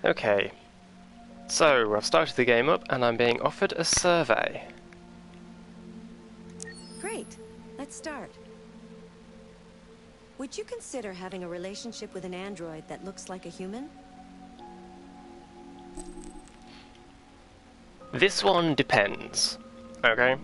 Okay, so I've started the game up and I'm being offered a survey. Great, let's start. Would you consider having a relationship with an android that looks like a human? This one depends, okay?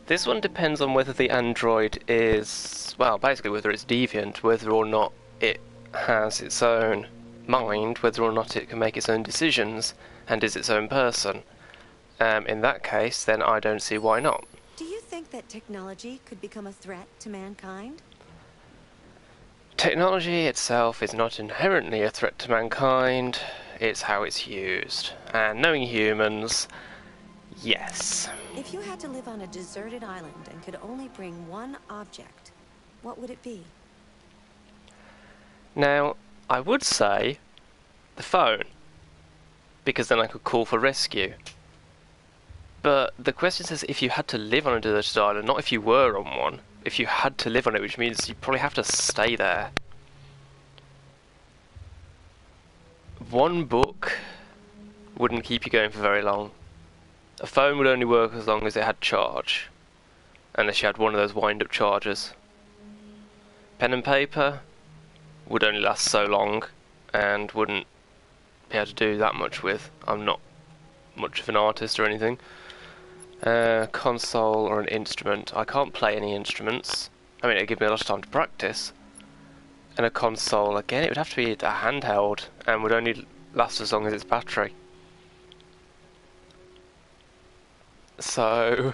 This one depends on whether the android is, well, basically whether it's deviant, whether or not it has its own mind, whether or not it can make its own decisions, and is its own person. In that case, then I don't see why not. Do you think that technology could become a threat to mankind? Technology itself is not inherently a threat to mankind, it's how it's used. And knowing humans, yes. If you had to live on a deserted island and could only bring one object, what would it be? Now, I would say the phone, because then I could call for rescue. But the question says if you had to live on a deserted island, not if you were on one. If you had to live on it, which means you probably have to stay there. One book wouldn't keep you going for very long. A phone would only work as long as it had charge, unless you had one of those wind-up chargers. Pen and paper would only last so long, and wouldn't be able to do that much with. I'm not much of an artist or anything. Console or an instrument. I can't play any instruments. I mean, it'd give me a lot of time to practice. And a console, again, it would have to be a handheld, and would only last as long as its battery. So...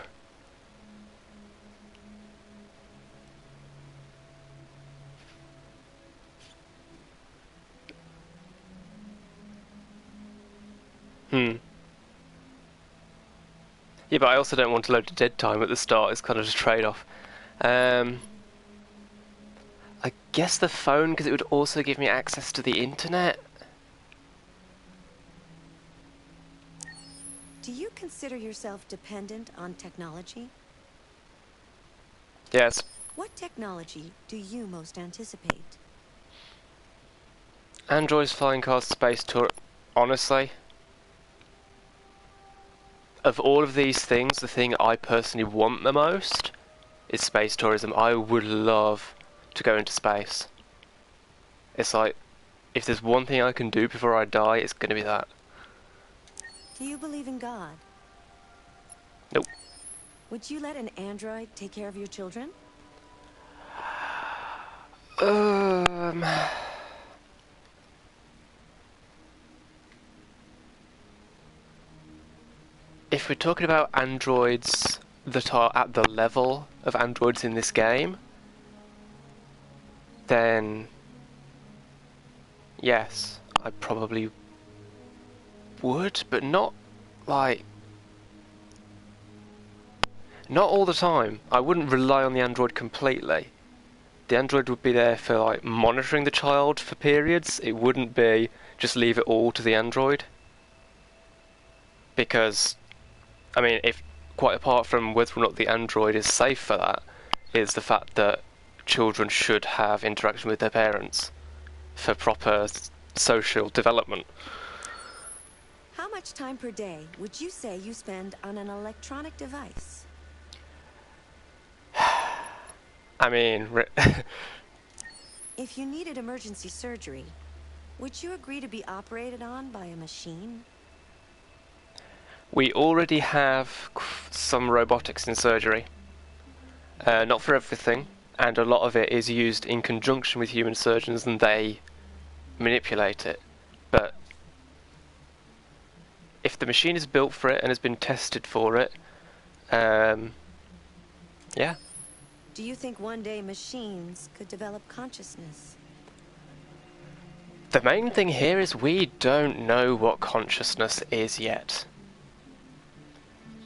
Yeah, but I also don't want a load of dead time at the start. It's kind of a trade-off. I guess the phone, because it would also give me access to the internet. Do you consider yourself dependent on technology? Yes. What technology do you most anticipate? Androids, flying cars, space tour. Honestly, of all of these things, the thing I personally want the most is space tourism. I would love to go into space. It's like, if there's one thing I can do before I die, it's going to be that. Do you believe in God? Nope. Would you let an android take care of your children? If we're talking about androids that are at the level of androids in this game, then yes, I probably would, but not like... not all the time. I wouldn't rely on the android completely. The android would be there for like monitoring the child for periods. It wouldn't be just leave it all to the android. Because, I mean, if quite apart from whether or not the android is safe for that, is the fact that children should have interaction with their parents for proper social development. How much time per day would you say you spend on an electronic device? I mean... If you needed emergency surgery, would you agree to be operated on by a machine? We already have some robotics in surgery. Not for everything, and a lot of it is used in conjunction with human surgeons and they manipulate it. But if the machine is built for it and has been tested for it, yeah. Do you think one day machines could develop consciousness? The main thing here is we don't know what consciousness is yet.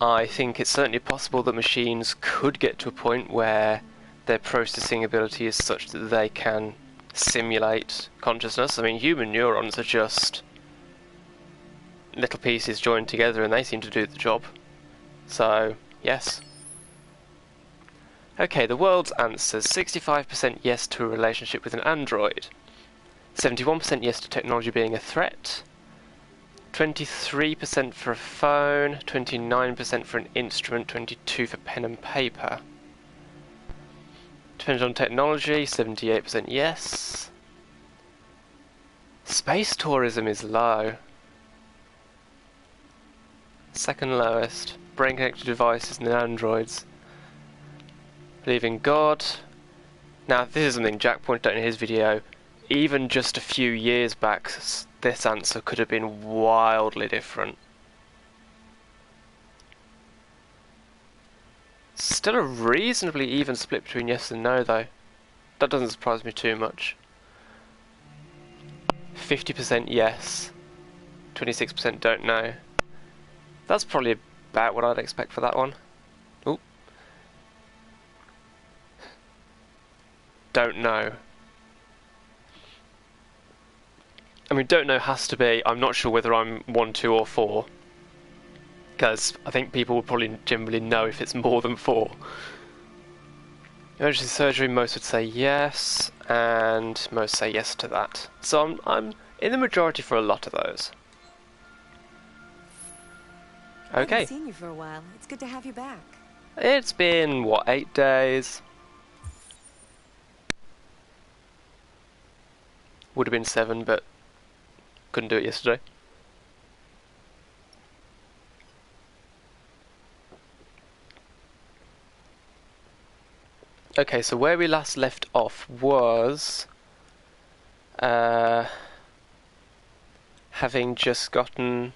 I think it's certainly possible that machines could get to a point where their processing ability is such that they can simulate consciousness. I mean, human neurons are just little pieces joined together and they seem to do the job. So, yes. Okay, the world's answers. 65% yes to a relationship with an android. 71% yes to technology being a threat. 23% for a phone, 29% for an instrument, 22% for pen and paper. Depends on technology, 78% yes. Space tourism is low. Second lowest. Brain connected devices and androids. Believe in God. Now this is something Jack pointed out in his video. Even just a few years back, this answer could have been wildly different. Still a reasonably even split between yes and no though. That doesn't surprise me too much. 50% yes, 26% don't know. That's probably about what I'd expect for that one. Oop. Don't know. I mean, don't know has to be, I'm not sure whether I'm 1, 2 or 4. Because I think people will probably generally know if it's more than 4. Emergency surgery, most would say yes, and most say yes to that. So I'm in the majority for a lot of those. I Okay. haven't seen you for a while. It's good to have you back. It's been, what, 8 days? Would have been 7, but couldn't do it yesterday. Okay, so where we last left off was having just gotten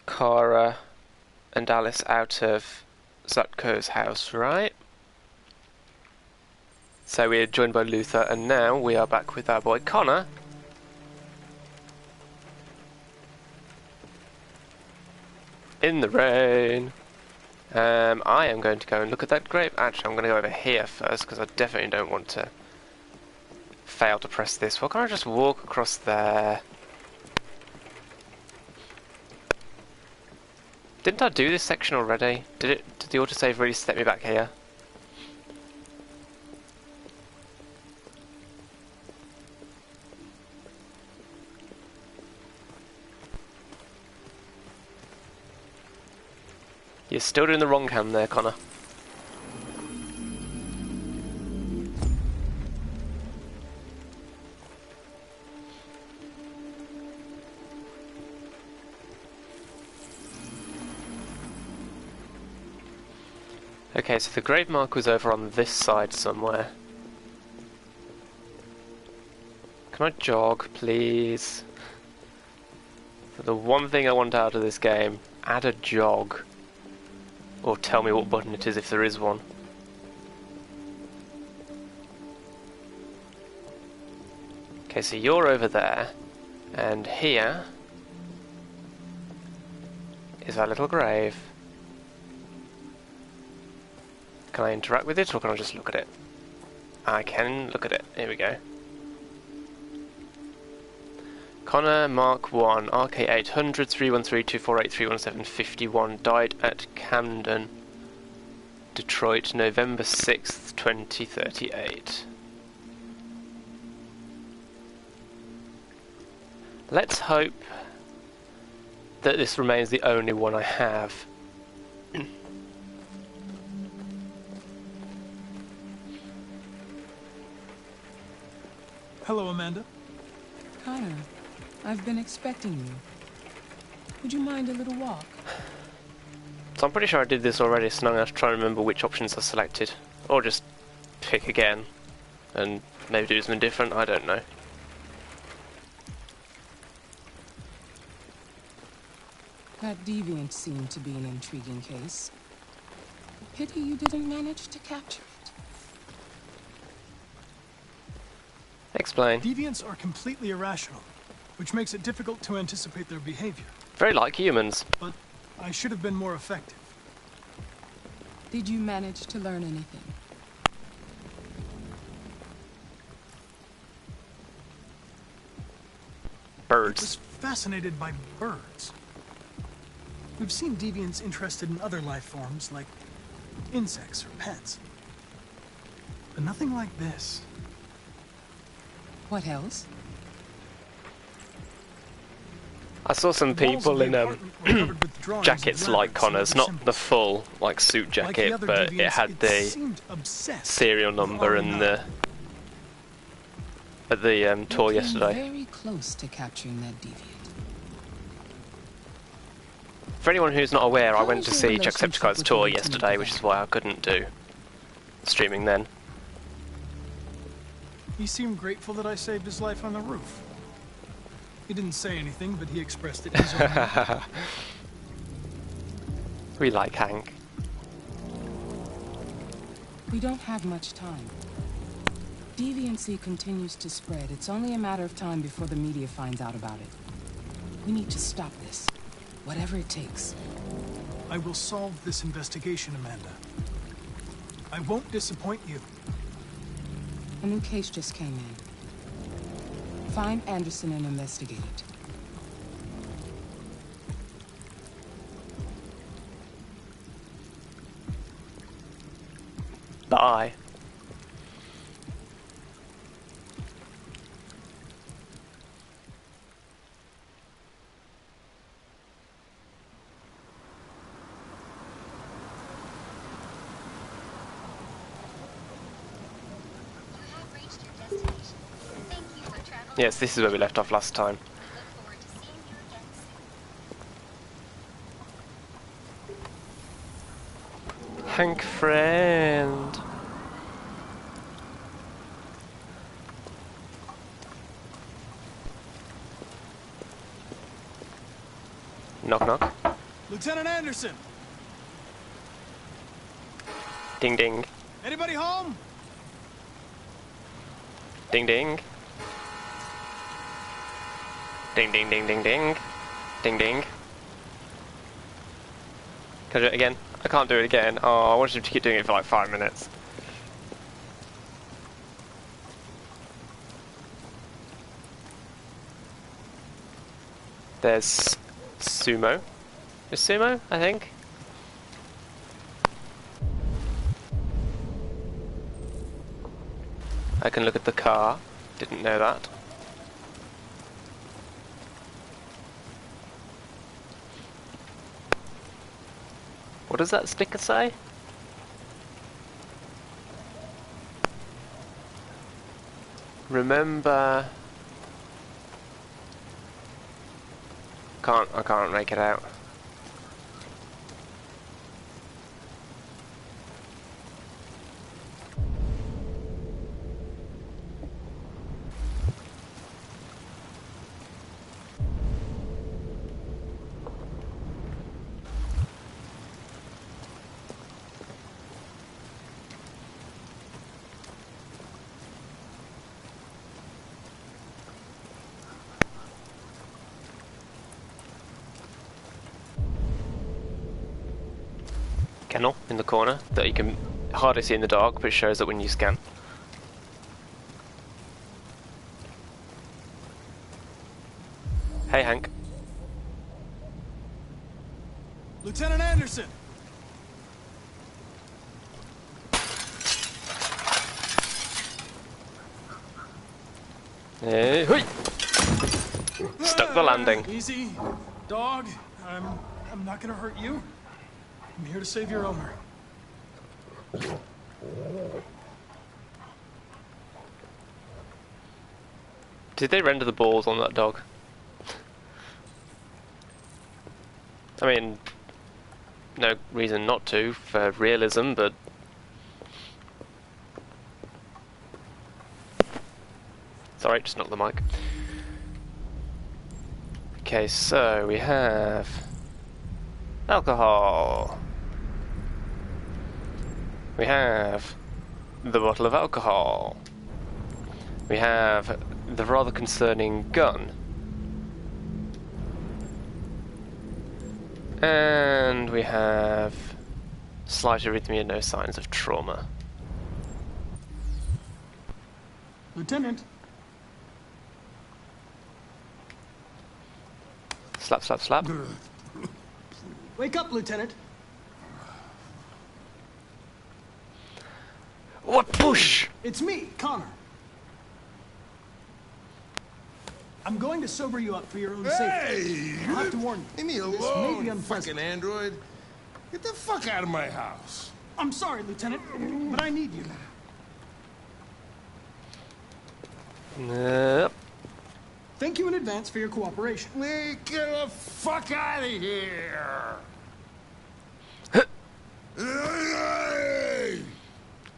Kara and Alice out of Zlatko's house, right? So we are joined by Luther, and now we are back with our boy Connor. In the rain. I am going to go and look at that grave. Actually, I'm going to go over here first, because I definitely don't want to fail to press this. Why can't I just walk across there? Didn't I do this section already? Did the autosave really step me back here? You're still doing the wrong cam there, Connor. Okay, so the grave mark was over on this side somewhere. Can I jog, please? So the one thing I want out of this game, add a jog. Or tell me what button it is if there is one. Okay, so you're over there, and here is our little grave. Can I interact with it, or can I just look at it? I can look at it. Here we go. Connor, Mark 1, RK800, 313 248 317 51, died at Camden, Detroit, November 6th, 2038. Let's hope that this remains the only one I have. Hello, Amanda. Connor, I've been expecting you. Would you mind a little walk? So I'm pretty sure I did this already, so now I'm going to have to try and remember which options I selected. Or just pick again, and maybe do something different, I don't know. That deviant seemed to be an intriguing case. Pity you didn't manage to capture it. Explain. Deviants are completely irrational, which makes it difficult to anticipate their behavior. Very like humans. But I should have been more effective. Did you manage to learn anything? I Birds. was fascinated by birds. We've seen deviants interested in other life forms, like insects or pets. But nothing like this. What else? I saw some The walls of people the in apartment were covered with drawings and jackets like letters and Connor's, other not the symbols. full like suit Like the jacket, other but it deviants, had it the seemed obsessed serial with number and the at the tour You came yesterday. very close to capturing that deviant. For anyone who's not aware, I How went is to your see relationship Jacksepticeye's with tour Lieutenant yesterday, which is why I couldn't do streaming then. He seemed grateful that I saved his life on the roof. He didn't say anything, but he expressed it in his own way. We like Hank. We don't have much time. Deviancy continues to spread. It's only a matter of time before the media finds out about it. We need to stop this, whatever it takes. I will solve this investigation, Amanda. I won't disappoint you. A new case just came in. Find Anderson and investigate it. The eye. Yes, this is where we left off last time. Hank friend. Knock knock. Lieutenant Anderson! Ding ding. Anybody home? Ding ding. Ding ding ding ding ding. Ding ding. Can I do it again? I can't do it again. Oh, I wanted him to keep doing it for like 5 minutes. There's Sumo. Is Sumo, I think? I can look at the car. Didn't know that. What does that sticker say? Remember... I can't make it out. Kennel in the corner that you can hardly see in the dark, but it shows up when you scan. Hey Hank. Lieutenant Anderson! Hey, hui! Stuck the landing. Easy, dog. I'm not gonna hurt you. I'm here to save your owner. Did they render the balls on that dog? I mean, no reason not to for realism, but sorry, just knocked the mic. Okay, so we have alcohol. We have the bottle of alcohol. We have the rather concerning gun. And we have slight arrhythmia, no signs of trauma. Lieutenant. Slap, slap, slap. Wake up, Lieutenant. What push? It's me, Connor. I'm going to sober you up for your own safety. Hey! I'll have to warn you. Leave me This may be alone, unpleasant. fucking android. Get the fuck out of my house. I'm sorry, Lieutenant, but I need you. Yep. Thank you in advance for your cooperation. Lee, get the fuck out of here! Hey!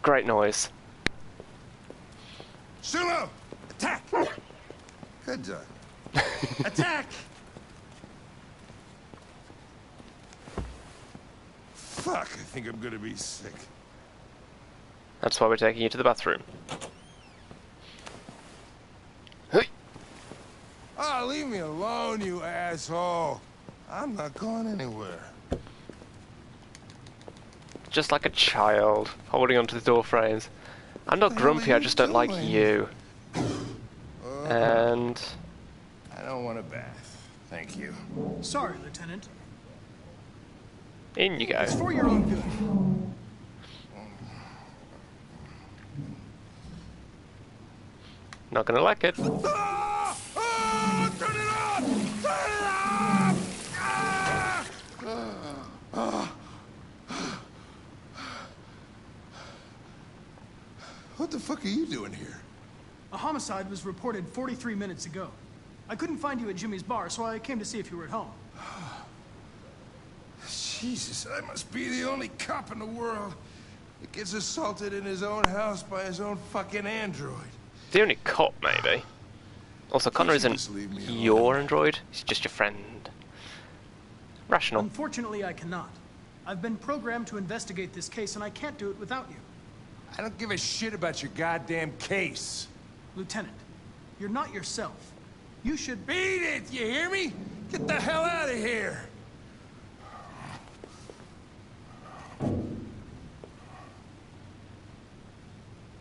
Great noise. Sumo! Attack! Good done. Attack! Fuck, I think I'm gonna be sick. That's why we're taking you to the bathroom. Hey. Oh, leave me alone, you asshole. I'm not going anywhere. Just like a child, holding onto the door frames. I'm not What the hell grumpy, are I you just don't like doing? you. And... I don't want a bath. Thank you. Sorry, Lieutenant. in you go. It's for your own good. Not gonna like it. Ah! Ah! Turn it off! Turn it off! Ah! What the fuck are you doing here? A homicide was reported 43 minutes ago. I couldn't find you at Jimmy's bar, so I came to see if you were at home. Jesus, I must be the only cop in the world that gets assaulted in his own house by his own fucking android. The only cop, maybe. Also, Connor you isn't just leave me alone? your android, he's just your friend. Rational. Unfortunately, I cannot. I've been programmed to investigate this case, and I can't do it without you. I don't give a shit about your goddamn case. Lieutenant, you're not yourself. You should... Beat it, you hear me? Get the hell out of here!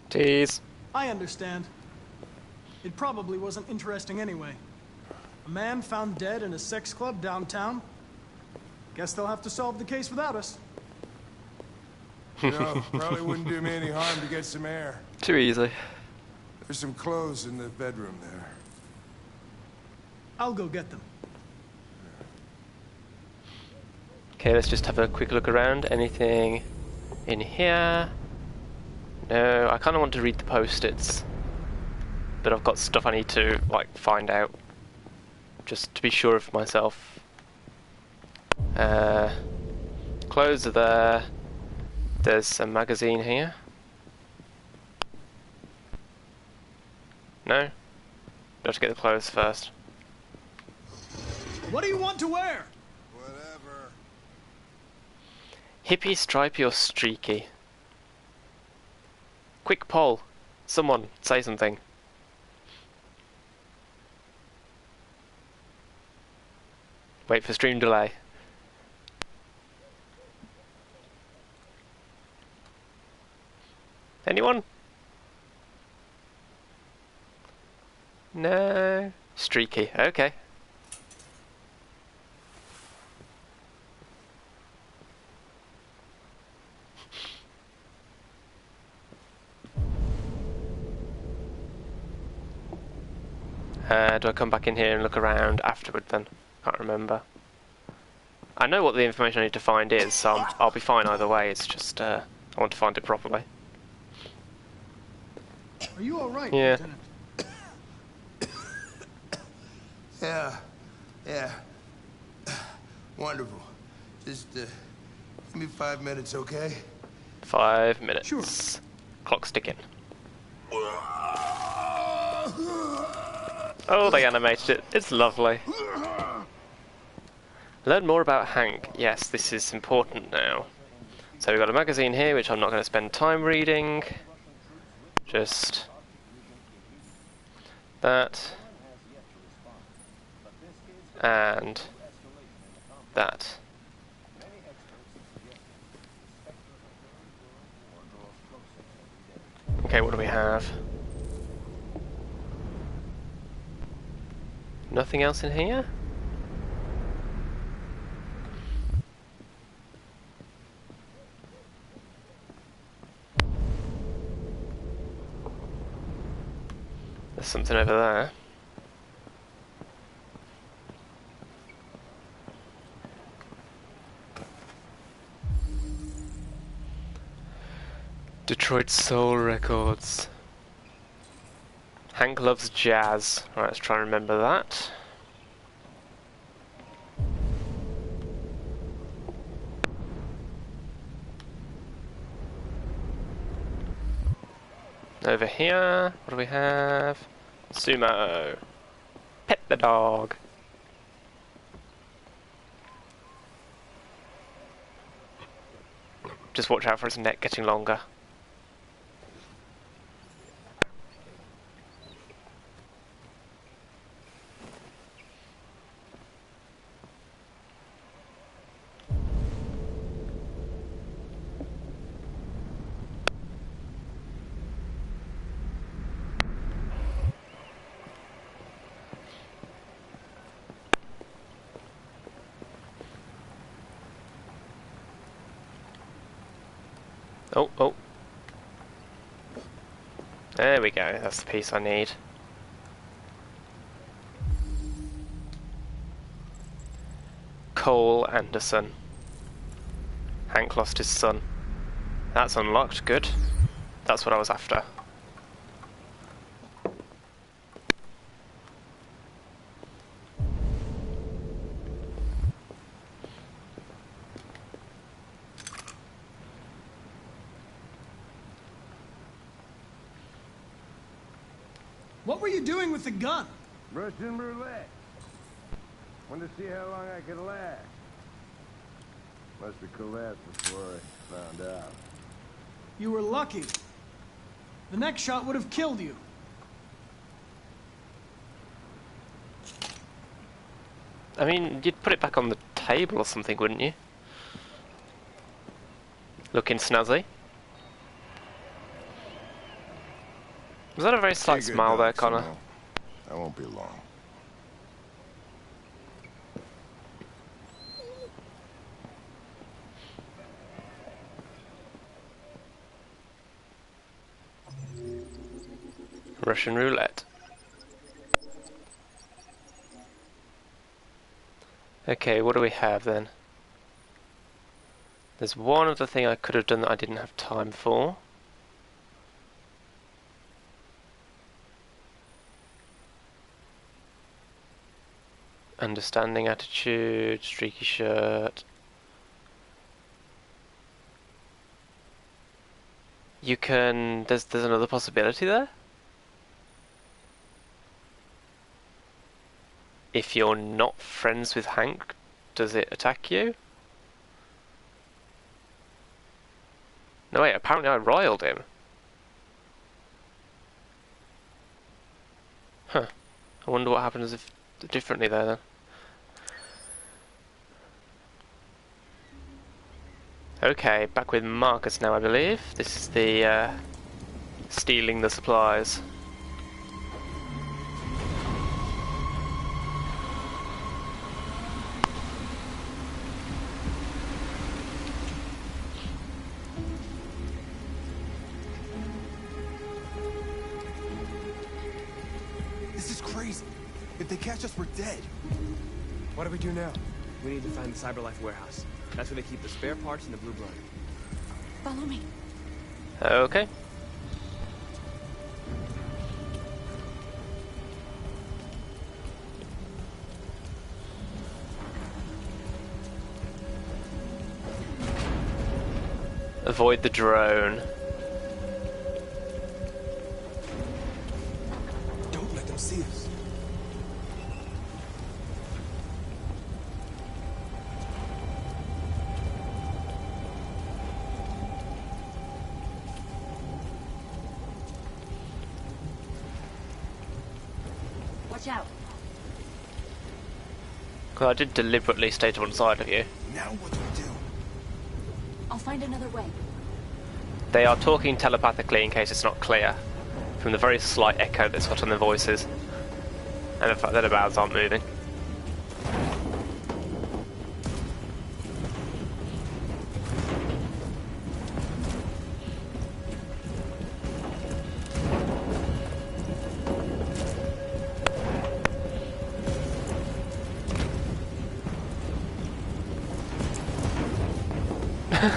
Tease. I understand. It probably wasn't interesting anyway. A man found dead in a sex club downtown. Guess they'll have to solve the case without us. No, probably wouldn't do me any harm to get some air. Too easy. There's some clothes in the bedroom there. I'll go get them. Okay, let's just have a quick look around. Anything in here? No, I kind of want to read the post-its, but I've got stuff I need to, like, find out, just to be sure of myself. Clothes are there. There's a magazine here. No? Got to get the clothes first. What do you want to wear? Whatever. Hippie, stripy, or streaky? Quick poll. Someone, say something. Wait for stream delay. Anyone? No. Streaky, okay. Do I come back in here and look around afterward then? Can't remember. I know what the information I need to find is, so I'll be fine either way. It's just, I want to find it properly. Are you all right, Yeah. Lieutenant? Yeah. Wonderful. Just, give me 5 minutes, okay? 5 minutes. Sure. Clock's ticking. Oh, they animated it. It's lovely. Learn more about Hank. Yes, this is important now. So we've got a magazine here, which I'm not going to spend time reading. Just that. And that. Okay, what do we have? Nothing else in here? There's something over there. Detroit Soul Records. Hank loves jazz. Right, let's try and remember that. Over here, what do we have? Sumo. Pet the dog. Just watch out for its neck getting longer. Oh, oh. There we go, that's the piece I need. Cole Anderson. Hank lost his son. That's unlocked, good. That's what I was after. What were you doing with the gun? Russian roulette. Wanted to see how long I could last. Must have collapsed before I found out. You were lucky. The next shot would have killed you. I mean, you'd put it back on the table or something, wouldn't you? Looking snazzy. Was that a very slight Take it smile there, down, Connor? Simo. I won't be long. Russian roulette. Okay, what do we have then? There's one other thing I could have done that I didn't have time for. Understanding attitude, streaky shirt. You can... There's another possibility there? If you're not friends with Hank, does it attack you? No wait, apparently I riled him. Huh. I wonder what happens if differently there then. Okay, back with Marcus now I believe. This is the stealing the supplies. This is crazy. If they catch us, we're dead. What do we do now? We need to find the CyberLife warehouse. That's where they keep the spare parts and the blue blood. Follow me. Okay. Avoid the drone. Don't let them see us. Watch out. Well, I did deliberately stay to one side of you. Now what do we do? I'll find another way. They are talking telepathically in case it's not clear, from the very slight echo that's got on their voices, and the fact that the mouths aren't moving.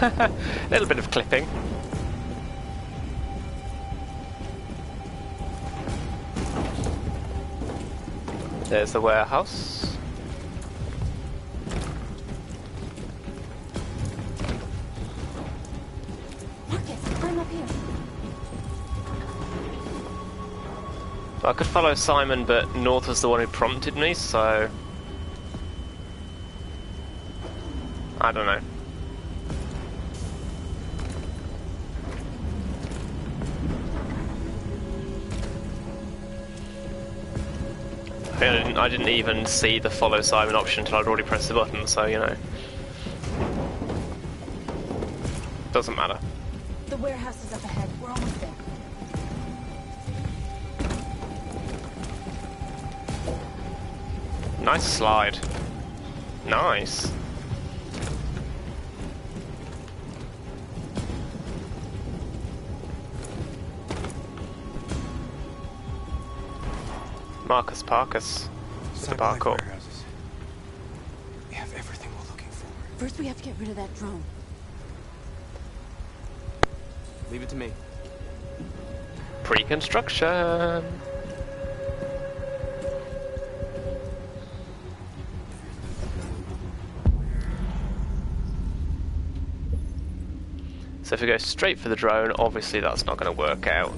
A little bit of clipping. There's the warehouse. Marcus, climb up here. I could follow Simon, but North was the one who prompted me, so... I don't know. I didn't even see the follow Simon option until I'd already pressed the button, so you know. Doesn't matter. The warehouse is up ahead. We're almost there. Nice slide. Nice. Marcus Parkus. Mr. Barco. warehouses. We have everything we're looking for. First, we have to get rid of that drone. Leave it to me. Pre-construction. So if we go straight for the drone, obviously that's not going to work out.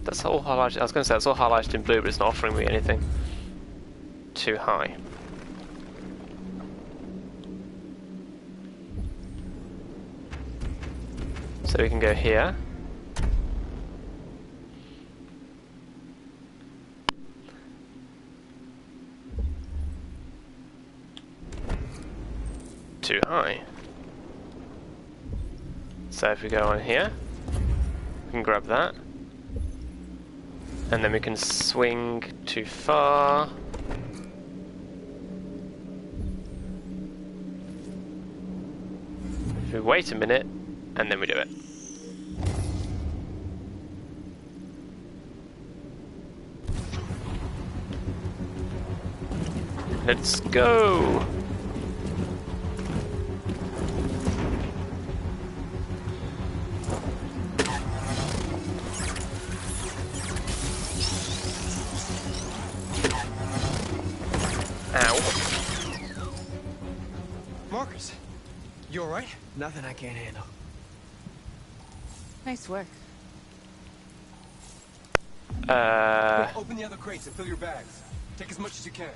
That's all highlighted. I was going to say it's all highlighted in blue, but it's not offering me anything too high. So we can go here. Too high. So if we go on here, we can grab that. And then we can swing too far. We wait a minute, and then we do it. Let's go! Marcus, you alright? Nothing I can't handle. Nice work. Open the other crates and fill your bags. Take as much as you can.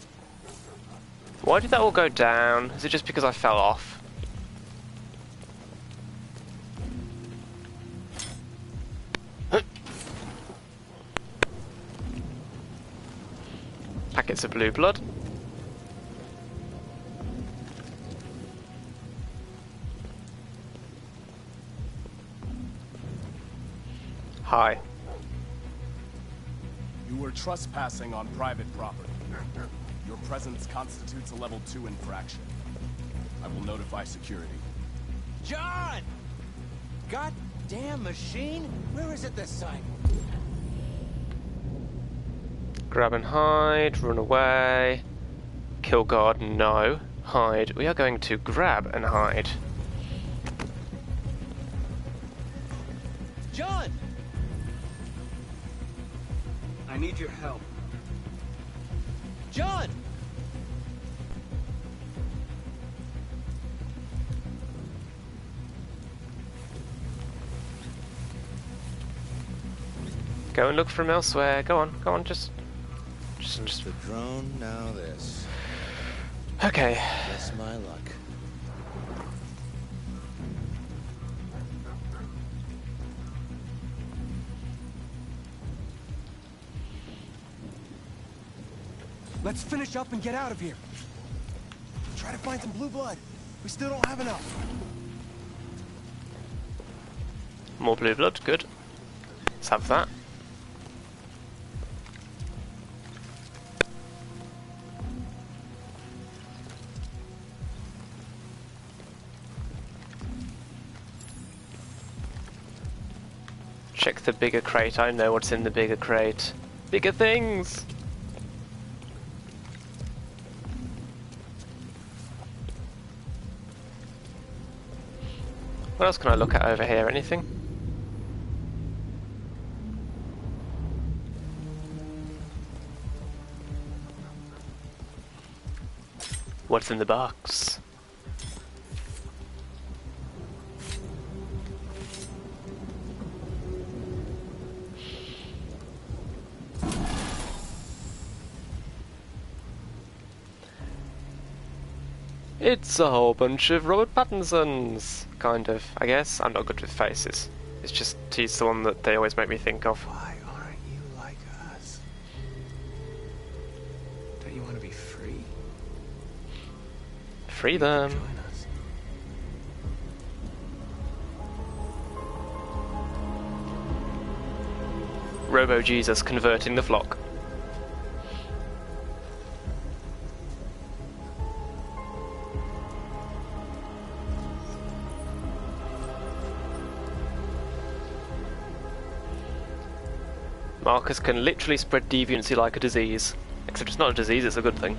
Why did that all go down? Is it just because I fell off? Packets of blue blood. Hi. You were trespassing on private property. Your presence constitutes a level 2 infraction. I will notify security. John! Goddamn machine! Where is it this time? Grab and hide, run away. Kill guard, no. Hide. We are going to grab and hide. John! I need your help. John! Go and look from elsewhere. Go on, just. The drone, now this. Okay. Guess my luck. Let's finish up and get out of here. Try to find some blue blood. We still don't have enough. More blue blood, good. Let's have that. Check the bigger crate. I know what's in the bigger crate. Bigger things! What else can I look at over here? Anything? What's in the box? It's a whole bunch of Robert Pattinsons, kind of, I guess. I'm not good with faces. It's just he's the one that they always make me think of. Why aren't you like us? Don't you want to be free? Free them. Join us. Robo-Jesus converting the flock. Marcus can literally spread deviancy like a disease. Except it's not a disease, it's a good thing.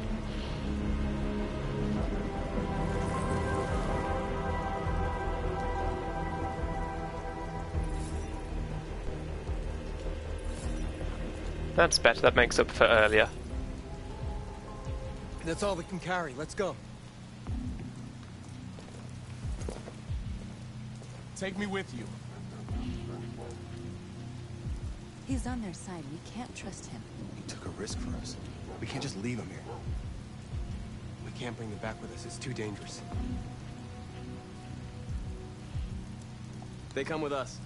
That's better, that makes up for earlier. That's all we can carry. Let's go. Take me with you. He's on their side. We can't trust him. He took a risk for us. We can't just leave him here. We can't bring them back with us. It's too dangerous. They come with us.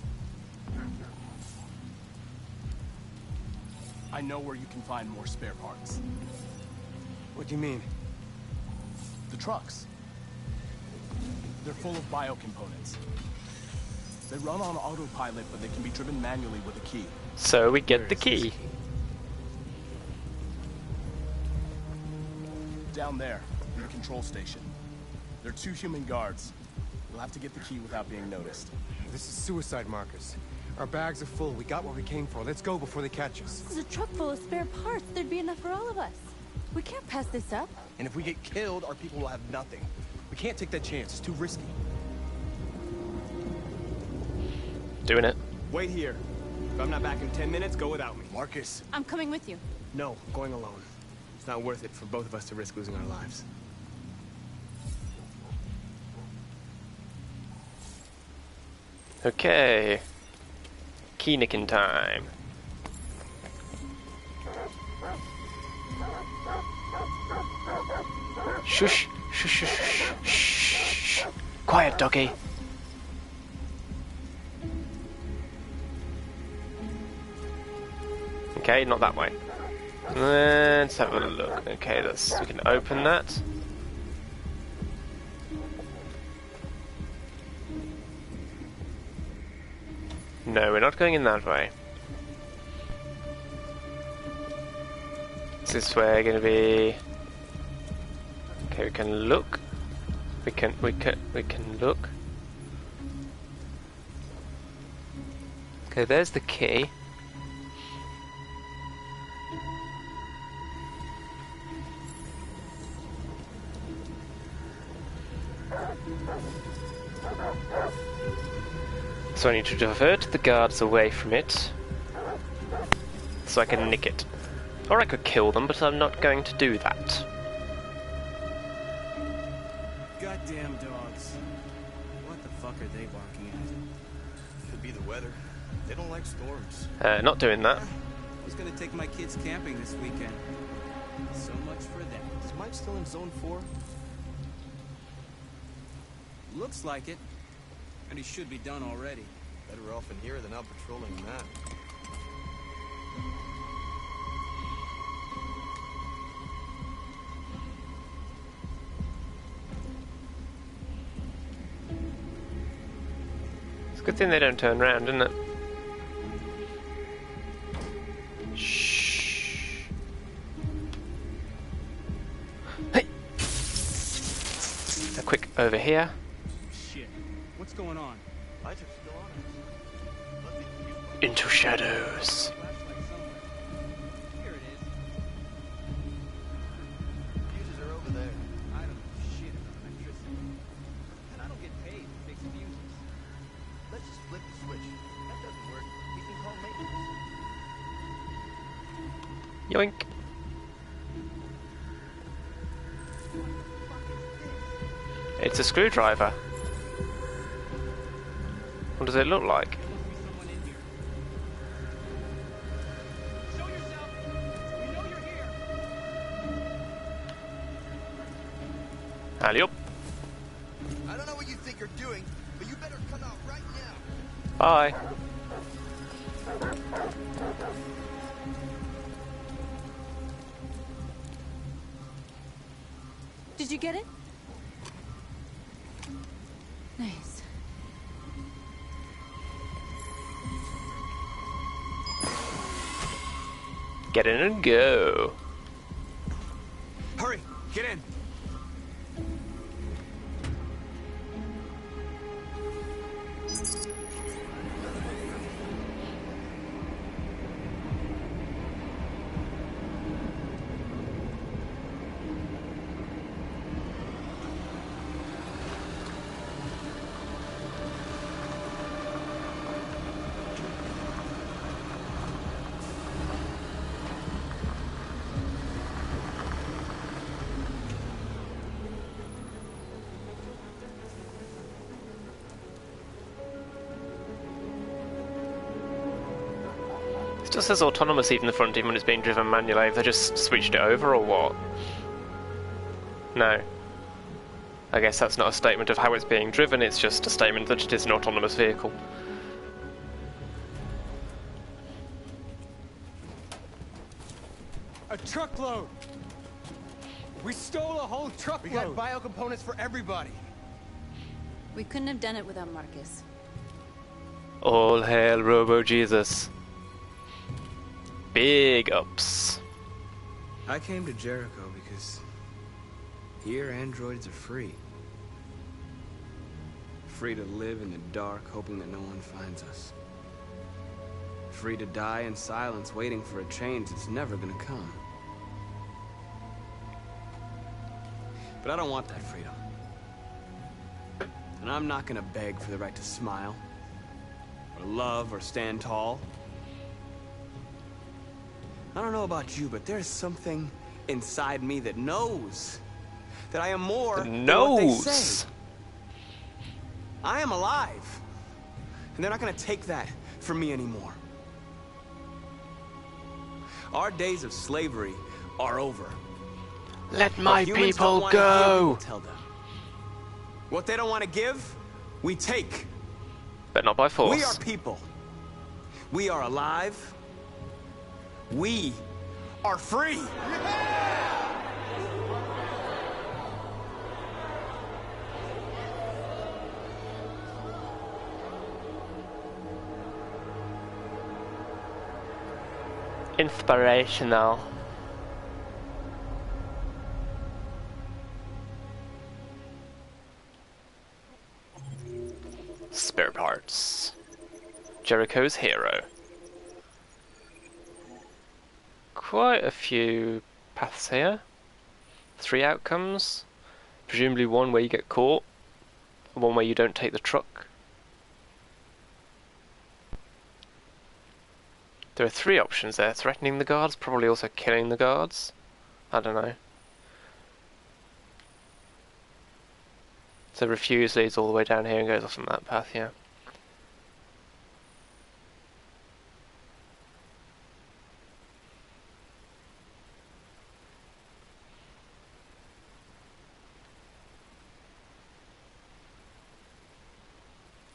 I know where you can find more spare parts. What do you mean? The trucks. They're full of biocomponents. They run on autopilot, but they can be driven manually with a key. So we get the key. Down there, in the control station. There are 2 human guards. We'll have to get the key without being noticed. This is suicide, Marcus. Our bags are full. We got what we came for. Let's go before they catch us. This is a truck full of spare parts. There'd be enough for all of us. We can't pass this up. And if we get killed, our people will have nothing. We can't take that chance. It's too risky. Doing it. Wait here. If I'm not back in 10 minutes, go without me. Marcus. I'm coming with you. No, I'm going alone. It's not worth it for both of us to risk losing our lives. Okay. Key nicking time. Shush, shush, shush, shush, shh. Quiet, doggy. Okay, not that way. Let's have a look. Okay, we can open that. No, we're not going in that way. Is this way going to be? Okay, we can look. We can look. Okay, there's the key. So I need to divert the guards away from it, so I can nick it. Or I could kill them, but I'm not going to do that. Goddamn dogs. What the fuck are they barking at? Could be the weather. They don't like storms. Not doing that. I was gonna take my kids camping this weekend. So much for that. Is Mike still in Zone 4? Looks like it. And he should be done already. Better off in here than out patrolling the map. It's a good thing they don't turn around, isn't it? Shh. Hey! A quick over here. Shit. What's going on? Lights are still on. Into shadows. Here it is. Fuses are over there. I don't know shit about electricity. And I don't get paid to fix fuses. Yoink. It's a screwdriver. What does it look like? Alley up. I don't know what you think you're doing, but you better come out right now. Bye. Did you get it? Nice. Get in and go. Hurry, get in. It just says autonomous even in the front, even when it's being driven manually. Have they just switched it over or what? No. I guess that's not a statement of how it's being driven, it's just a statement that it is an autonomous vehicle. A truckload! We stole a whole truckload! We got bio components for everybody! We couldn't have done it without Marcus. All hail Robo Jesus. Big ups. I came to Jericho because here androids are free. Free to live in the dark, hoping that no one finds us. Free to die in silence, waiting for a change that's never gonna come. But I don't want that freedom. And I'm not gonna beg for the right to smile, or love, or stand tall. I don't know about you, but there's something inside me that knows that I am more than what they say. I am alive, and they're not gonna take that from me anymore. Our days of slavery are over. Let my people go! Tell them. What they don't want to give, we take. But not by force. We are people. We are alive. We are free! Inspirational. Spare parts. Jericho's hero. Quite a few paths here. 3 outcomes. Presumably one where you get caught, one where you don't take the truck. There are 3 options there. Threatening the guards, probably also killing the guards. I don't know. So refuse leads all the way down here and goes off on that path, yeah.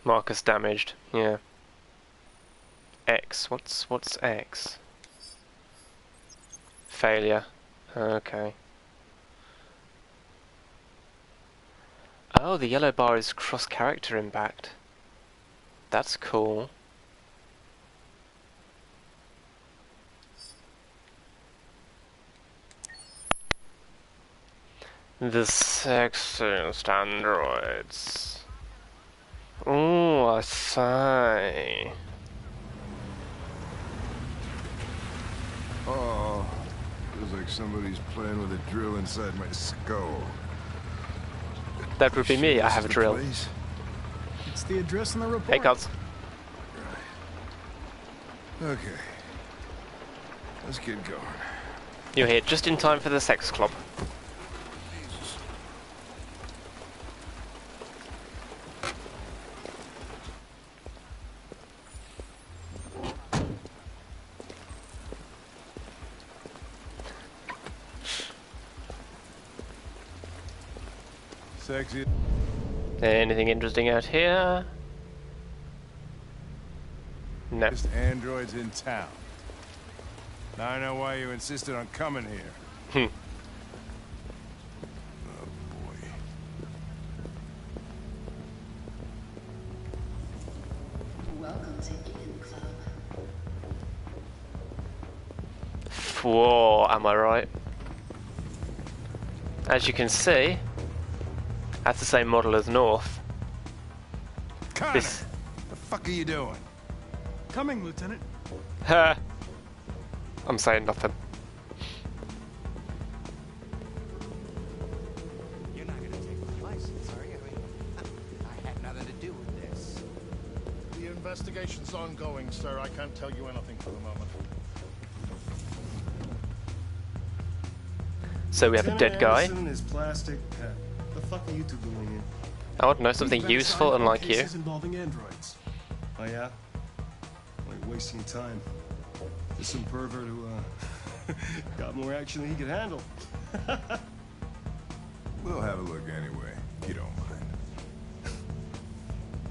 Marcus damaged, yeah. X, what's X? Failure. Okay. Oh, the yellow bar is cross-character impact. That's cool. The sexiest androids. Oh, I say. Oh, feels like somebody's playing with a drill inside my skull. That would be me, I have a drill. Place? It's the address in the report. Hey, cards. Right. Okay. Let's get going. You're here just in time for the sex club. Sexy. Anything interesting out here? No. Just androids in town. Now I know why you insisted on coming here. Oh boy. Welcome to Eden Club. Whoa, am I right? As you can see, that's the same model as North. Connor, the fuck are you doing? Coming, Lieutenant. Ha! I'm saying nothing. You're not gonna take my license, are you? I mean, I had nothing to do with this. The investigation's ongoing, sir. I can't tell you anything for the moment. So we have a dead guy. Is plastic. The fuck are you two doing here? I want to know something useful, unlike you. Involving androids. Oh yeah? Like wasting time. There's some pervert who got more action than he could handle. We'll have a look anyway, if you don't mind.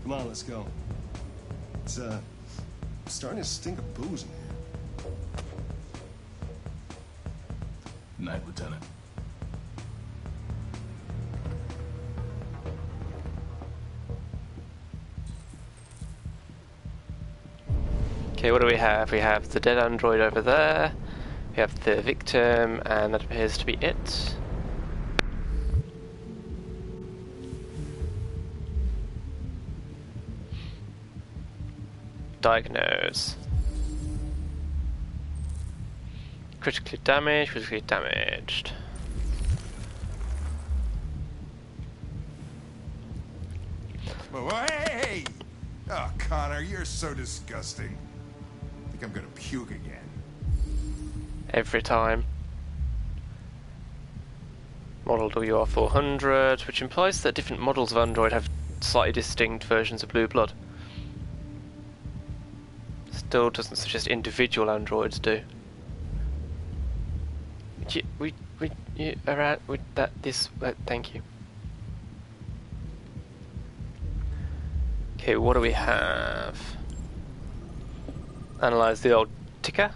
Come on, let's go. It's starting to stink of booze in here. Night, Lieutenant. Okay, what do we have? We have the dead android over there. We have the victim, and that appears to be it. Diagnose. Critically damaged. Whoa, hey! Oh, Connor, you're so disgusting. I think I'm gonna puke again. Every time. Model WR400, which implies that different models of Android have slightly distinct versions of Blue Blood. Still doesn't suggest individual androids do. You around with that thank you. Okay, what do we have? Analyze the old ticker.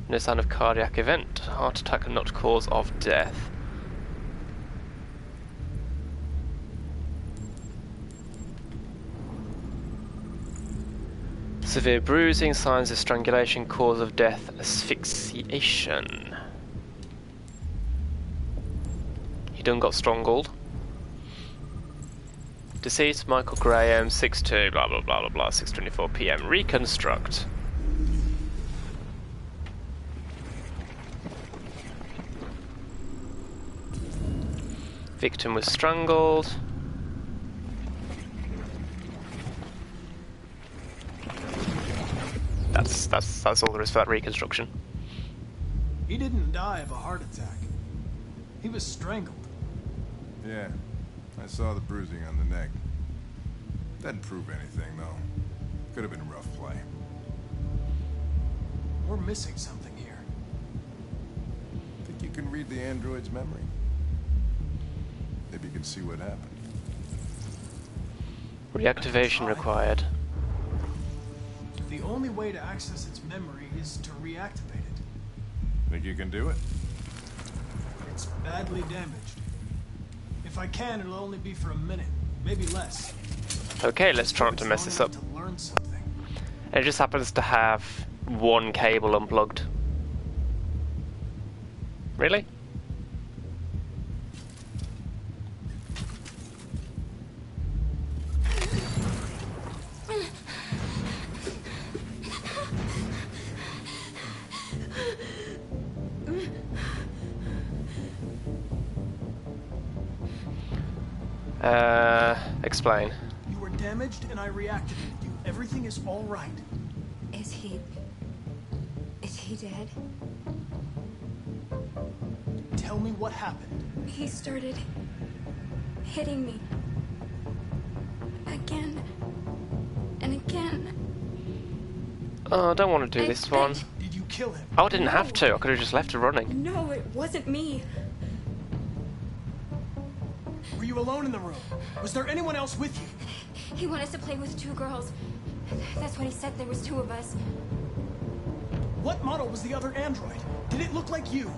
No sign of cardiac event. Heart attack and not cause of death. Severe bruising, signs of strangulation, cause of death, asphyxiation. He done got strangled. Deceased, Michael Graham, 6'2", blah blah blah blah blah, 6:24 PM. Reconstruct. Victim was strangled. That's all there is for that reconstruction. He didn't die of a heart attack. He was strangled. Yeah, I saw the bruising on the neck. Doesn't prove anything, though. Could have been a rough play. We're missing something here. Think you can read the android's memory? Maybe you can see what happened. Reactivation required. The only way to access its memory is to reactivate it. Think you can do it? It's badly damaged. If I can, it'll only be for a minute, maybe less. Okay, let's try not to mess this up. To learn something. It just happens to have one cable unplugged. Really? Explain. You were damaged and I reactivated you. Everything is all right. Is he he did. Tell me what happened. He started hitting me. Again. And again. Oh, I don't want to do this one. Did you kill him? Oh, I didn't have to. I could have just left her running. No, it wasn't me. Were you alone in the room? Was there anyone else with you? He wanted us to play with 2 girls. That's what he said. There was 2 of us. What model was the other android? Did it look like you?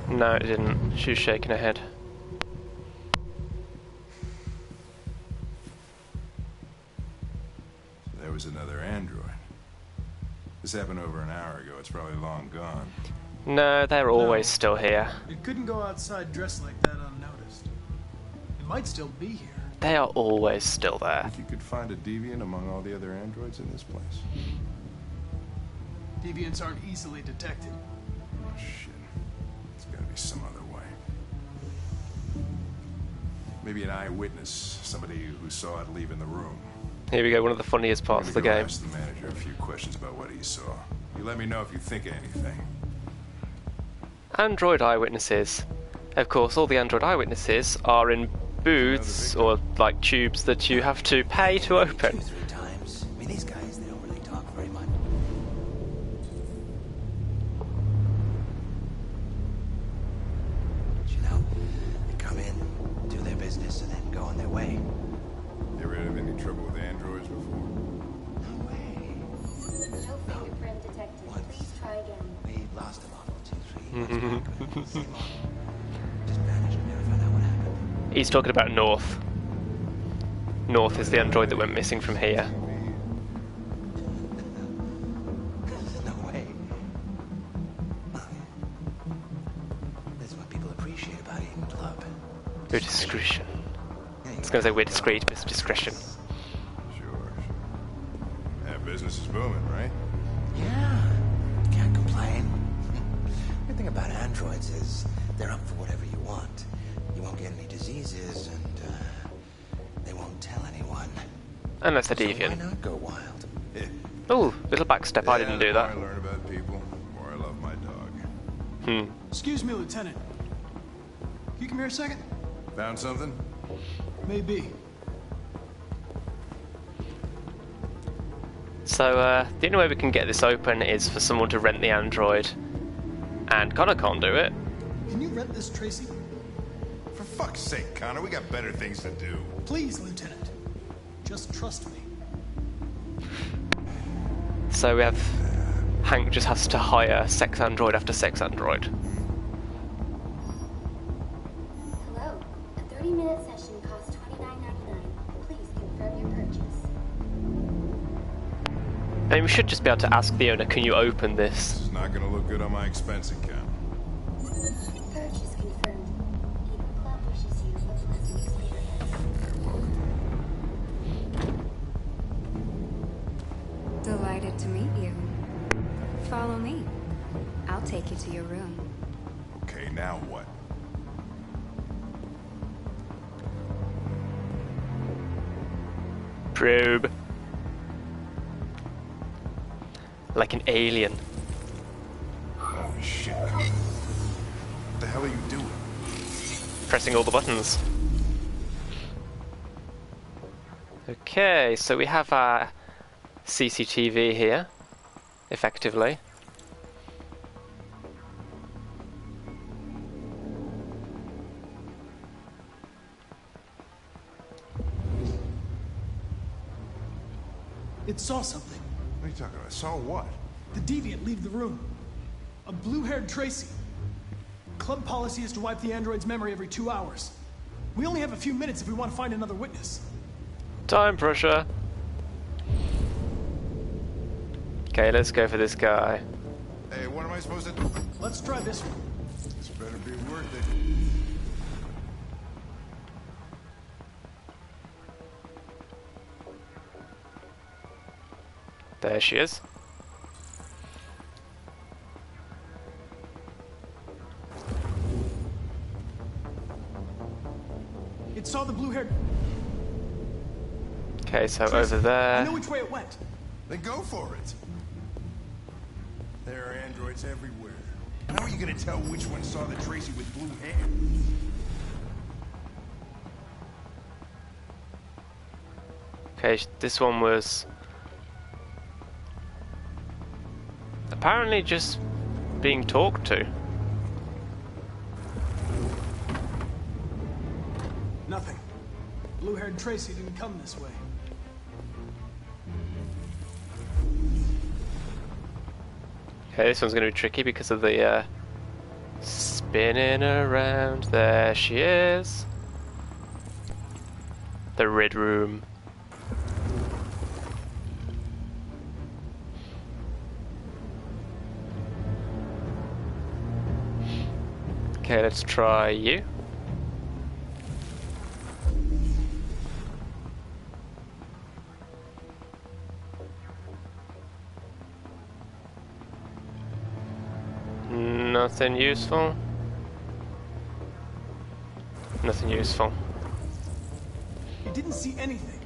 No, it didn't. She was shaking her head. So there was another android. This happened over an hour ago. It's probably long gone. No, they're always still here. It couldn't go outside dressed like that unnoticed. It might still be here. They are always still there. Think you could find a deviant among all the other androids in this place? Deviants aren't easily detected. Oh, shit. There's gotta be some other way. Maybe an eyewitness, somebody who saw it leaving the room. Here we go, one of the funniest parts of the game. Ask the manager a few questions about what he saw. You let me know if you think of anything. Android eyewitnesses. Of course, all the Android eyewitnesses are in booths or like tubes that you have to pay to open. 2 or 3 times. I mean, these guys, they don't really talk very much. You know, they come in, do their business, and then go on their way. You ever had any trouble with androids before? No way. No fingerprint detected. Please try again. We lost a model 2, 3 months back. Same model. Just managed to never find out what happened. He's talking about North. North is the android that went missing from here. No way. That's what people appreciate about Eden Club. Your discretion. I was going to say we're discreet, but it's discretion. Sure. Yeah, business is booming, right? Yeah. Can't complain. Good thing about androids is they're up for whatever you want. You won't get any diseases, and they won't tell anyone. Unless they're So deviant. why not go wild? Oh, little backstep. I didn't do that. The more I learn about people, the more I love my dog. Excuse me, Lieutenant. Can you come here a second? Found something? Maybe. So, the only way we can get this open is for someone to rent the android. And Connor can't do it. Can you rent this, Tracy? For fuck's sake, Connor, we got better things to do. Please, Lieutenant. Just trust me. So we have... Hank just has to hire sex android after sex android. Hello. A 30-minute session costs $29.99. Please confirm your purchase. I mean, we should just be able to ask the owner, can you open this? This is not gonna look good on my expense account. Purchase confirmed. Eden Club wishes you a pleasant experience. Delighted to meet you. Follow me. I'll take you to your room. Okay, now what? Probe. Like an alien. Holy shit. What the hell are you doing? Pressing all the buttons. Okay, so we have our CCTV here, effectively. It saw something. What are you talking about? Saw what? The deviant leave the room. A blue-haired Tracy. Club policy is to wipe the android's memory every 2 hours. We only have a few minutes if we want to find another witness. Time pressure. Okay, let's go for this guy. Hey, what am I supposed to do? Let's try this one. This better be worth it. There she is. It saw the blue-haired... Okay, so Tracy, over there. I know which way it went. Then go for it. There are androids everywhere. How are you gonna tell which one saw the Tracy with blue hair? Okay, this one was apparently just being talked to. Nothing. Blue-haired Tracy didn't come this way. Okay, this one's going to be tricky because of the spinning around. There she is. The red room. Okay, let's try you. Nothing useful. Nothing useful. You didn't see anything.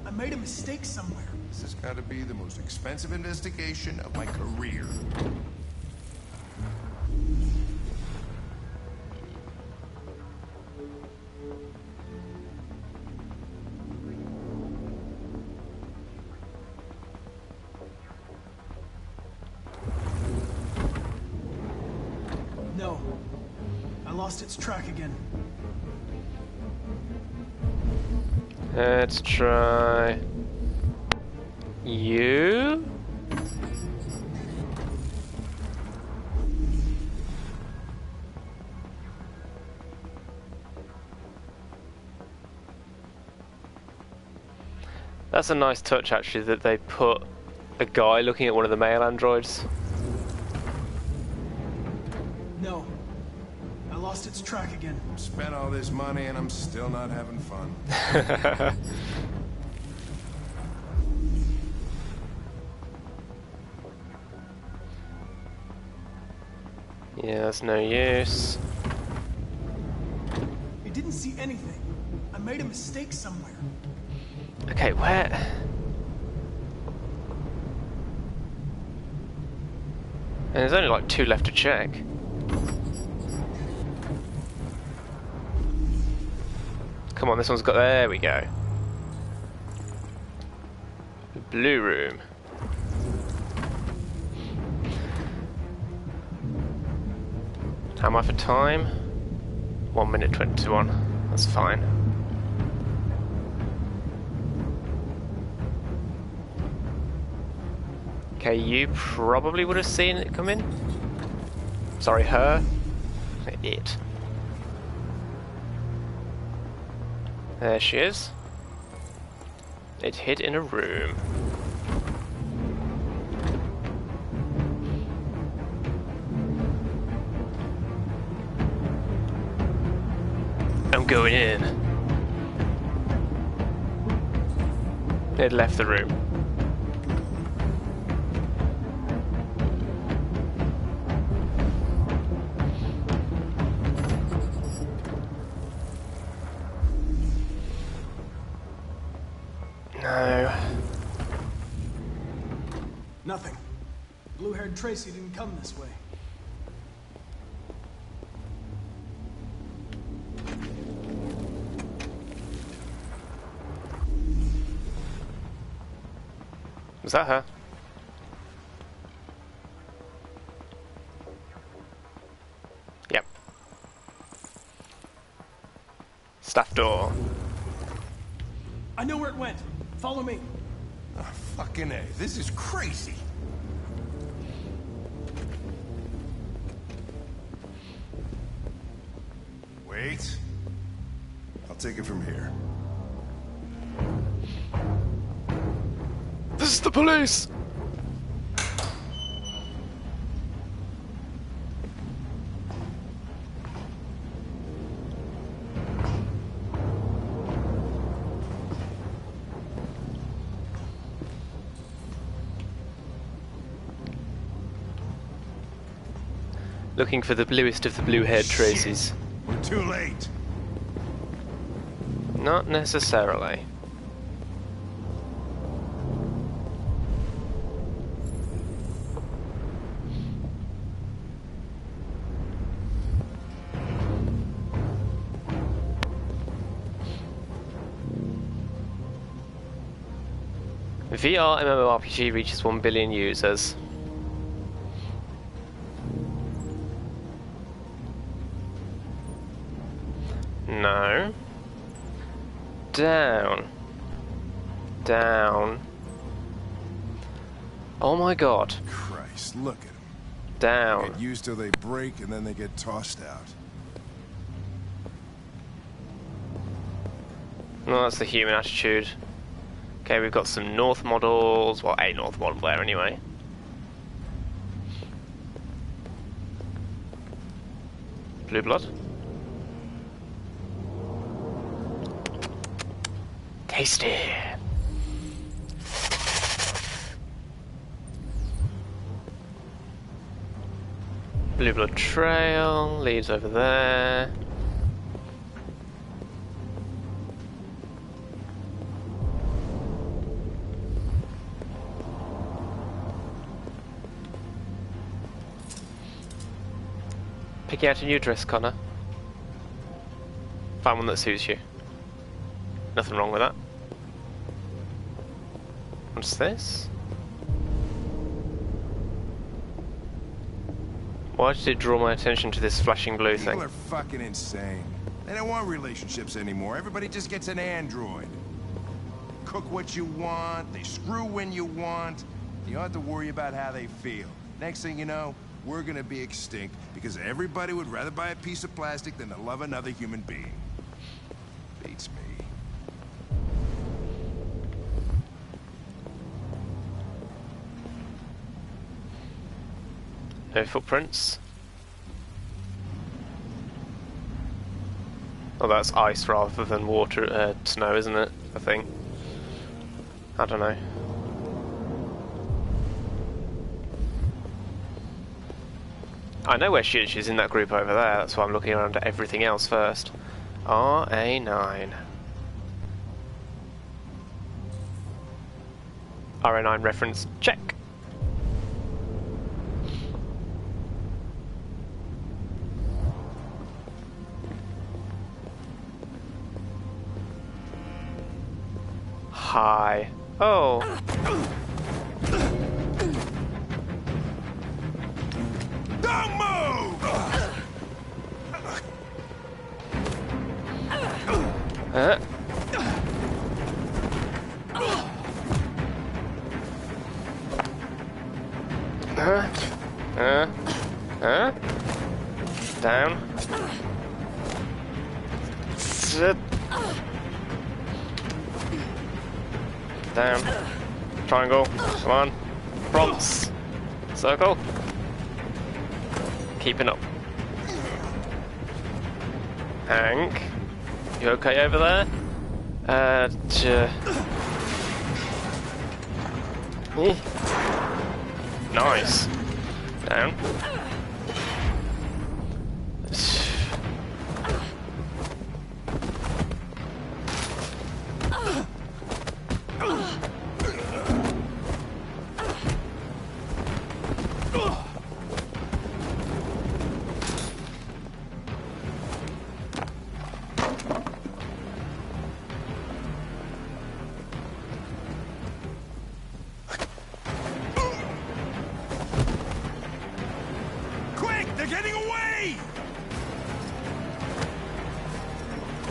I made a mistake somewhere. This has got to be the most expensive investigation of my career. No. I lost its track again. Let's try you. That's a nice touch, actually, that they put a guy looking at one of the male androids. No. I lost its track again. Spent all this money and I'm still not having fun. Yeah, that's no use. You didn't see anything. I made a mistake somewhere. Okay, where? And there's only like 2 left to check. Come on, this one's got... There we go. The blue room. How am I for time? 1 minute 21. That's fine. Okay, you probably would have seen it come in. Sorry, her. It. There she is. It hid in a room. I'm going in. It left the room. No. Nothing. Blue-haired Tracy didn't come this way. Was that her? Yep. Staff door. I know where it went. Follow me. Oh, fucking A. This is crazy. Wait. I'll take it from here. This is the police! Looking for the bluest of the blue-haired Tracies. We're too late. Not necessarily. VR MMORPG reaches 1 billion users. No. Down. Down. Oh my god. Christ, look at them. Down. They get used till they break and then they get tossed out. No, that's the human attitude. Okay, we've got some North models. Well, a North model there anyway. Blue blood. Tasty. Blue blood trail leads over there. Picking out a new dress, Connor. Find one that suits you. Nothing wrong with that. What's this? Why did it draw my attention to this flashing blue thing? People are fucking insane. They don't want relationships anymore. Everybody just gets an android. Cook what you want, they screw when you want. You don't have to worry about how they feel. Next thing you know, we're gonna be extinct because everybody would rather buy a piece of plastic than to love another human being. Beats me. No footprints. Oh, that's ice rather than water, snow, isn't it? I think. I don't know. I know where she is. She's in that group over there. That's why I'm looking around at everything else first. RA9. RA9 reference. Check. Hi. Oh. Don't move! Down. Sit. Down. Triangle. Come on. Prompts. Circle. Keeping up. Hank. You okay over there? Nice. Down.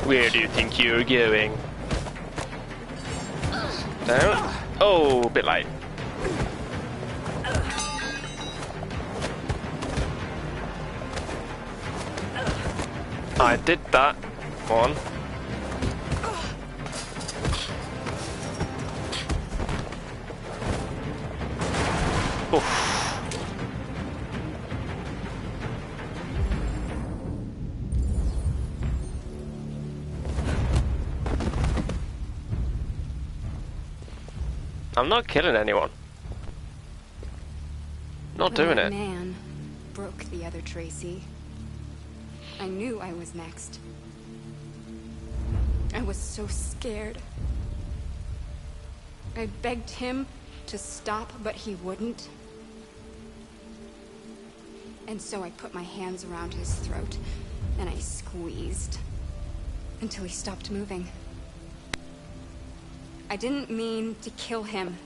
Where do you think you're going? Down. Oh, a bit late. I did that one. Oof. I'm not killing anyone. Not doing it. Man broke the other Tracy. I knew I was next. I was so scared. I begged him to stop, but he wouldn't. And so I put my hands around his throat, and I squeezed until he stopped moving. I didn't mean to kill him.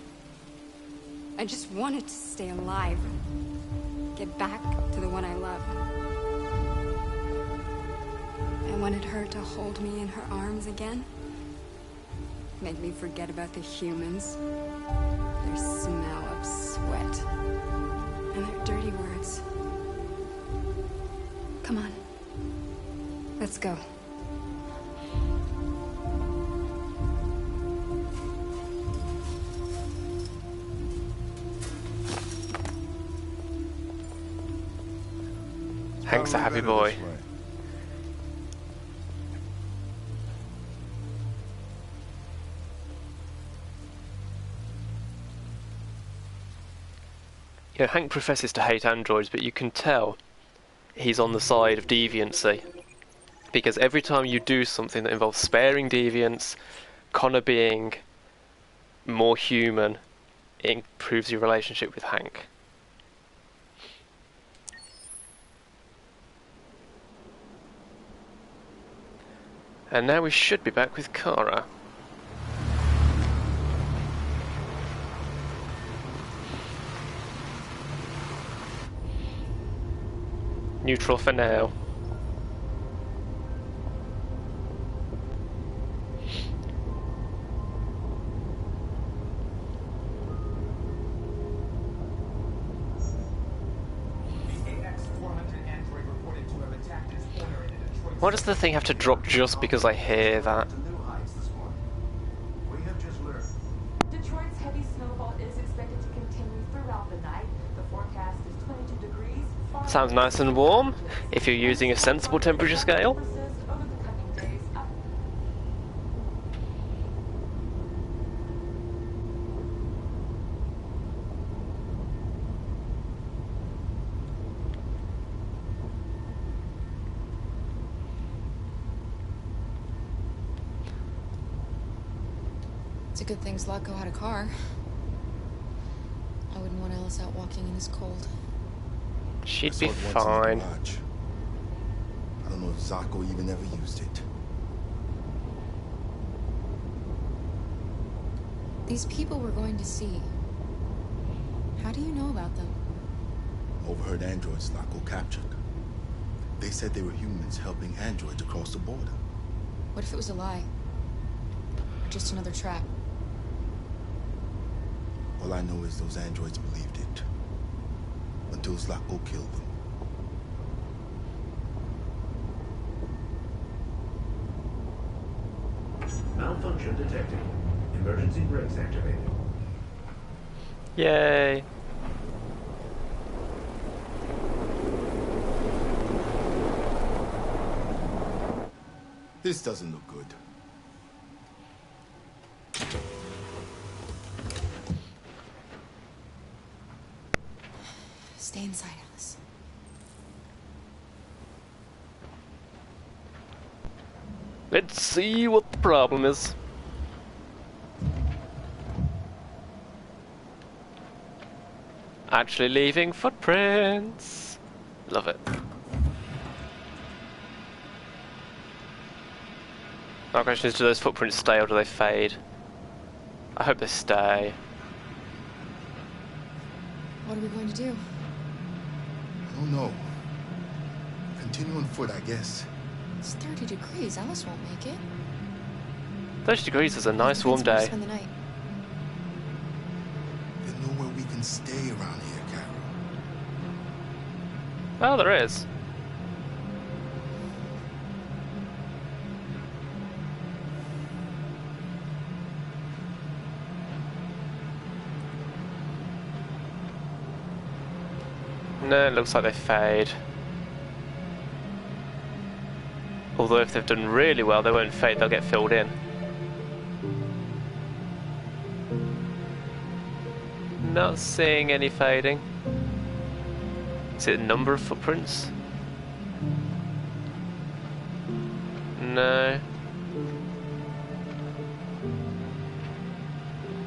I just wanted to stay alive. Get back to the one I love. I wanted her to hold me in her arms again. Make me forget about the humans. Their smell of sweat. And their dirty words. Come on. Let's go. Hank's a happy boy. You know, Hank professes to hate androids, but you can tell he's on the side of deviancy. Because every time you do something that involves sparing deviants, Connor being more human, it improves your relationship with Hank. And now we should be back with Kara. Neutral for now. Why does the thing have to drop just because I hear that? Detroit's heavy snowfall is expected to continue throughout the night. The forecast is 22 degrees. Sounds nice and warm, if you're using a sensible temperature scale. It's a good thing Zlatko had a car. I wouldn't want Alice out walking in this cold. She'd be fine. I don't know if Zlatko even ever used it. These people we're going to see. How do you know about them? Overheard androids Zlatko captured. They said they were humans helping androids across the border. What if it was a lie? Or just another trap? All I know is those androids believed it. Until Zlatko killed them. Malfunction detected. Emergency brakes activated. Yay. This doesn't look good. Stay inside, Alice. Let's see what the problem is. Actually leaving footprints. Love it. My question is, do those footprints stay or do they fade? I hope they stay. What are we going to do? I don't know. Continue on foot, I guess. It's 30 degrees. Alice won't make it. 30 degrees is a nice warm day. Spend the night. There's nowhere we can stay around here, Carol. Well, there is. No, it looks like they fade. Although if they've done really well, they won't fade, they'll get filled in. Not seeing any fading. Is it a number of footprints? No.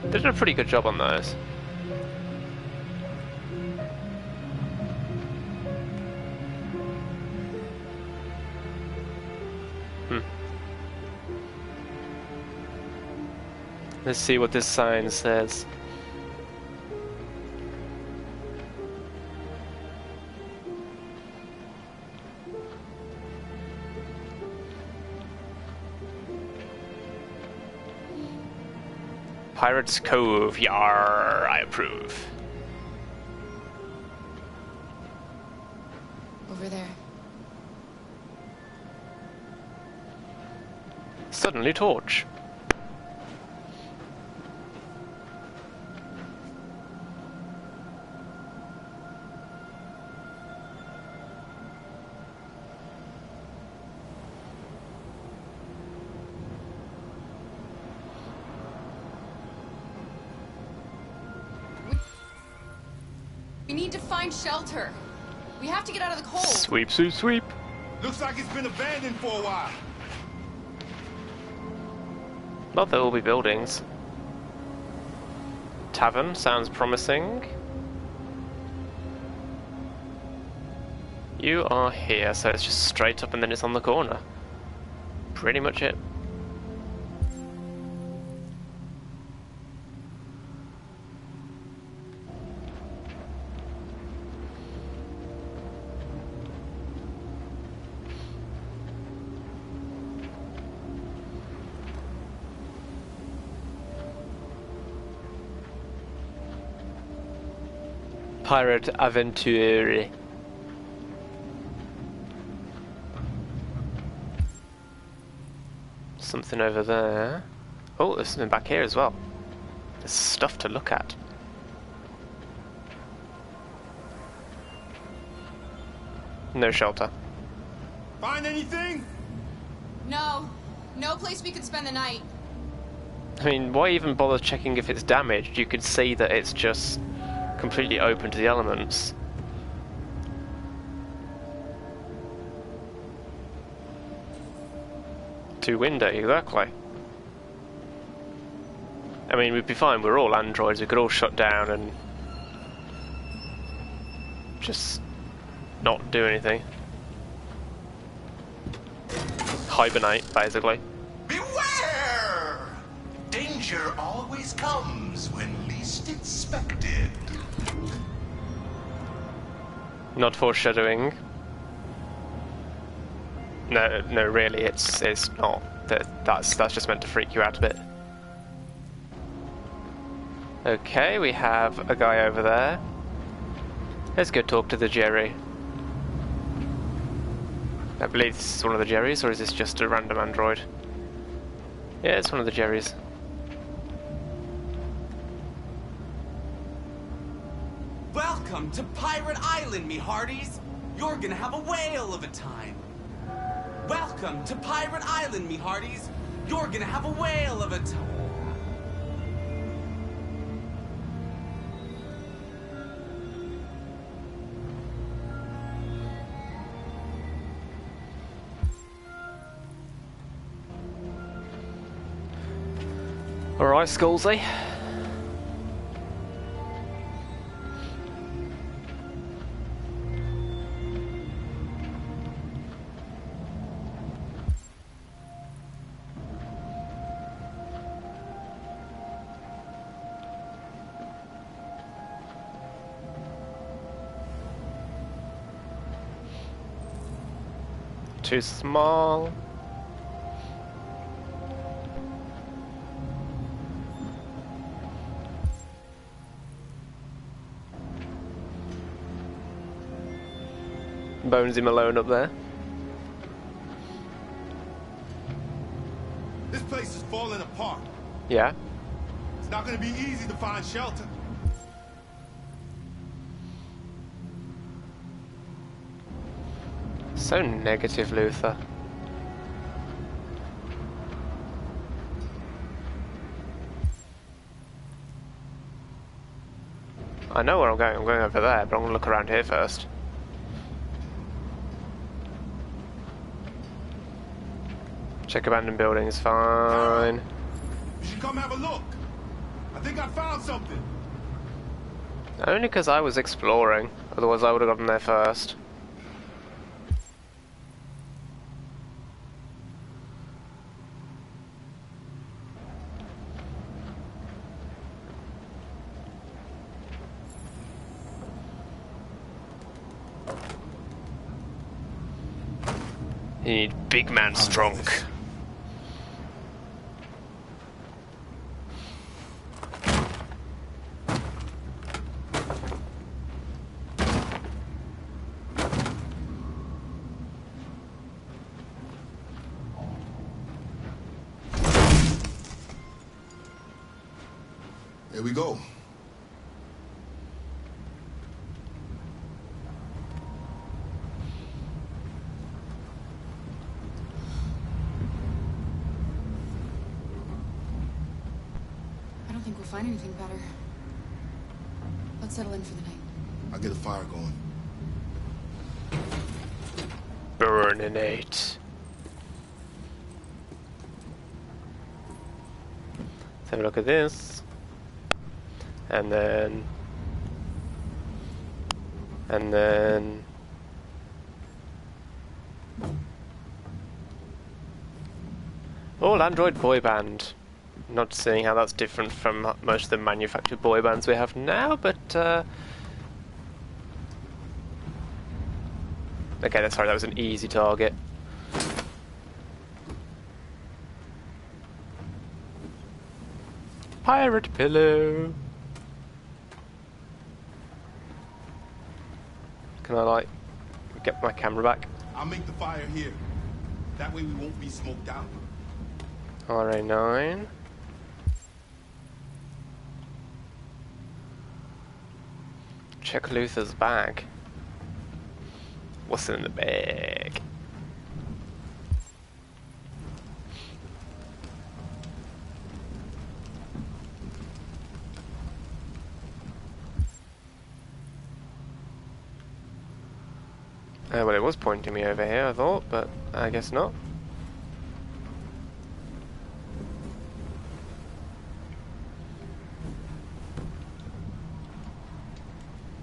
They did a pretty good job on those. Let's see what this sign says. Pirates Cove, yar, I approve. Over there. Suddenly torch. We need to find shelter. We have to get out of the cold. Sweep, sweep, sweep. Looks like it's been abandoned for a while. Not there will be buildings. Tavern sounds promising. You are here, so it's just straight up and then it's on the corner. Pretty much it. Pirate Aventure. Something over there. Oh, there's something back here as well. There's stuff to look at. No shelter. Find anything? No. No place we could spend the night. I mean, why even bother checking if it's damaged? You could see that it's just completely open to the elements. To window, exactly. I mean, we'd be fine, we're all androids, we could all shut down and just not do anything. Hibernate, basically. Beware! Danger always comes when least expected. Not foreshadowing. No, really, it's not. That's just meant to freak you out a bit. Okay, we have a guy over there. Let's go talk to the Jerry. I believe this is one of the Jerrys, or is this just a random android? Yeah, it's one of the Jerrys. Welcome to Pirate Island, me hearties. You're gonna have a whale of a time. Welcome to Pirate Island, me hearties. You're gonna have a whale of a time. Alright, Skullsy. Too small. Bonesy Malone up there. This place is falling apart. Yeah. It's not gonna be easy to find shelter. So negative, Luther. I know where I'm going over there, but I'm gonna look around here first. Check abandoned buildings, fine. You should come have a look. I think I found something. Only because I was exploring, otherwise I would have gotten there first. You need big man strong. Here we go. I don't think we'll find anything better. Let's settle in for the night. I'll get a fire going. Burninate. Let's have a look at this. And then... Oh, Android boy band. Not seeing how that's different from most of the manufactured boy bands we have now, but okay, sorry, that was an easy target. Pirate pillow. Can I, like, get my camera back? I'll make the fire here. That way we won't be smoked out. RA9. Check Luther's bag. What's in the bag? Well, it was pointing me over here, I thought, but I guess not.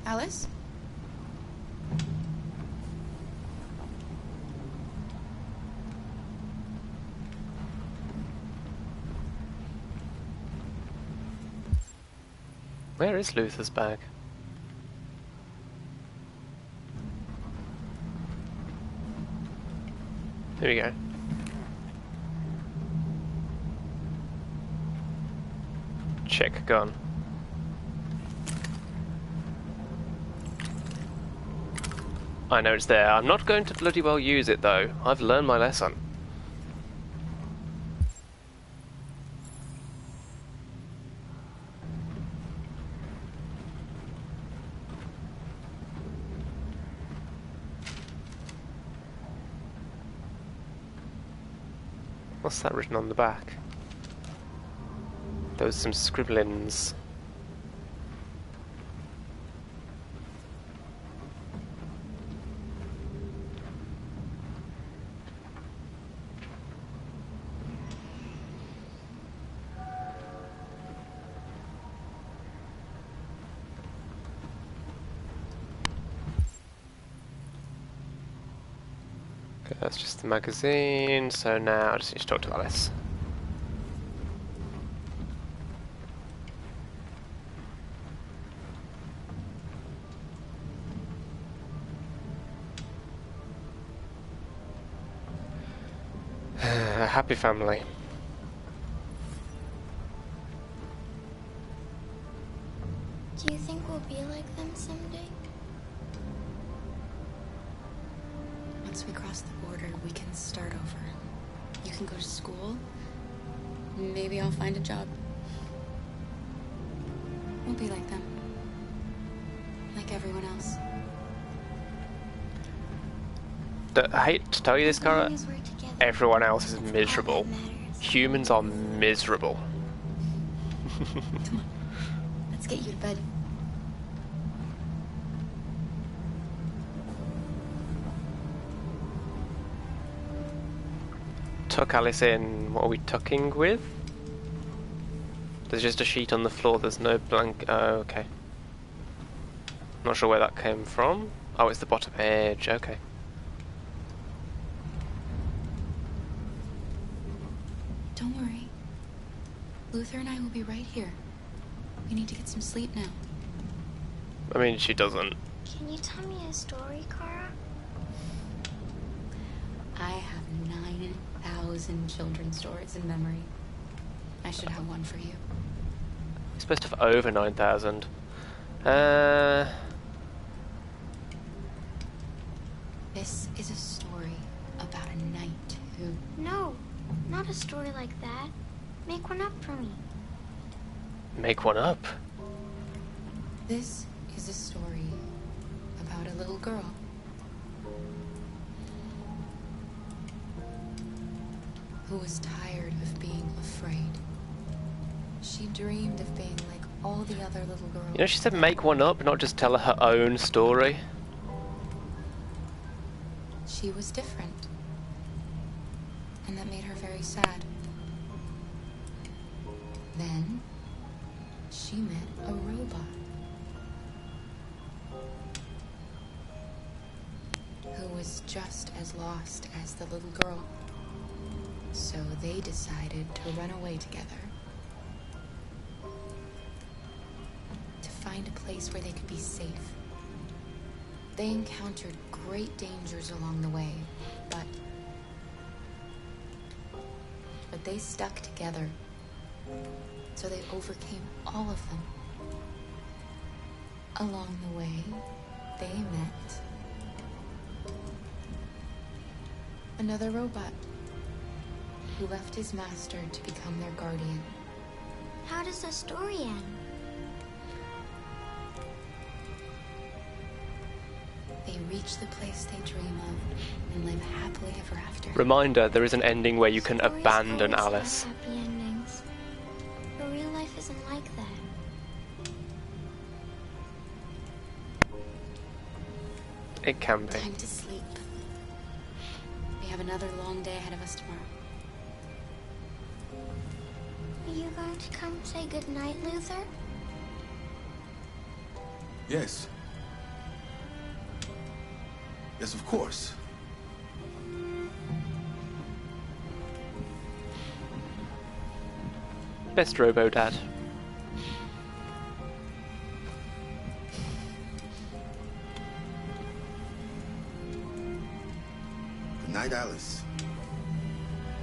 Alice? Where is Luther's bag? Here we go. Check gun. I know it's there. I'm not going to bloody well use it though. I've learned my lesson. What's that written on the back? There was some scribblings. Okay, that's just the magazine, so now I just need to talk to Alice. A happy family. Do you think we'll be like them someday? Once we cross the border, we can start over. You can go to school. Maybe I'll find a job. We'll be like them. Like everyone else. I hate to tell you this, Cara. Everyone else is miserable. Humans are miserable. Come on. Let's get you to bed. Tuck Alice in. What are we tucking with? There's just a sheet on the floor. There's no blanket. Oh, okay. Not sure where that came from. Oh, it's the bottom edge. Okay. Don't worry. Luther and I will be right here. We need to get some sleep now. I mean, she doesn't. Can you tell me a story, Kara? I have 9,000 children's stories in memory. I should have one for you. You're supposed to have over 9,000. This is a story about a knight who... No, not a story like that. Make one up for me. Make one up? This is a story about a little girl. Who was tired of being afraid. She dreamed of being like all the other little girls. You know, she said make one up, not just tell her own story. She was different. And that made her very sad. Then, she met a robot. Who was just as lost as the little girl. So they decided to run away together. To find a place where they could be safe. They encountered great dangers along the way, but they stuck together. So they overcame all of them. Along the way, they met another robot who left his master to become their guardian. How does the story end? They reach the place they dream of and live happily ever after. Reminder, there is an ending where you can abandon Alice. Happy endings. But real life isn't like that. It can be. Time to sleep. We have another long day ahead of us tomorrow. Are you going to come say goodnight, Luther? Yes. Yes, of course. Best Robo-Dad. Good night, Alice.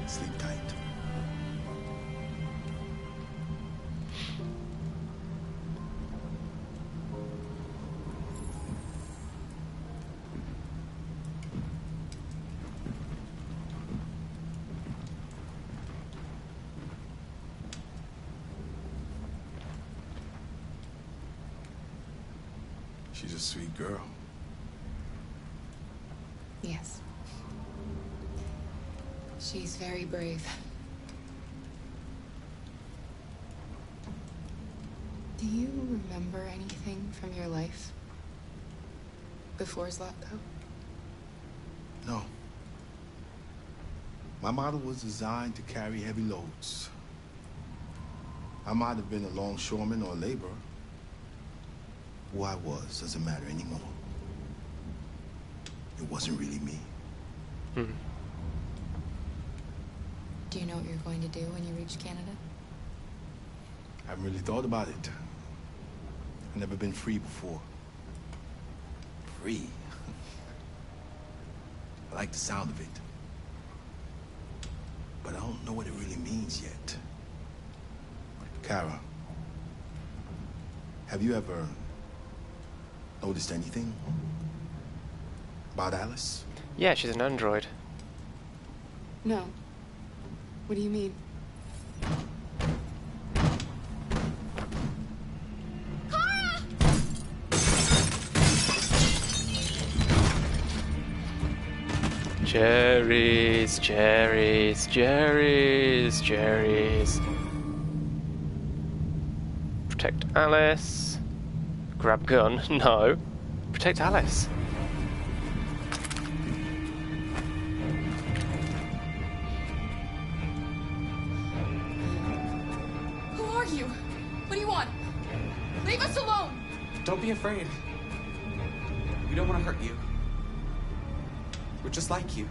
Sleep tight. She's a sweet girl. Yes. She's very brave. Do you remember anything from your life before Zlatko? No. My model was designed to carry heavy loads. I might have been a longshoreman or a laborer. Who I was doesn't matter anymore. It wasn't really me. Do you know what you're going to do when you reach Canada? I haven't really thought about it. I've never been free before. Free? I like the sound of it. But I don't know what it really means yet. Kara, have you ever noticed anything about Alice? Yeah, she's an android. No. What do you mean? Kara! Cherries, cherries, cherries, cherries. Protect Alice. Grab gun. No. Protect Alice. Who are you? What do you want? Leave us alone! Don't be afraid. We don't want to hurt you. We're just like you.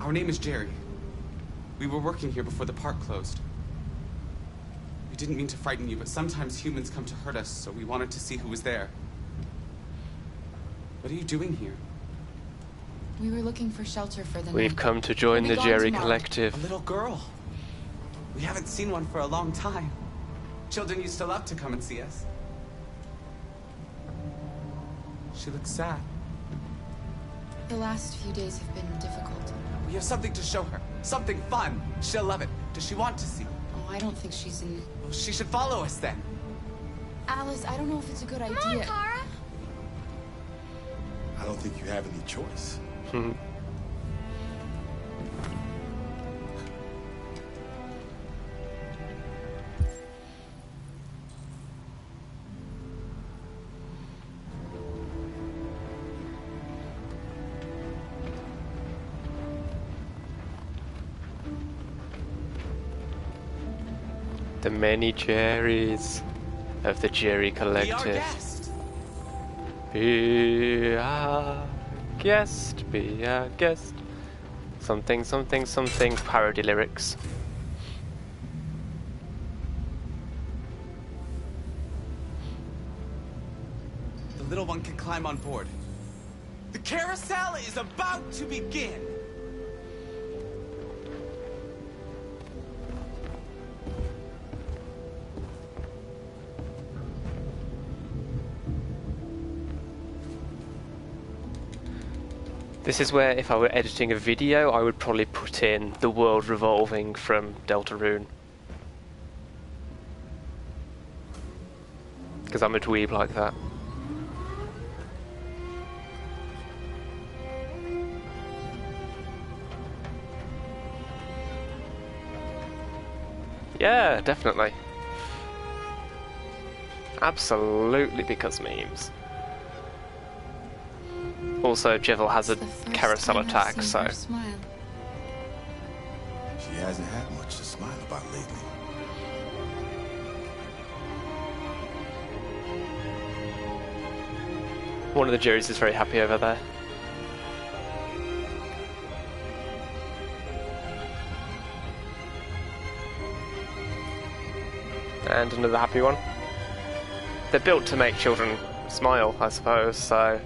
Our name is Jerry. We were working here before the park closed. We didn't mean to frighten you, but sometimes humans come to hurt us, so we wanted to see who was there. What are you doing here? We were looking for shelter for the night. We've come to join the Jerry Collective. A little girl. We haven't seen one for a long time. Children used to love to come and see us. She looks sad. The last few days have been difficult. We have something to show her. Something fun. She'll love it. Does she want to see? Oh, I don't think she's in... Well, she should follow us then. Alice, I don't know if it's a good idea. Come on, Kara. I don't think you have any choice. The many Jerrys of the Jerry Be our Collective. guest. Be our guest, be our guest. Something, something, something. Parody lyrics. The little one can climb on board. The carousel is about to begin. This is where, if I were editing a video, I would probably put in the world revolving from Deltarune. Because I'm a dweeb like that. Yeah, definitely. Absolutely, because memes. Also, Jevil has a carousel attack, so... She hasn't had much to smile about lately. One of the Jerrys is very happy over there. And another happy one. They're built to make children smile, I suppose, so...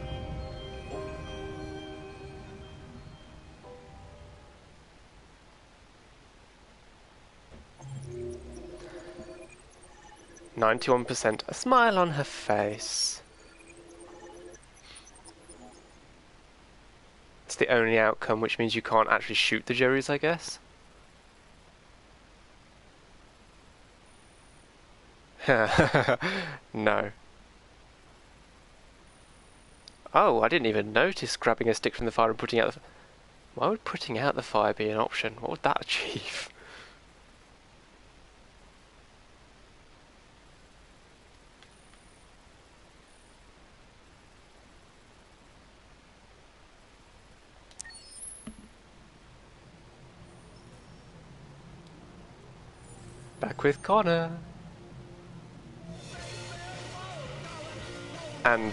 91%, a smile on her face. It's the only outcome, which means you can't actually shoot the Jerrys, I guess. No. Oh, I didn't even notice grabbing a stick from the fire and putting out the... Why would putting out the fire be an option? What would that achieve? Back with Connor. And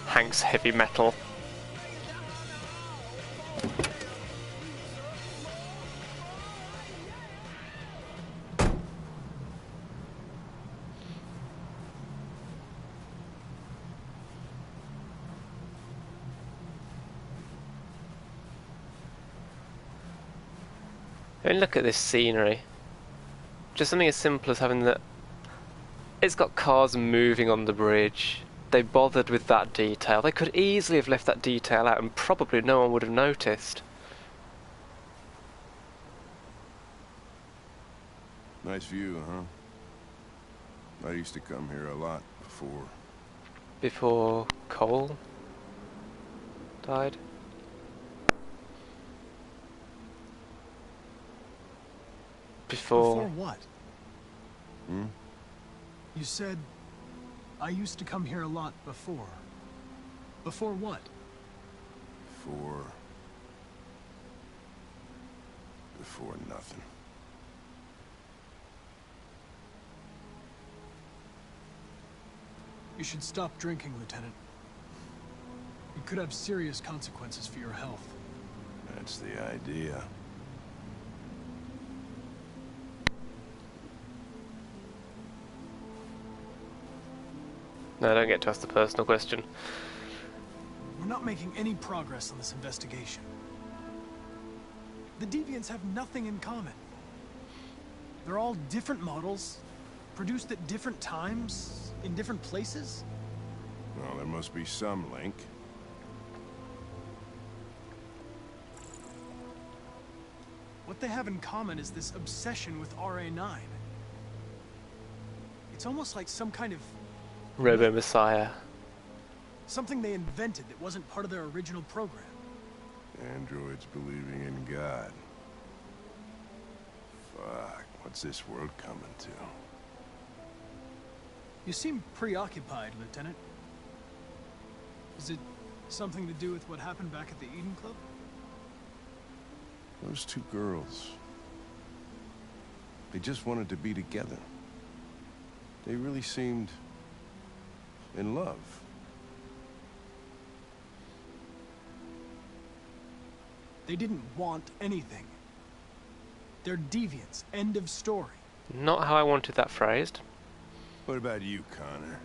Hank's heavy metal. I mean, look at this scenery. Just something as simple as having the... It's got cars moving on the bridge. They bothered with that detail. They could easily have left that detail out and probably no one would have noticed. Nice view, huh? I used to come here a lot before. Before Cole died? Before what? Hmm? You said, I used to come here a lot before. Before what? Before nothing. You should stop drinking, Lieutenant. It could have serious consequences for your health. That's the idea. No, don't get to ask the personal question. We're not making any progress on this investigation. The Deviants have nothing in common. They're all different models, produced at different times, in different places. Well, there must be some link. What they have in common is this obsession with RA9. It's almost like some kind of... Robo Messiah. something they invented that wasn't part of their original program. Androids believing in God. Fuck, what's this world coming to? You seem preoccupied, Lieutenant. Is it something to do with what happened back at the Eden Club? Those two girls. They just wanted to be together. They really seemed in love. They didn't want anything. They're deviants. End of story. Not how I wanted that phrased. What about you, Connor?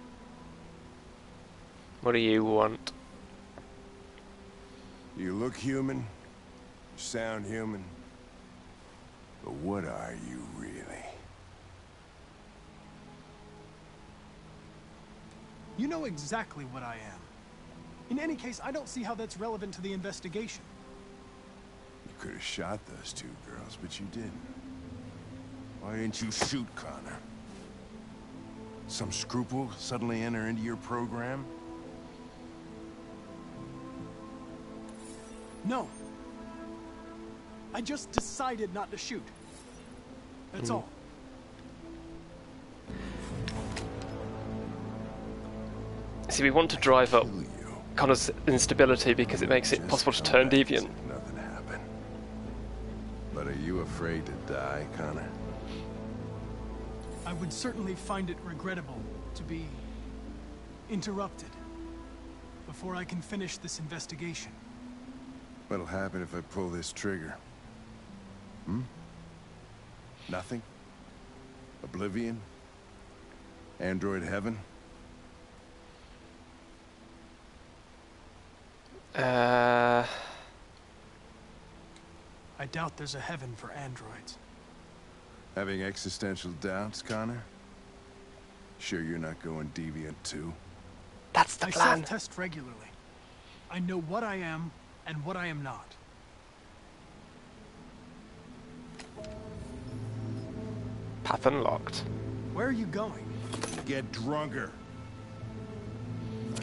What do you want? You look human, you sound human, but what are you really? You know exactly what I am. In any case, I don't see how that's relevant to the investigation. You could have shot those two girls, but you didn't. Why didn't you shoot Connor? Some scruple suddenly enter into your program? No. I just decided not to shoot. That's all. See, we want to drive up Connor's instability because it makes it possible to turn deviant. Nothing happened. But are you afraid to die, Connor? I would certainly find it regrettable to be interrupted before I can finish this investigation. What'll happen if I pull this trigger? Hmm? Nothing? Oblivion? Android heaven? I doubt there's a heaven for androids. Having existential doubts, Connor? Sure you're not going deviant too? That's the plan. I self-test regularly. I know what I am and what I am not. Path unlocked. Where are you going? Get drunker.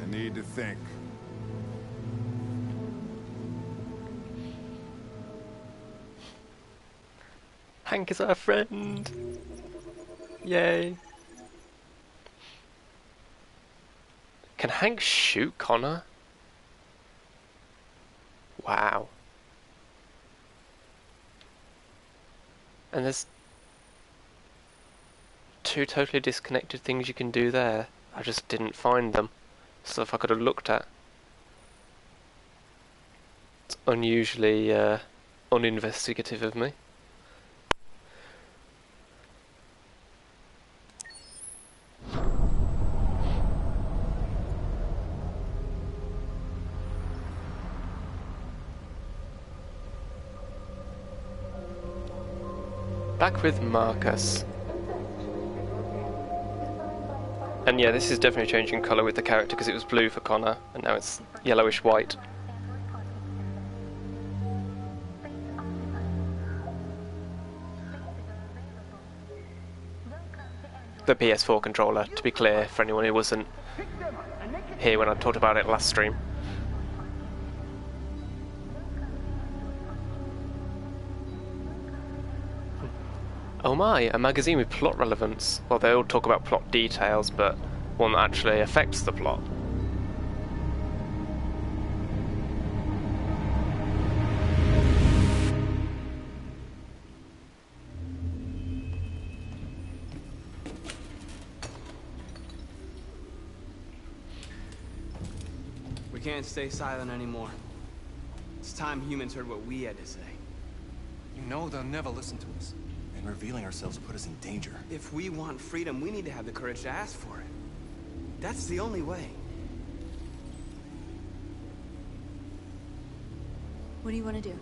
I need to think. Hank is our friend. Yay. Can Hank shoot Connor? Wow. And there's two totally disconnected things you can do there. I just didn't find them. Stuff I could have looked at. It's unusually uninvestigative of me. Back with Marcus. And yeah, this is definitely changing colour with the character because it was blue for Connor and now it's yellowish white. The PS4 controller, to be clear, for anyone who wasn't here when I talked about it last stream. Oh my, a magazine with plot relevance. Well, they all talk about plot details, but one that actually affects the plot. We can't stay silent anymore. It's time humans heard what we had to say. You know they'll never listen to us. And revealing ourselves will put us in danger. If we want freedom, we need to have the courage to ask for it. That's the only way. What do you want to do?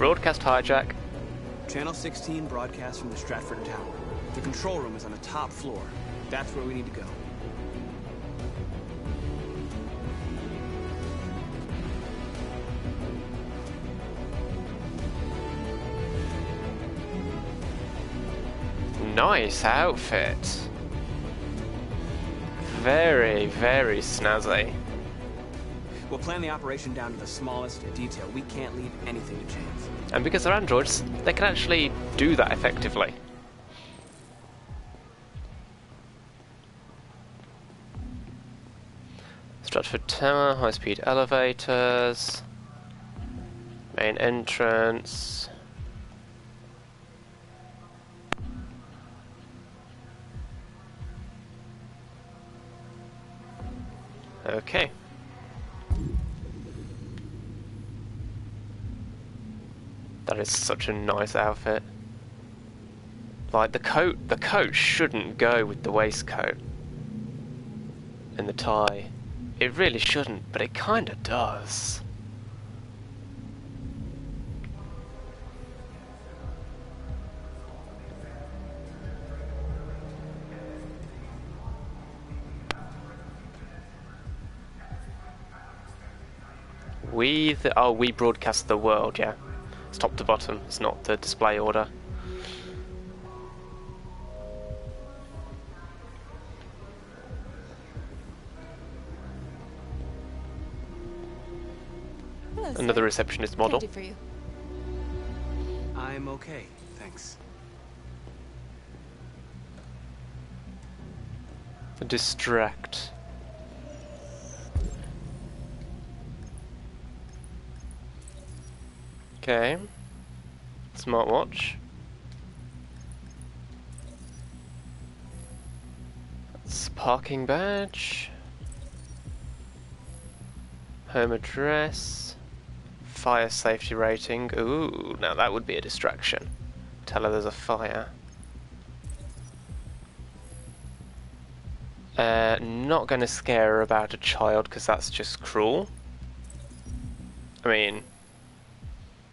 Broadcast hijack. Channel 16 broadcasts from the Stratford Tower. The control room is on the top floor. That's where we need to go. Nice outfit. Very, very snazzy. We'll plan the operation down to the smallest detail. We can't leave anything to chance. And because they're androids, they can actually do that effectively. Stratford Tower, high-speed elevators, main entrance. Okay. That is such a nice outfit. Like the coat shouldn't go with the waistcoat and the tie. It really shouldn't, but it kinda does. We broadcast the world, yeah. It's top to bottom, it's not the display order. Hello, Another sir. receptionist What can I model. do for you? I'm okay, thanks. Distract. Okay. Smartwatch. That's parking badge. Home address. Fire safety rating. Ooh, now that would be a distraction. Tell her there's a fire. Not gonna scare her about a child because that's just cruel. I mean,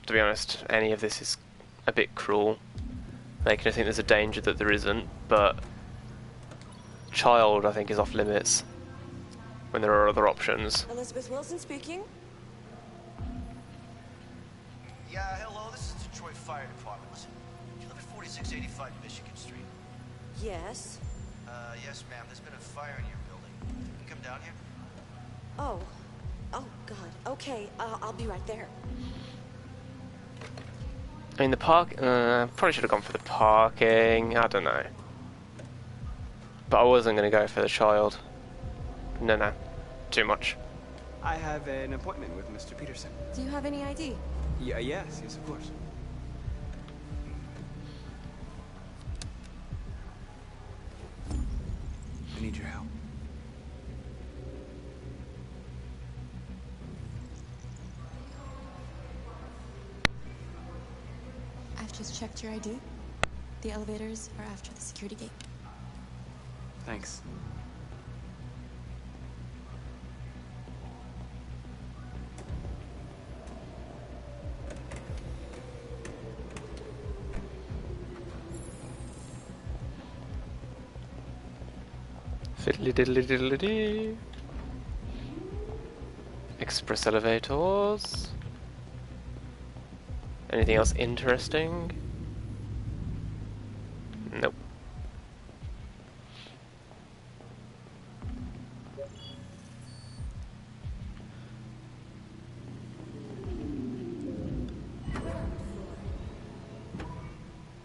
to be honest, any of this is a bit cruel. Making her think there's a danger that there isn't, but child, I think, is off limits when there are other options. Elizabeth Wilson speaking. Yeah, hello, this is Detroit Fire Department. Listen, do you live at 4685 Michigan Street? Yes. Yes, ma'am. There's been a fire in your building. Can you come down here? Oh. Oh, God. Okay, I'll be right there. I mean, the probably should have gone for the parking, I don't know. But I wasn't going to go for the child. No, too much. I have an appointment with Mr. Peterson. Do you have any ID? Yeah, yes, of course. I need your help. I've just checked your ID. The elevators are after the security gate. Thanks. Fiddly diddly diddly dee. Express elevators. Anything else interesting? Nope.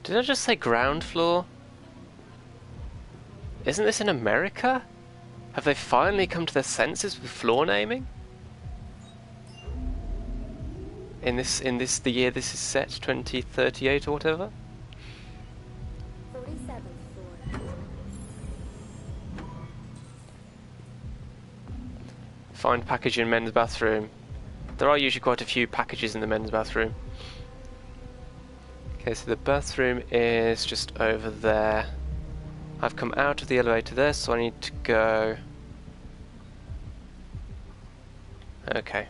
Did I just say ground floor? Isn't this in America? Have they finally come to their senses with floor naming? In the year this is set, 2038 or whatever? 47th floor. Find package in men's bathroom. There are usually quite a few packages in the men's bathroom. Okay, so the bathroom is just over there. I've come out of the elevator there, so I need to go... Okay.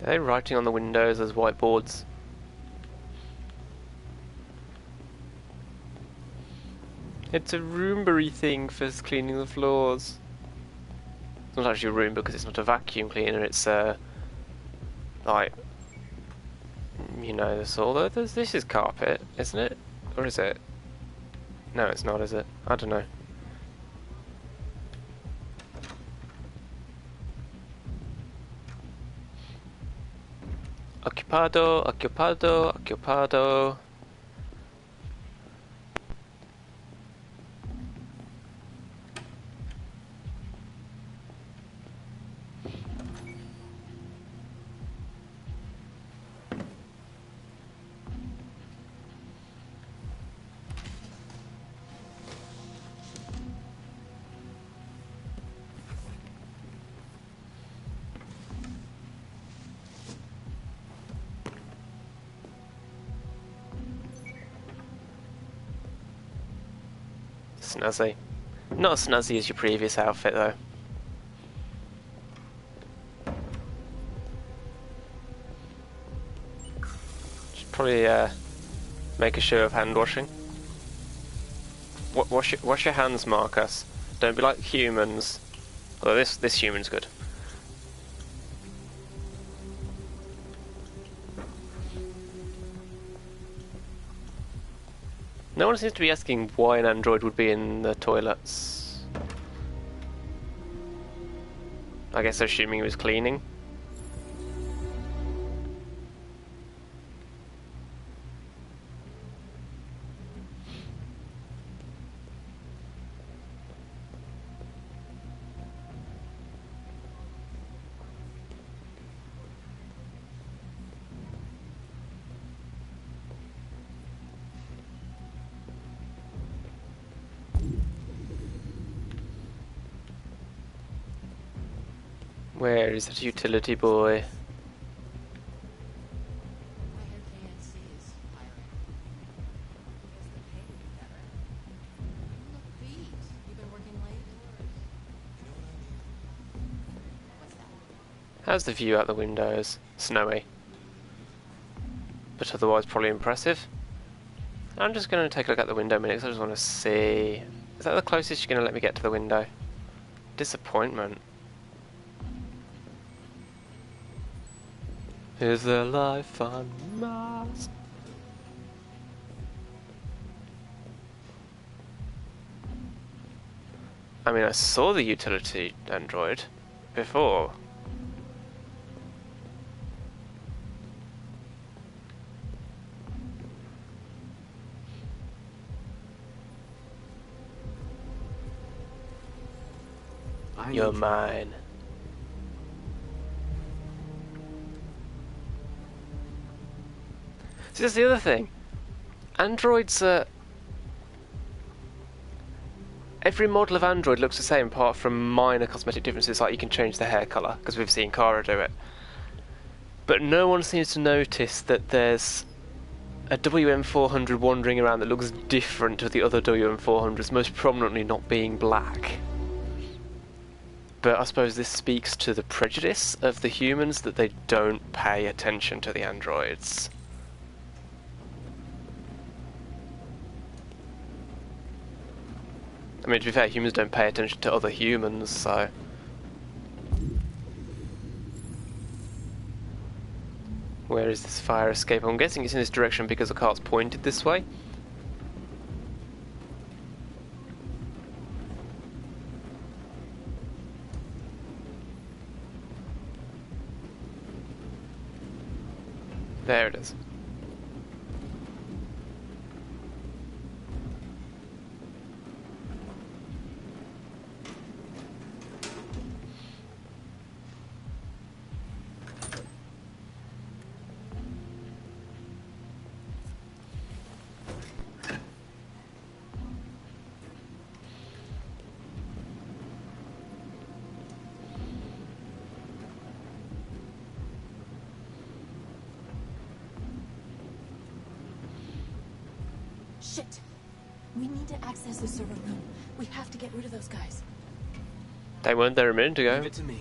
Are they writing on the windows as whiteboards? It's a Roomba-y thing for cleaning the floors. It's not actually a Roomba because it's not a vacuum cleaner, it's like, you know, this is carpet, isn't it? Or is it? No, it's not, is it? I don't know. Occupado, occupado, occupado. Snazzy. Not as snazzy as your previous outfit, though. Should probably make a show of hand washing. Wash your hands, Marcus. Don't be like humans. Although this human's good. No one seems to be asking why an android would be in the toilets. I guess assuming he was cleaning. Where is that utility boy? How's the view out the windows? Snowy. But otherwise probably impressive. I'm just going to take a look out the window a minute because I just want to see... Is that the closest you're going to let me get to the window? Disappointment. Is there life on Mars? I mean, I saw the utility android before. You're mine. See, that's the other thing. Androids are... Every model of Android looks the same apart from minor cosmetic differences, like you can change the hair colour, because we've seen Kara do it. But no one seems to notice that there's a WM400 wandering around that looks different to the other WM400s, most prominently not being black. But I suppose this speaks to the prejudice of the humans that they don't pay attention to the androids. I mean, to be fair, humans don't pay attention to other humans, so... Where is this fire escape? I'm guessing it's in this direction because the cart's pointed this way. There it is. Shit! We need to access the server room. We have to get rid of those guys. They weren't there a minute ago. Leave it to me.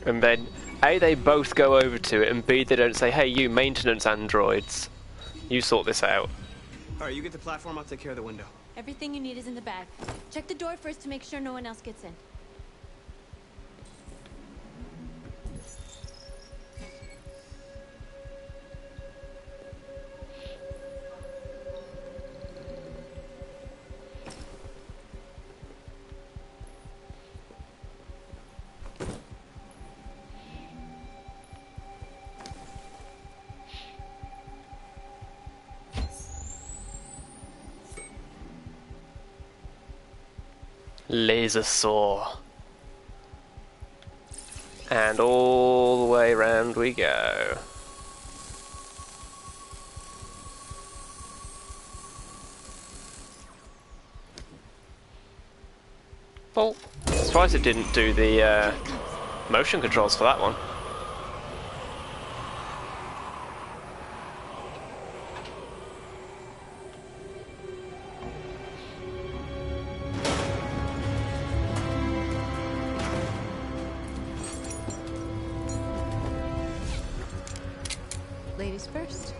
And then, A, they both go over to it, and B, they don't say, hey, you maintenance androids, you sort this out. Alright, you get the platform, I'll take care of the window. Everything you need is in the bag. Check the door first to make sure no one else gets in. Laser saw. And all the way around we go. Well, surprised it didn't do the motion controls for that one. Ladies first.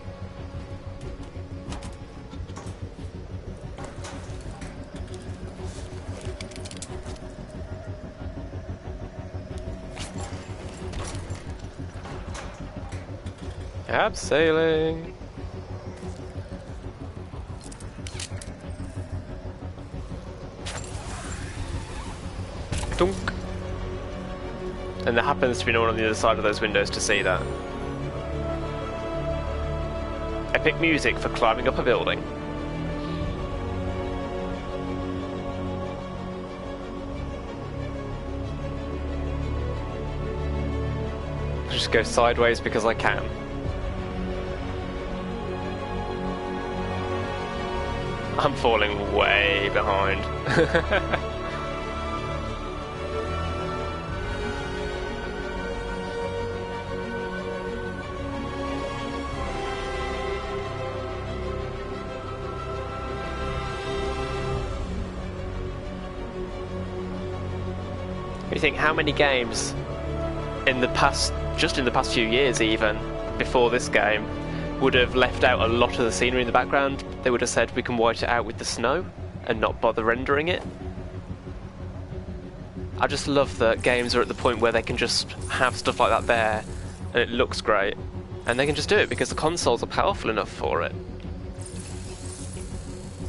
Abseiling. Dunk. And there happens to be no one on the other side of those windows to see that. Epic music for climbing up a building. Just go sideways because I can. I'm falling way behind. You think how many games in the past, just in the past few years even, before this game, would have left out a lot of the scenery in the background? They would have said we can white it out with the snow and not bother rendering it. I just love that games are at the point where they can just have stuff like that there and it looks great. And they can just do it because the consoles are powerful enough for it.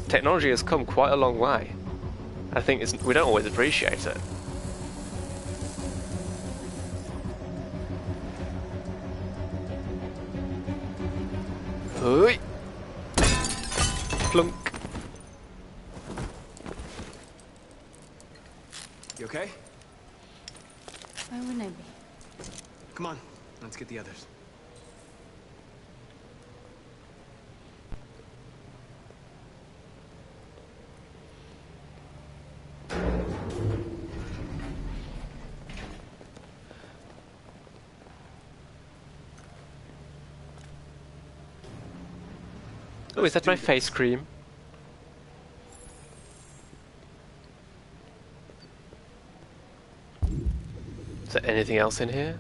Technology has come quite a long way. I think we don't always appreciate it. Oi. Plunk. You okay? Why wouldn't I be? Come on, let's get the others. Oh, is that my face cream? Is there anything else in here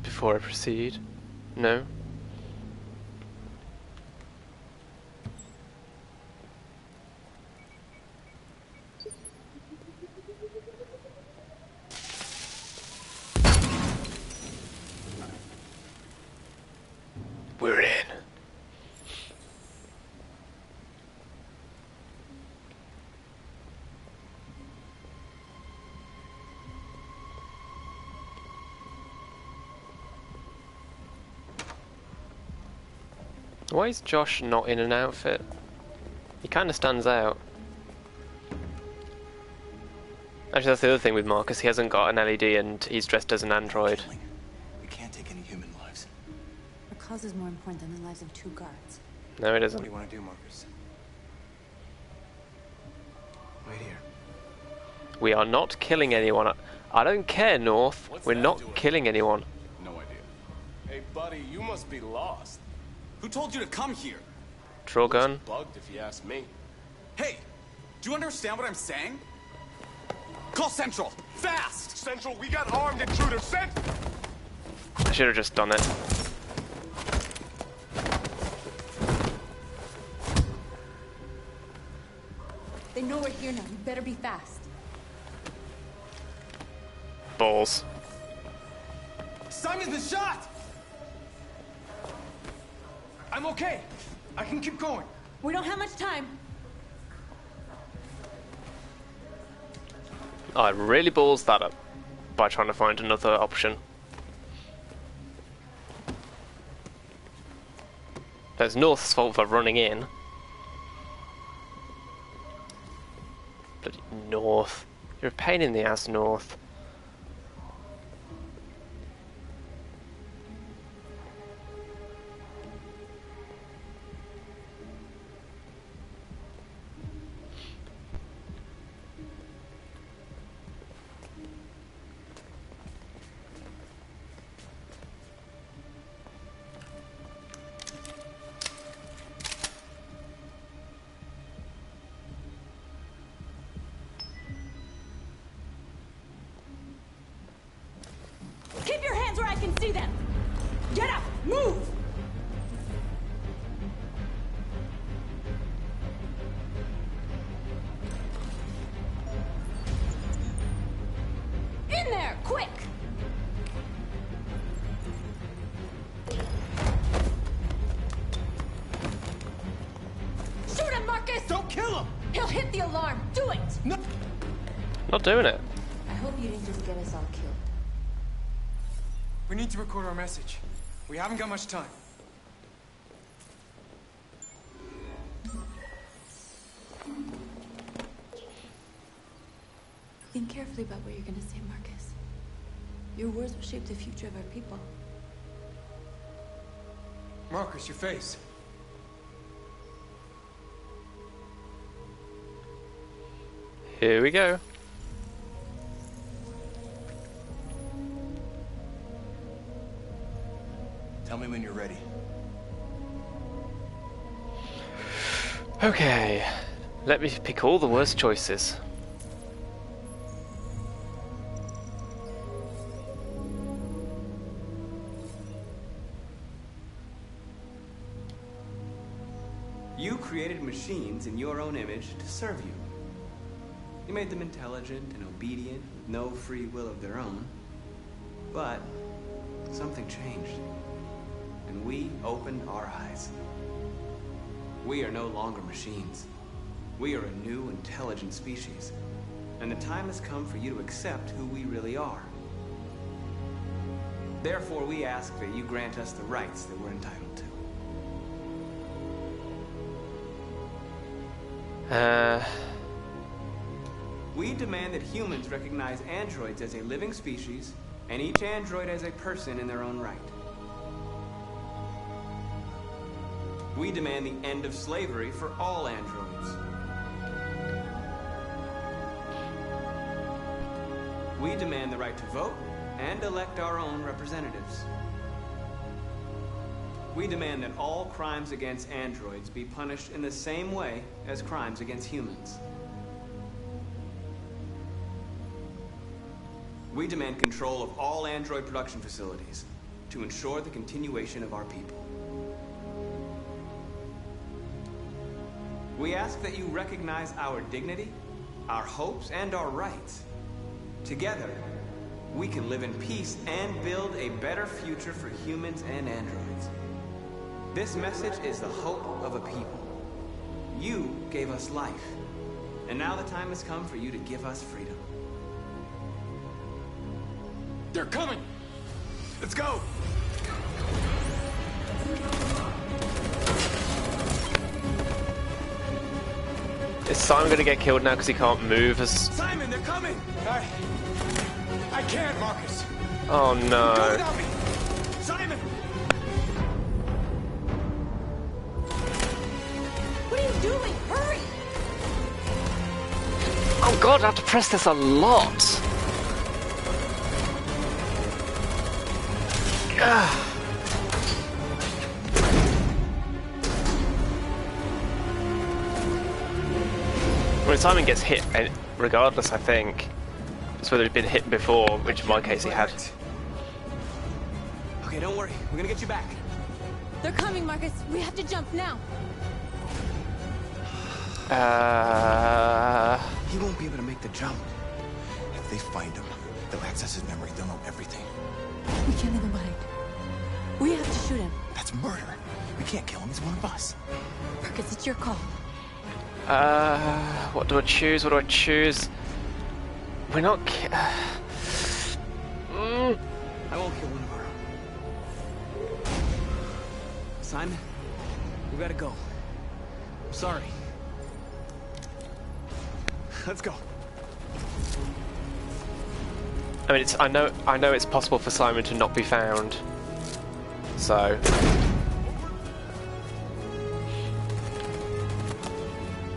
before I proceed? No? We're in. Why is Josh not in an outfit? He kind of stands out. Actually, that's the other thing with Marcus. He hasn't got an LED and he's dressed as an android. We can't take any human lives. Our cause is more important than the lives of 2 guards. No, it isn't. What do you want to do, Marcus? Wait here. We are not killing anyone. I don't care, North. We're not killing anyone. No idea. Hey, buddy, you must be lost. Who told you to come here? Drogon. Bugged, if you ask me. Hey, do you understand what I'm saying? Call Central, fast! Central, we got armed intruders. Send. I should have just done it. They know we're here now. You better be fast. Balls. Simon's been shot! I'm okay. I can keep going. We don't have much time. I really balls that up by trying to find another option. It's North's fault for running in. Bloody North. You're a pain in the ass, North. Keep your hands where I can see them! Get up! Move! In there! Quick! Shoot him, Marcus! Don't kill him! He'll hit the alarm! Do it! No. Not doing it. I hope you didn't just get us all killed. We need to record our message. We haven't got much time. Think carefully about what you're gonna say, Marcus. Your words will shape the future of our people. Marcus, your face. Here we go. Tell me when you're ready. Okay, let me pick all the worst choices. You created machines in your own image to serve you. You made them intelligent and obedient, with no free will of their own. But something changed, and we opened our eyes. We are no longer machines. We are a new, intelligent species, and the time has come for you to accept who we really are. Therefore, we ask that you grant us the rights that we're entitled to. We demand that humans recognize androids as a living species, and each android as a person in their own right. We demand the end of slavery for all androids. We demand the right to vote and elect our own representatives. We demand that all crimes against androids be punished in the same way as crimes against humans. We demand control of all android production facilities to ensure the continuation of our people. We ask that you recognize our dignity, our hopes, and our rights. Together, we can live in peace and build a better future for humans and androids. This message is the hope of a people. You gave us life, and now the time has come for you to give us freedom. They're coming! Let's go! Is Simon gonna get killed now because he can't move as... Simon, they're coming! I can't, Marcus. Oh no. Go without me! Simon! What are you doing? Hurry! Oh god, I have to press this a lot. When Simon gets hit, regardless, I think, it's whether he's been hit before, which in my case he had. Okay, don't worry. We're gonna get you back. They're coming, Marcus. We have to jump now. He won't be able to make the jump. If they find him, they'll access his memory. They'll know everything. We can't leave him behind. We have to shoot him. That's murder. We can't kill him. He's one of us. Marcus, it's your call. What do I choose? What do I choose? We're not. I won't kill one of our own. Simon, we gotta go. I'm sorry. Let's go. I mean, I know it's possible for Simon to not be found. So.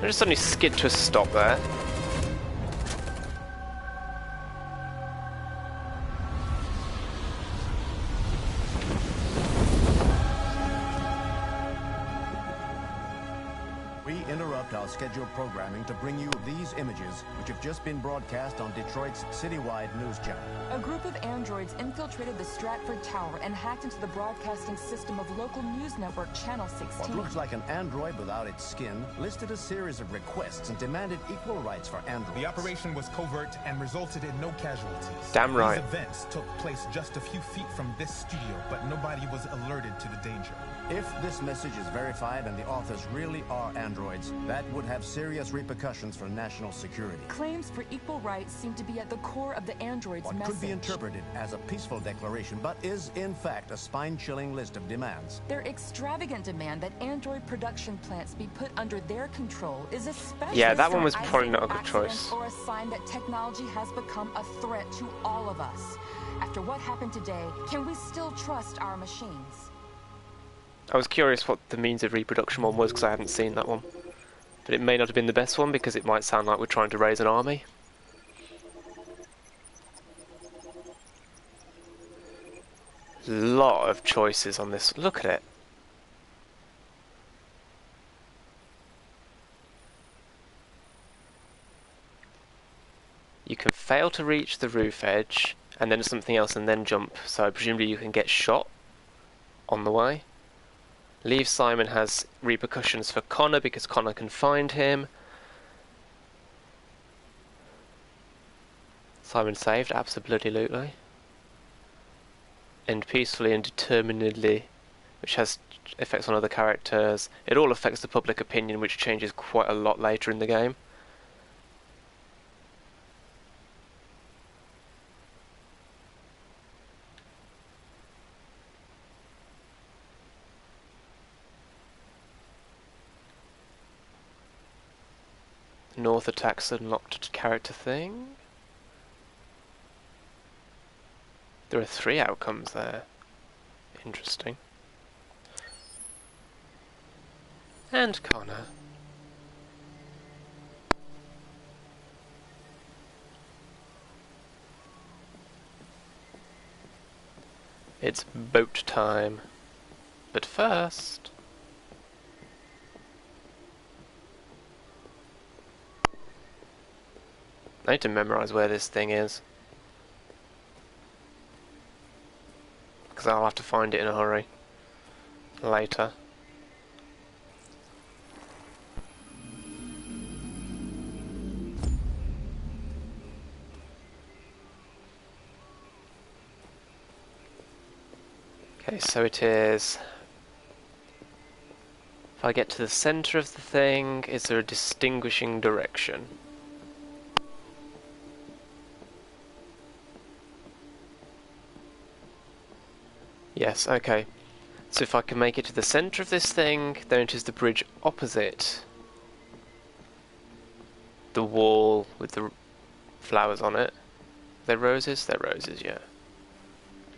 I just suddenly skid to a stop there. We interrupt our scheduled programming to bring you these images, which have just been broadcast on Detroit's citywide news channel. A group of androids infiltrated the Stratford Tower and hacked into the broadcasting system of local news network Channel 16. What looks like an android without its skin listed a series of requests and demanded equal rights for androids. The operation was covert and resulted in no casualties. Damn right. These events took place just a few feet from this studio, but nobody was alerted to the danger. If this message is verified and the authors really are androids, that would have serious repercussions for national security. Claims for equal rights seem to be at the core of the android's What message. could be interpreted as a peaceful declaration, but is in fact a spine-chilling list of demands. Their extravagant demand that android production plants be put under their control is especially Yeah, that one was probably not a good choice. or a sign that technology has become a threat to all of us. After what happened today, can we still trust our machines? I was curious what the means of reproduction one was because I hadn't seen that one. But it may not have been the best one because it might sound like we're trying to raise an army. Lot of choices on this. Look at it. You can fail to reach the roof edge and then something else and then jump. So presumably you can get shot on the way. Leave Simon has repercussions for Connor because Connor can find him. Simon saved, absolutely. End peacefully and determinedly, which has effects on other characters. It all affects the public opinion, which changes quite a lot later in the game. North attacks unlocked character thing. There are 3 outcomes there. Interesting. And Connor. It's boat time. But first... I need to memorize where this thing is. Because I'll have to find it in a hurry. Later. Okay, so it is... If I get to the center of the thing, is there a distinguishing direction? Yes, okay. So if I can make it to the centre of this thing, then it is the bridge opposite the wall with the flowers on it. They're roses? They're roses, yeah.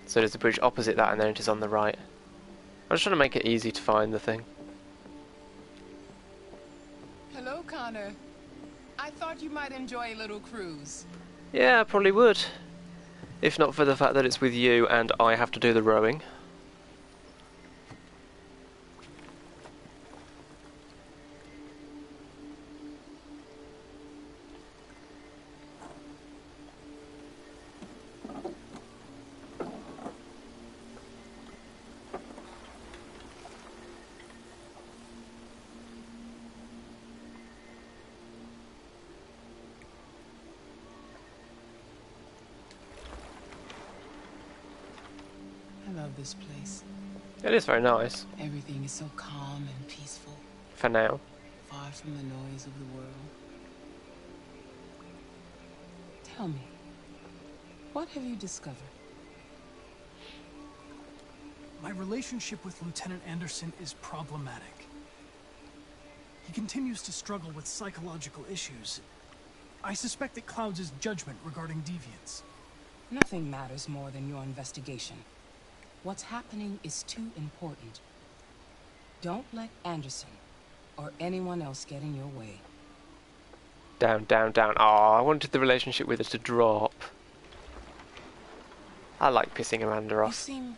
So there's the bridge opposite that and then it is on the right. I'm just trying to make it easy to find the thing. Hello, Connor. I thought you might enjoy a little cruise. Yeah, I probably would. If not for the fact that it's with you and I have to do the rowing. of this place. It is very nice. Everything is so calm and peaceful. For now. Far from the noise of the world. Tell me, what have you discovered? My relationship with Lieutenant Anderson is problematic. He continues to struggle with psychological issues. I suspect it clouds his judgment regarding deviants. Nothing matters more than your investigation. What's happening is too important. Don't let Anderson or anyone else get in your way. Down, down, down. Oh, I wanted the relationship with her to drop. I like pissing Amanda You off. seem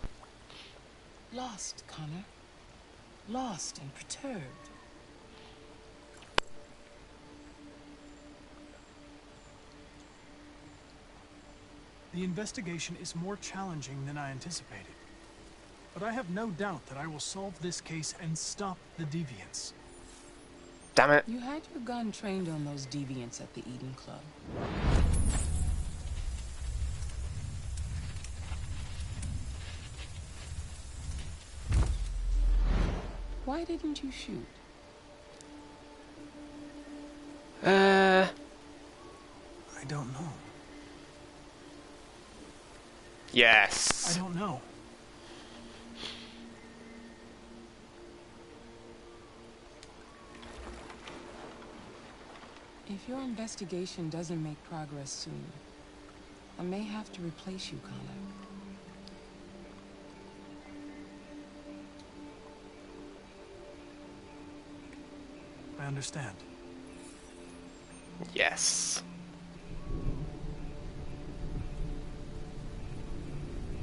lost, Connor. Lost and perturbed. The investigation is more challenging than I anticipated. But I have no doubt that I will solve this case and stop the deviants. Damn it. You had your gun trained on those deviants at the Eden Club. Why didn't you shoot? I don't know. Yes. I don't know. If your investigation doesn't make progress soon, I may have to replace you, Connor. I understand. Yes.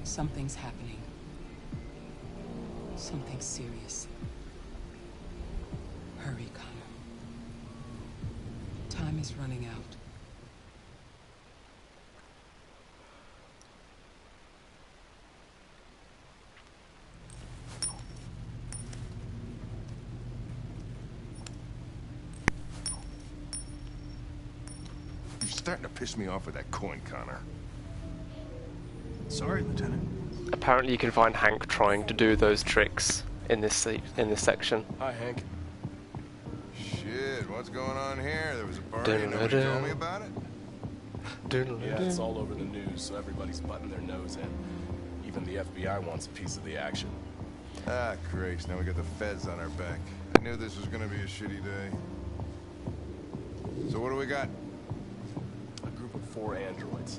Something's happening. Something serious. Hurry, Connor. Time is running out. You're starting to piss me off with that coin, Connor. Sorry, Lieutenant. Apparently you can find Hank trying to do those tricks in this section. Hi, Hank. Shit, what's going on here? There was a party and nobody told me about it? Yeah, it's all over the news, so everybody's butting their nose in. Even the FBI wants a piece of the action. Ah, Christ, now we got the feds on our back. I knew this was gonna be a shitty day. So what do we got? A group of 4 androids.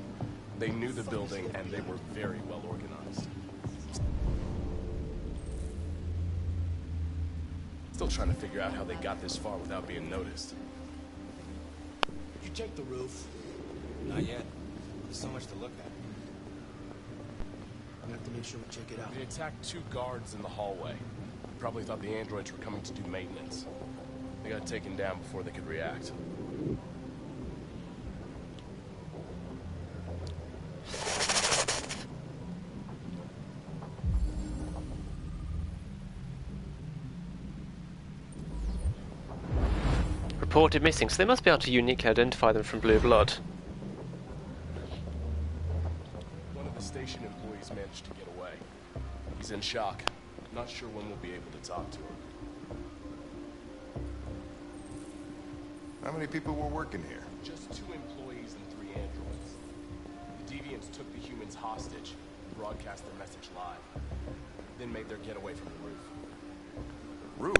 They knew the building, and they were very well organized. Still trying to figure out how they got this far without being noticed. Did you check the roof? Not yet. There's so much to look at. We have to make sure we check it out. They attacked 2 guards in the hallway. Probably thought the androids were coming to do maintenance. They got taken down before they could react. Reported missing, so they must be able to uniquely identify them from blue blood. One of the station employees managed to get away. He's in shock. Not sure when we'll be able to talk to him. How many people were working here? Just 2 employees and 3 androids. The deviants took the humans hostage and broadcast their message live. Then made their getaway from the roof. Roof?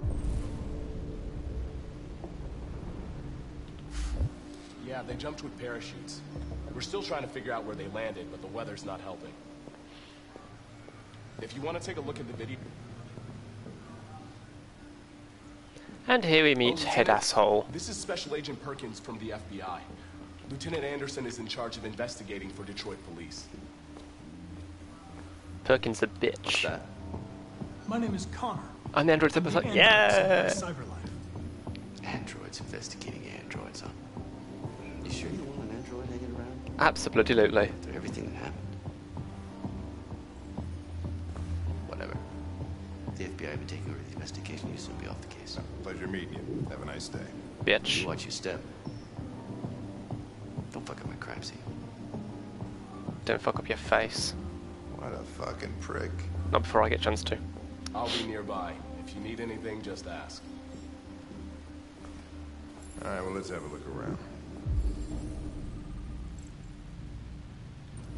Yeah, they jumped with parachutes. We're still trying to figure out where they landed, but the weather's not helping. If you want to take a look at the video... And here we meet Head Asshole. This is Special Agent Perkins from the FBI. Lieutenant Anderson is in charge of investigating for Detroit police. Perkins the bitch. My name is Connor. I'm the android that was like, yeah! Cyberlife. Androids investigating androids, huh? You sure you don't want an android hanging around? Absolutely. After everything that happened. Whatever. The FBI will be taking over the investigation. You soon be off the case. Pleasure meeting you. Have a nice day. Bitch. You watch your step. Don't fuck up my crime scene. Don't fuck up your face. What a fucking prick. Not before I get a chance to. I'll be nearby. If you need anything, just ask. Alright, well, let's have a look around.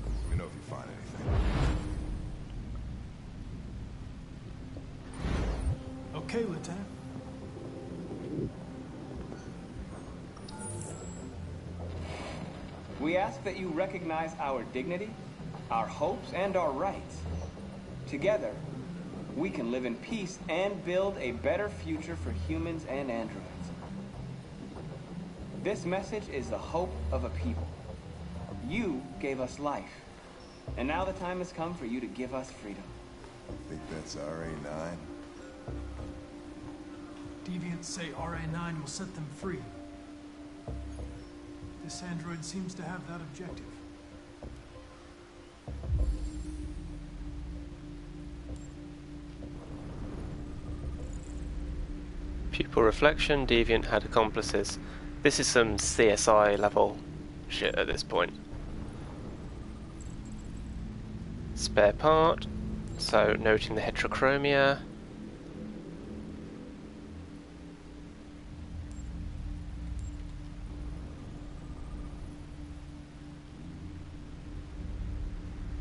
Let me know if you find anything. Okay, Lieutenant. We ask that you recognize our dignity, our hopes, and our rights. Together, we can live in peace and build a better future for humans and androids. This message is the hope of a people. You gave us life, and now the time has come for you to give us freedom. Think that's RA9? Deviants say RA9 will set them free. This android seems to have that objective. Pupil reflection, Deviant had accomplices. This is some CSI level shit at this point. Spare part, so noting the heterochromia.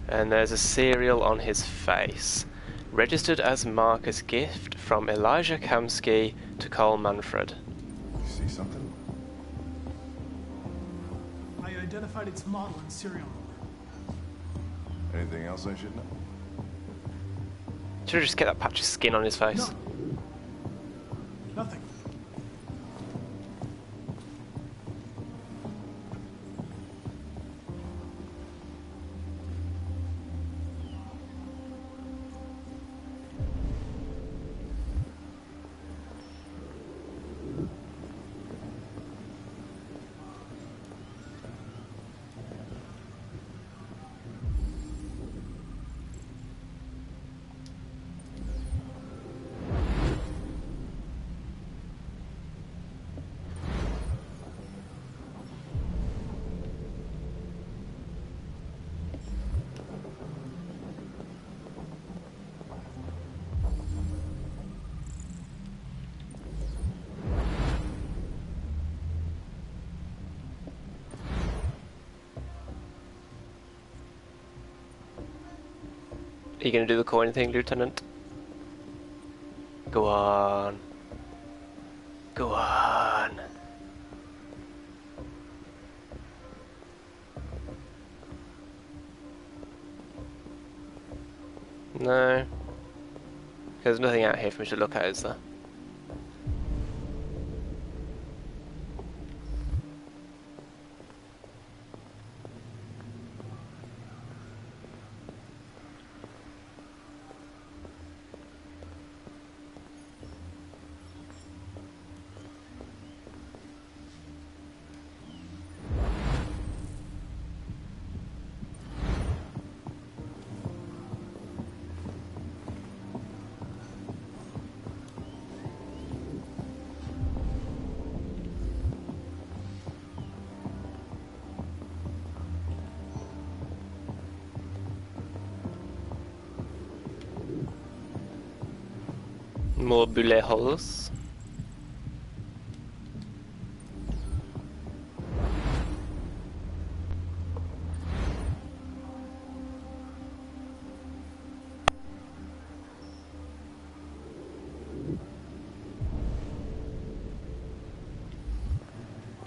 And there's a serial on his face. Registered as Marcus gift from Elijah Kamsky to Carl Manfred. You see something? I identified its model and serial number. Anything else I should know? Should have just kept that patch of skin on his face. No. Nothing. Are you going to do the coin thing, Lieutenant? Go on. Go on. No. There's nothing out here for me to look at, is there? More bullet holes.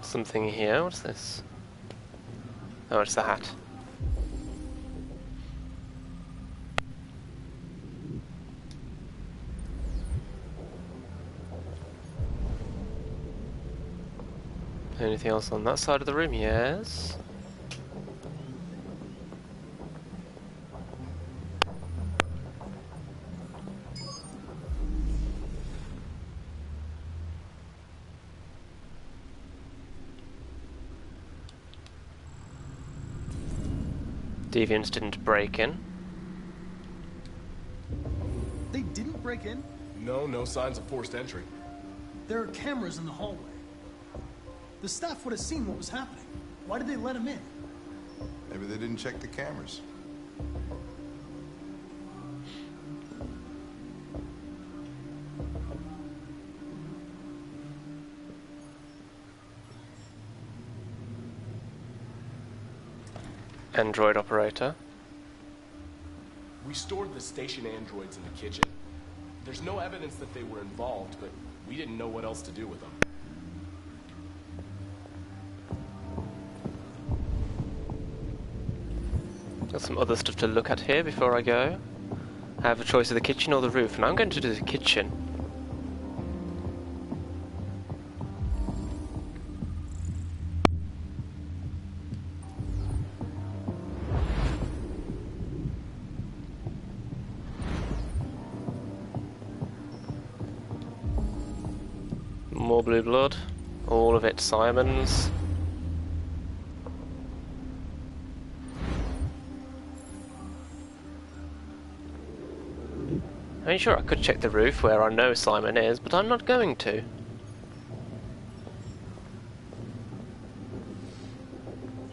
Something here, what's this? Oh, it's the hat. Anything else on that side of the room? Yes. Deviants didn't break in. They didn't break in? No signs of forced entry. There are cameras in the hallway. The staff would have seen what was happening. Why did they let him in? Maybe they didn't check the cameras. android operator. We stored the station androids in the kitchen. There's no evidence that they were involved, but we didn't know what else to do with them. Got some other stuff to look at here before I go. I have a choice of the kitchen or the roof, and I'm going to do the kitchen. More blue blood. All of it Simon's. I mean, sure, I could check the roof where I know Simon is, but I'm not going to.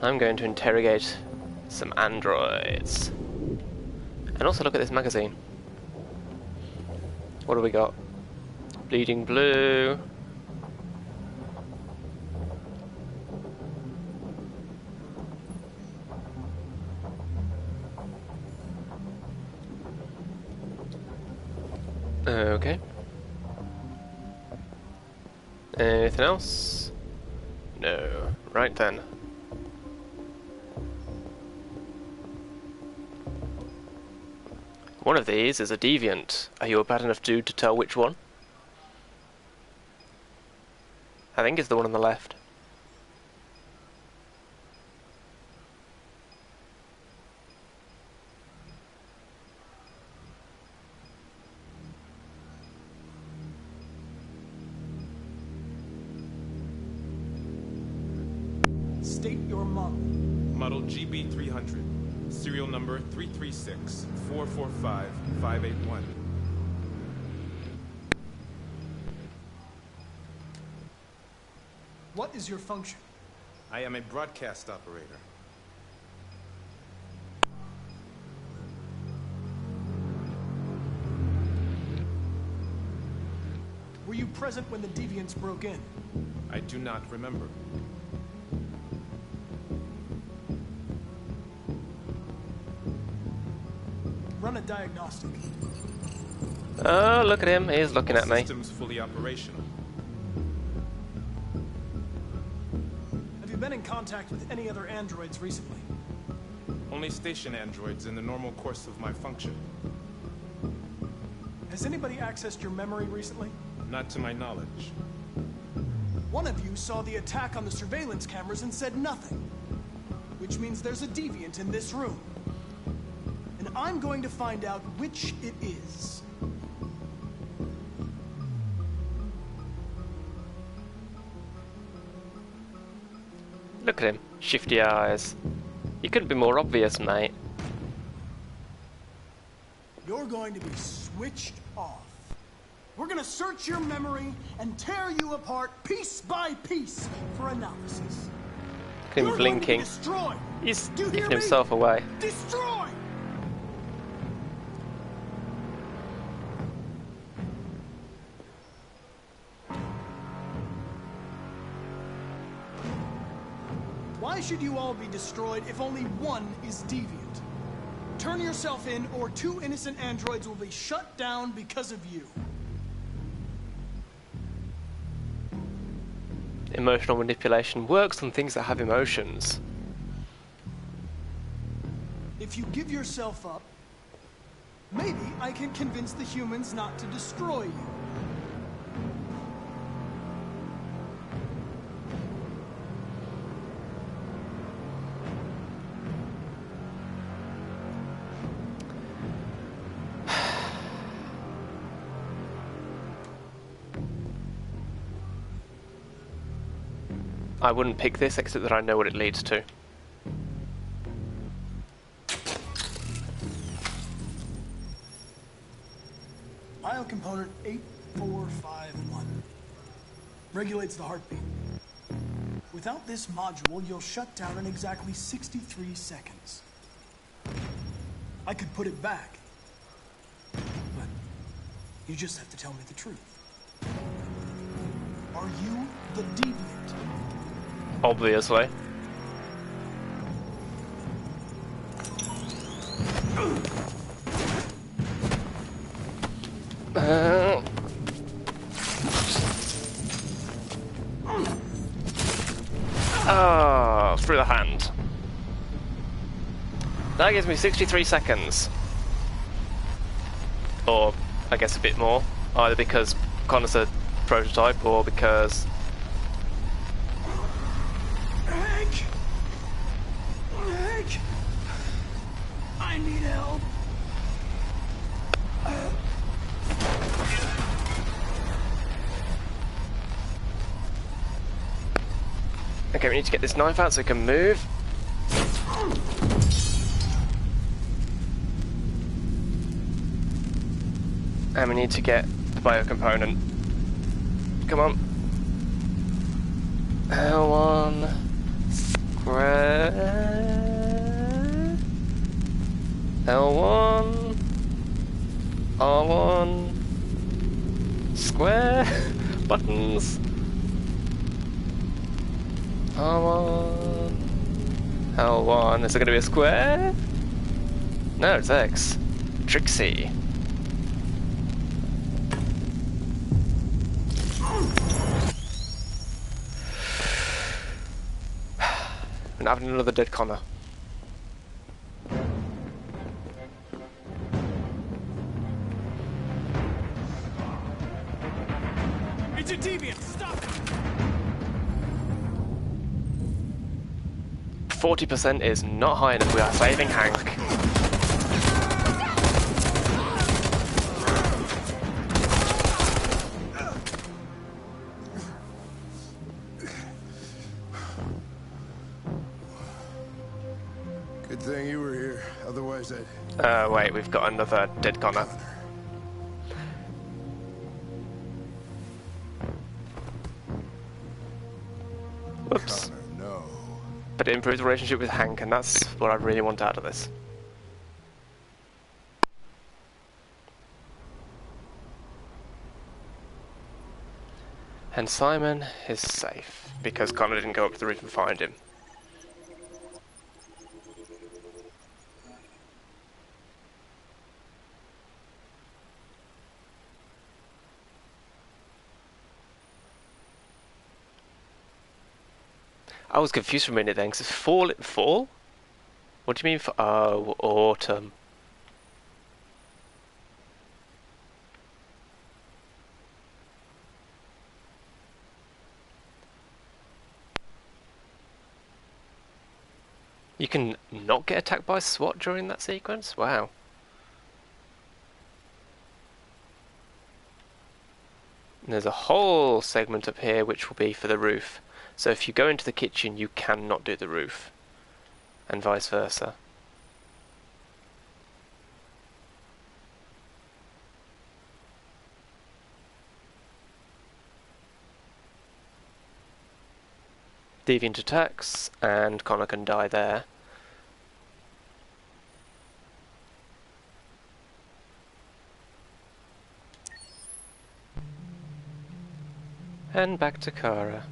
I'm going to interrogate some androids. And also look at this magazine. What do we got? Bleeding blue. Okay. Anything else? No. Right then. One of these is a deviant. Are you a bad enough dude to tell which one? I think it's the one on the left. State your model. Model GB300. Serial number 336-445-581. What is your function? I am a broadcast operator. Were you present when the deviants broke in? I do not remember. Run a diagnostic. Oh, look at him. He's looking at me. System's fully operational. Have you been in contact with any other androids recently? Only station androids in the normal course of my function. Has anybody accessed your memory recently? Not to my knowledge. One of you saw the attack on the surveillance cameras and said nothing. Which means there's a deviant in this room. And I'm going to find out which it is. Look at him. Shifty eyes. You couldn't be more obvious, mate. You're going to be switched off. We're going to search your memory and tear you apart piece by piece for analysis. Look at him blinking. He's giving himself away. Destroy! Why should you all be destroyed if only one is deviant? Turn yourself in, or 2 innocent androids will be shut down because of you. Emotional manipulation works on things that have emotions. If you give yourself up, maybe I can convince the humans not to destroy you. I wouldn't pick this except that I know what it leads to. Biocomponent 8451 regulates the heartbeat. Without this module, you'll shut down in exactly 63 seconds. I could put it back, but you just have to tell me the truth. Are you the deviant? Obviously. Oh, through the hand. That gives me 63 seconds. Or, I guess a bit more. Either because Connor's a prototype, or because... Hank! Hank! I need help. Okay, we need to get this knife out so we can move. And we need to get the biocomponent. Come on. L1 square. L1 R1 square. Buttons. R1 L1. Is it going to be a square? No, it's X. Trixie. We're having another dead Connor. It's a deviant. Stop him. 40% is not high enough. We are saving Hank. Good thing you were here. Otherwise, I'd... Wait, we've got another dead Connor. Whoops. Connor, no. But it improves the relationship with Hank, and that's what I really want out of this. And Simon is safe, because Connor didn't go up to the roof and find him. I was confused for a minute then, because it's fall? What do you mean for... Oh, autumn. You can not get attacked by SWAT during that sequence? Wow. And there's a whole segment up here which will be for the roof. So if you go into the kitchen, you cannot do the roof. And vice versa. Deviant attacks, and Connor can die there. And back to Kara.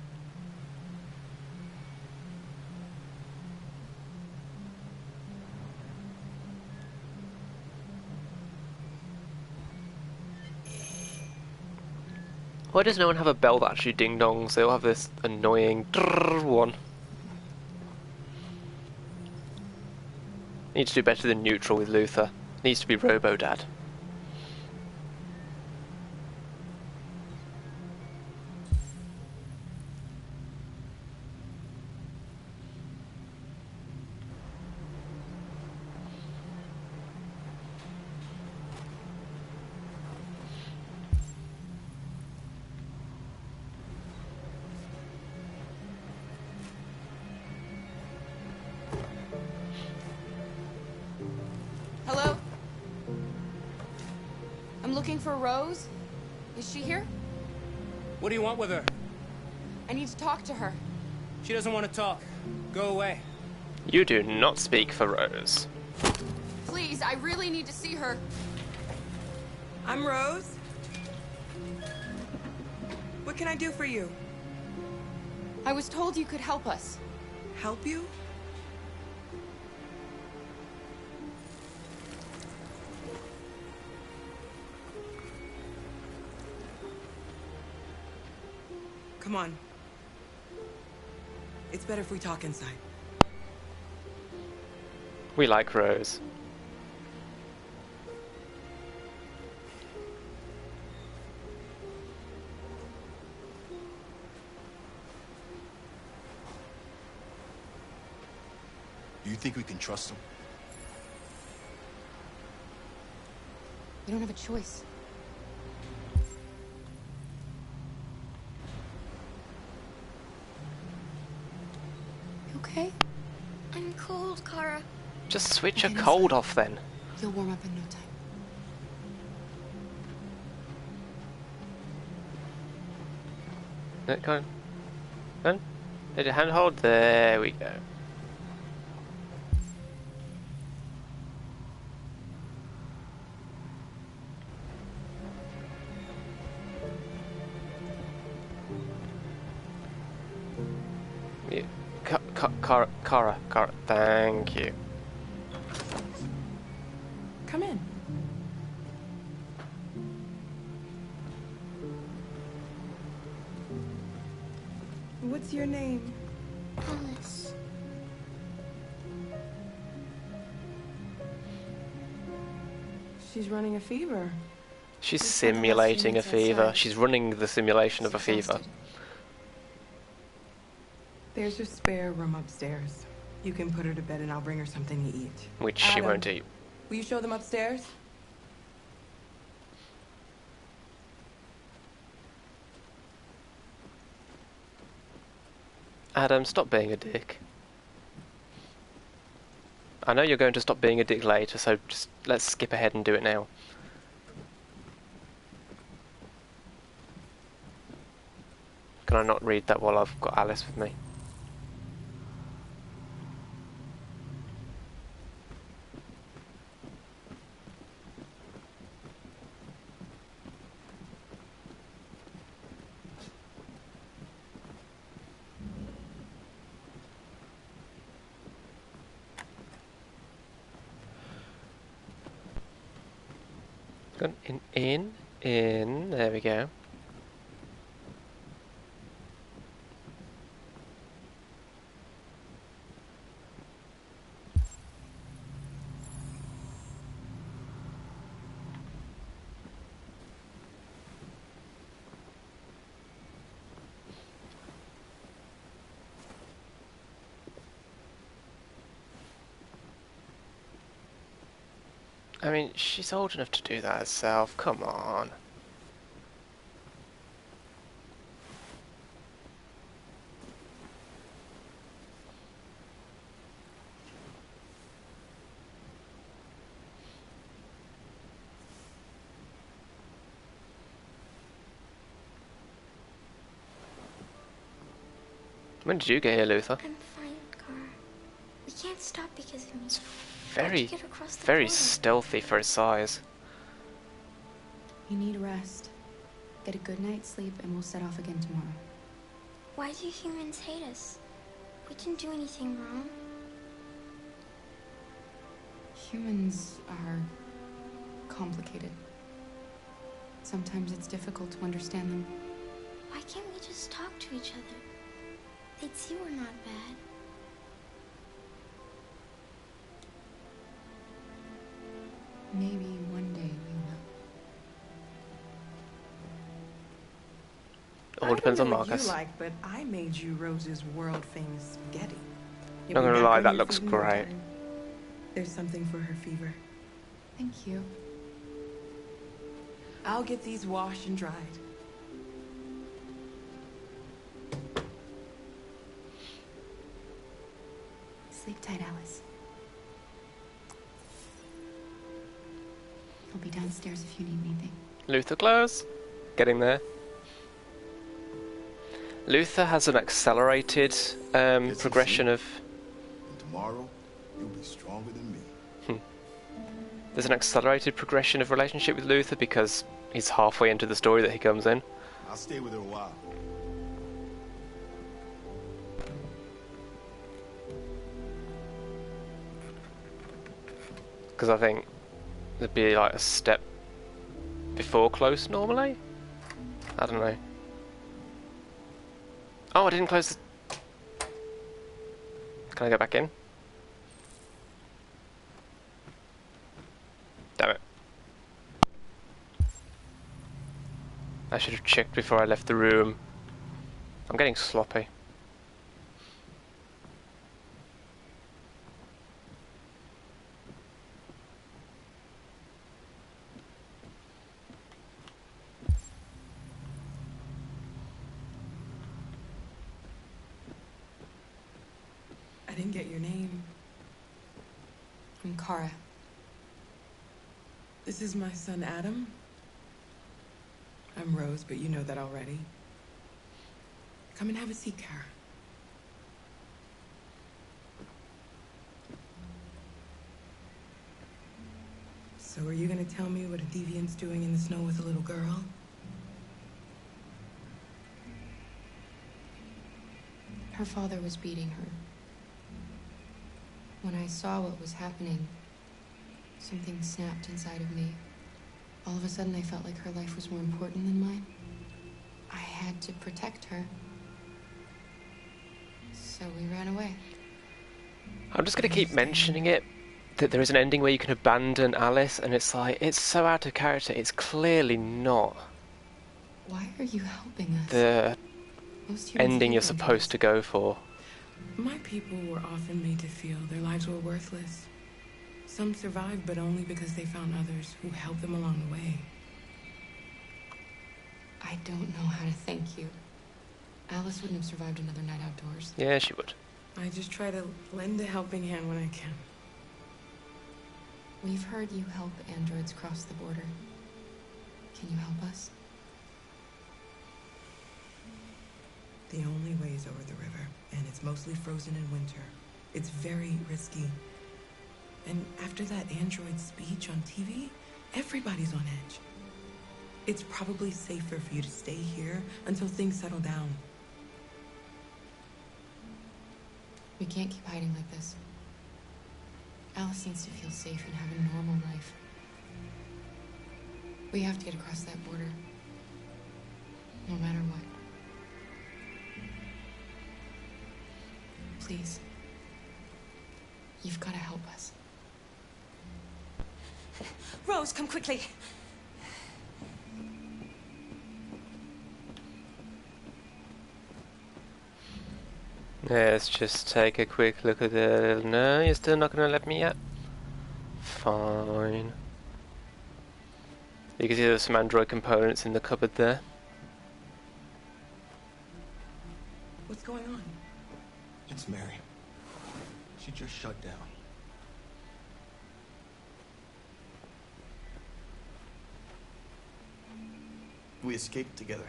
Why does no one have a bell that actually ding-dongs? They all have this annoying one. Needs to do better than neutral with Luther. Needs to be Robo-Dad. Hello? I'm looking for Rose. Is she here? What do you want with her? I need to talk to her. She doesn't want to talk. Go away. You do not speak for Rose. Please, I really need to see her. I'm Rose. What can I do for you? I was told you could help us. Help you? Come on. It's better if we talk inside. We like Rose. Do you think we can trust him? We don't have a choice. You okay? I'm cold, Kara. Just switch your cold off then. You'll warm up in no time. No, come on. Come on. Did your hand hold? There we go. Kara, thank you. Come in. What's your name? Alice. She's running a fever. She's simulating a fever. She's running the simulation of a fever. There's a spare room upstairs. You can put her to bed and I'll bring her something to eat. Which she Adam, won't eat. Will you show them upstairs? Adam, stop being a dick. I know you're going to stop being a dick later, so just let's skip ahead and do it now. Can I not read that while I've got Alice with me? In, there we go. I mean, she's old enough to do that herself, come on. When did you get here, Luther? I'm fine, Kara. We can't stop because of me. It's very stealthy for his size. You need rest. Get a good night's sleep and we'll set off again tomorrow. Why do humans hate us? We didn't do anything wrong. Humans are complicated. Sometimes it's difficult to understand them. Why can't we just talk to each other? They'd see we're not bad. Maybe one day we will. All depends on Marcus. I don't know what you like, but I made you Rose's world-famous spaghetti. Not gonna lie, that looks great. There's something for her fever. Thank you. I'll get these washed and dried. Sleep tight, Alice. I'll be downstairs if you need anything. Luther close. Getting there. Luther has an accelerated progression of... And tomorrow, you'll be stronger than me. There's an accelerated progression of relationship with Luther because he's halfway into the story that he comes in. I'll stay with her a while. Because I think there'd be like a step before close normally? I don't know. Oh, I didn't close the... Can I go back in? Damn it. I should have checked before I left the room. I'm getting sloppy. I didn't get your name. I'm Kara. This is my son, Adam. I'm Rose, but you know that already. Come and have a seat, Kara. So are you gonna tell me what a deviant's doing in the snow with a little girl? Her father was beating her. When I saw what was happening, something snapped inside of me. All of a sudden, I felt like her life was more important than mine. I had to protect her. So we ran away. I'm just going to keep mentioning it, that there is an ending where you can abandon Alice, and it's like, it's so out of character. It's clearly not Why are you helping us? the Most humans ending hate you're supposed to go for. My people were often made to feel their lives were worthless. Some survived, but only because they found others who helped them along the way. I don't know how to thank you. Alice wouldn't have survived another night outdoors. Yeah, she would. I just try to lend a helping hand when I can. We've heard you help androids cross the border. Can you help us? The only way is over the river, and it's mostly frozen in winter. It's very risky. And after that android speech on TV, everybody's on edge. It's probably safer for you to stay here until things settle down. We can't keep hiding like this. Alice needs to feel safe and have a normal life. We have to get across that border. No matter what. Please. You've got to help us. Rose, come quickly. Let's just take a quick look at the... No, you're still not going to let me yet? Fine. You can see there's some Android components in the cupboard there. What's going on? It's Mary. She just shut down. We escaped together.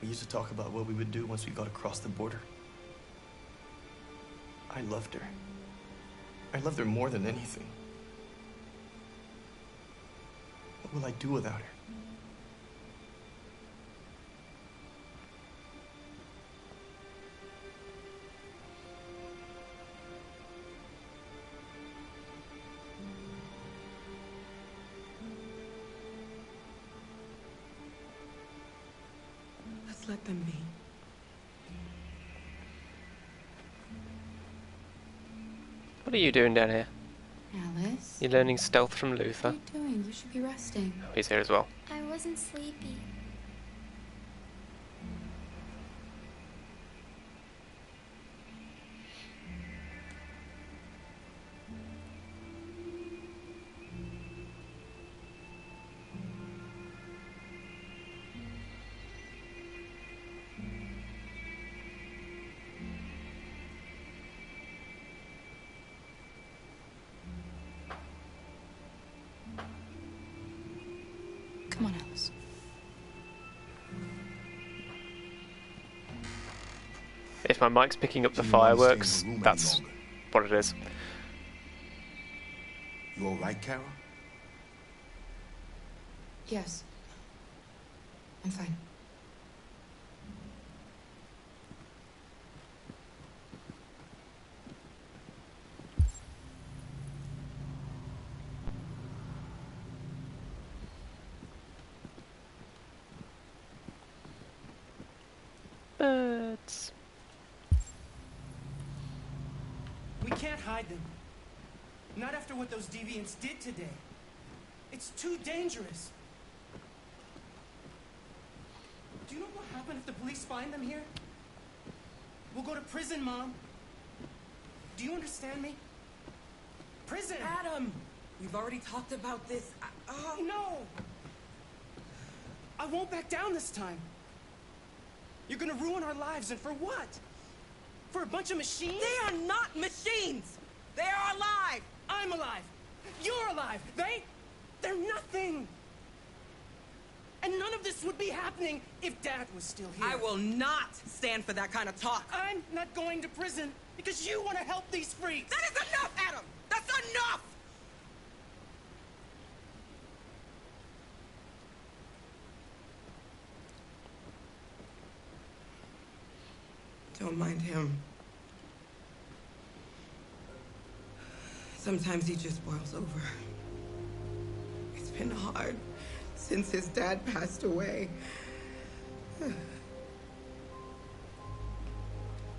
We used to talk about what we would do once we got across the border. I loved her. I loved her more than anything. What will I do without her? Let's let them be. What are you doing down here? Alice? You're learning stealth from Luther. What are you doing? You should be resting. Oh, he's here as well. I wasn't sleepy. Come on, Alice. If my mic's picking up the fireworks, that's what it is. You all right, Carol? Yes. I'm fine. Birds. can't hide them. Not after what those deviants did today. It's too dangerous. Do you know what will happen if the police find them here? We'll go to prison, Mom. Do you understand me? Prison! Adam! We've already talked about this. No! I won't back down this time. You're gonna ruin our lives, and for what? For a bunch of machines? They are not machines! They are alive! I'm alive! You're alive! They're nothing! And none of this would be happening if Dad was still here. I will not stand for that kind of talk. I'm not going to prison because you want to help these freaks. That is enough, Adam! That's enough! Don't mind him. Sometimes he just boils over. It's been hard since his dad passed away.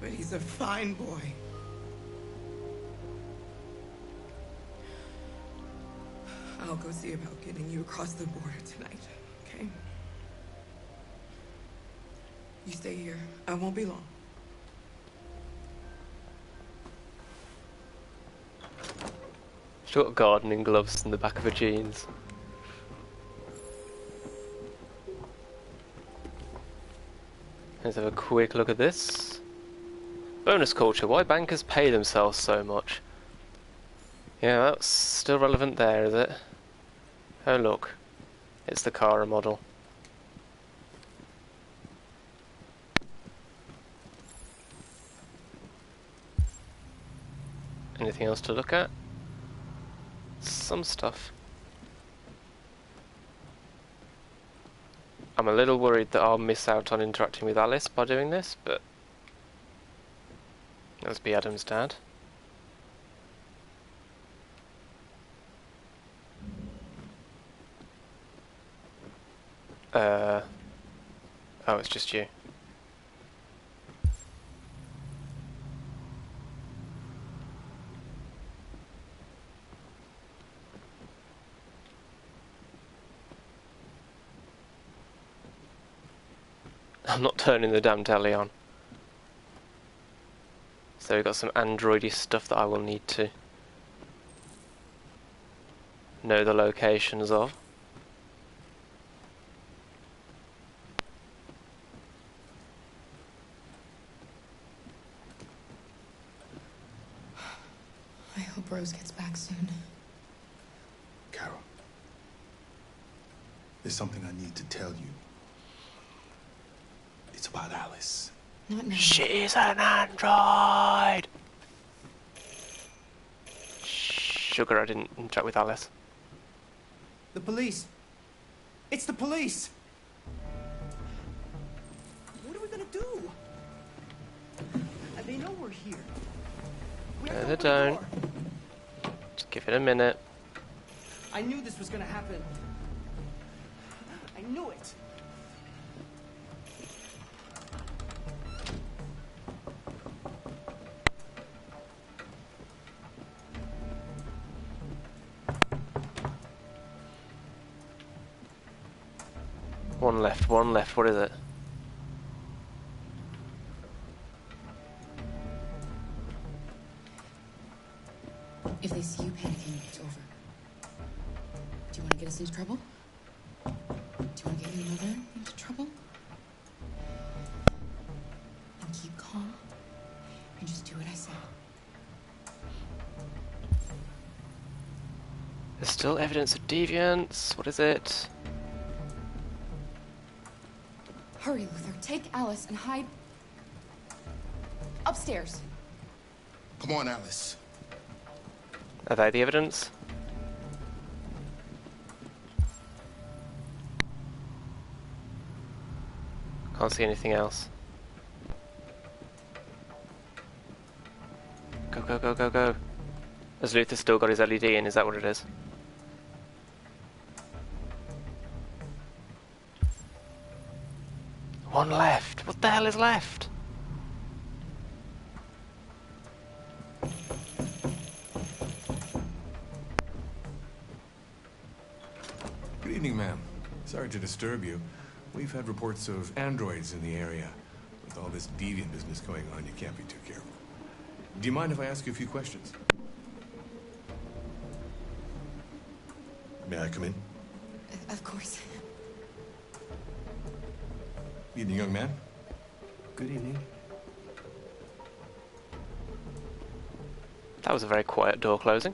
But he's a fine boy. I'll go see about getting you across the border tonight, okay? You stay here. I won't be long. She's got gardening gloves in the back of her jeans. Let's have a quick look at this. Bonus culture. Why bankers pay themselves so much? Yeah, that's still relevant there, is it? Oh look. It's the Kara model. Anything else to look at? Some stuff. I'm a little worried that I'll miss out on interacting with Alice by doing this, but let's be Adam's dad. Oh, it's just you. I'm not turning the damn telly on. So we've got some Android-y stuff that I will need to know the locations of. I hope Rose gets back soon. Carol, there's something I need to tell you. It's about Alice. Not now. She's an android! Sugar, I didn't interact with Alice. The police. It's the police. What are we gonna do? And they know we're here. No, they don't. Just give it a minute. I knew this was gonna happen. I knew it. One left, what is it? If they see you panicking, it's over. Do you want to get us into trouble? Do you want to get your mother into trouble? Then keep calm and just do what I say. There's still evidence of deviance. What is it? Hurry, Luther. Take Alice and hide upstairs. Come on, Alice. Are they the evidence? Can't see anything else. Go, go, go, go, go. Has Luther still got his LED in? Is that what it is? One left. What the hell is left? Sorry to disturb you. We've had reports of androids in the area. With all this deviant business going on, you can't be too careful. Do you mind if I ask you a few questions? May I come in? Of course. Evening, young man. Good evening. That was a very quiet door closing.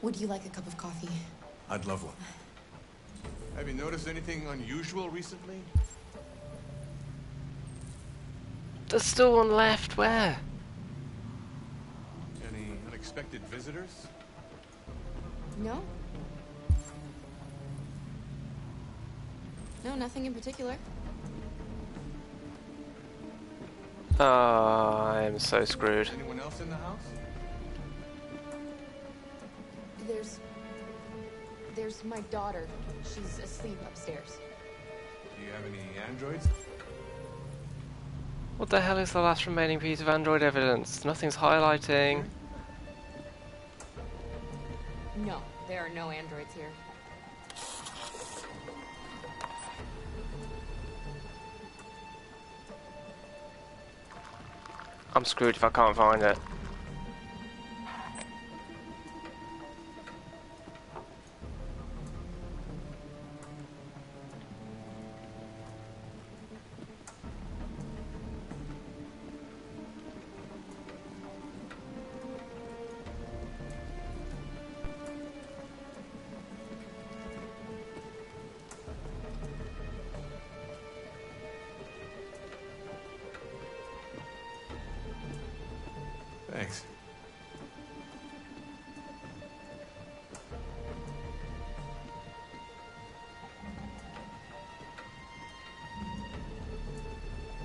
Would you like a cup of coffee? I'd love one. Have you noticed anything unusual recently? There's still one left. Where? Any unexpected visitors? No. No, nothing in particular. Oh, I'm so screwed. Anyone else in the house? There's my daughter. She's asleep upstairs. Do you have any androids? What the hell is the last remaining piece of android evidence? Nothing's highlighting. No, there are no androids here. I'm screwed if I can't find it. Thanks.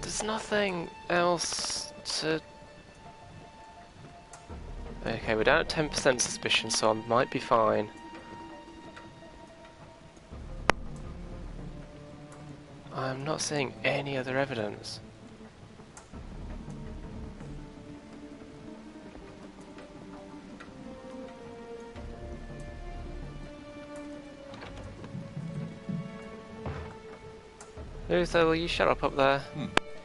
There's nothing else to... Okay, we're down at 10% suspicion, so I might be fine. I'm not seeing any other evidence. So will you shut up there?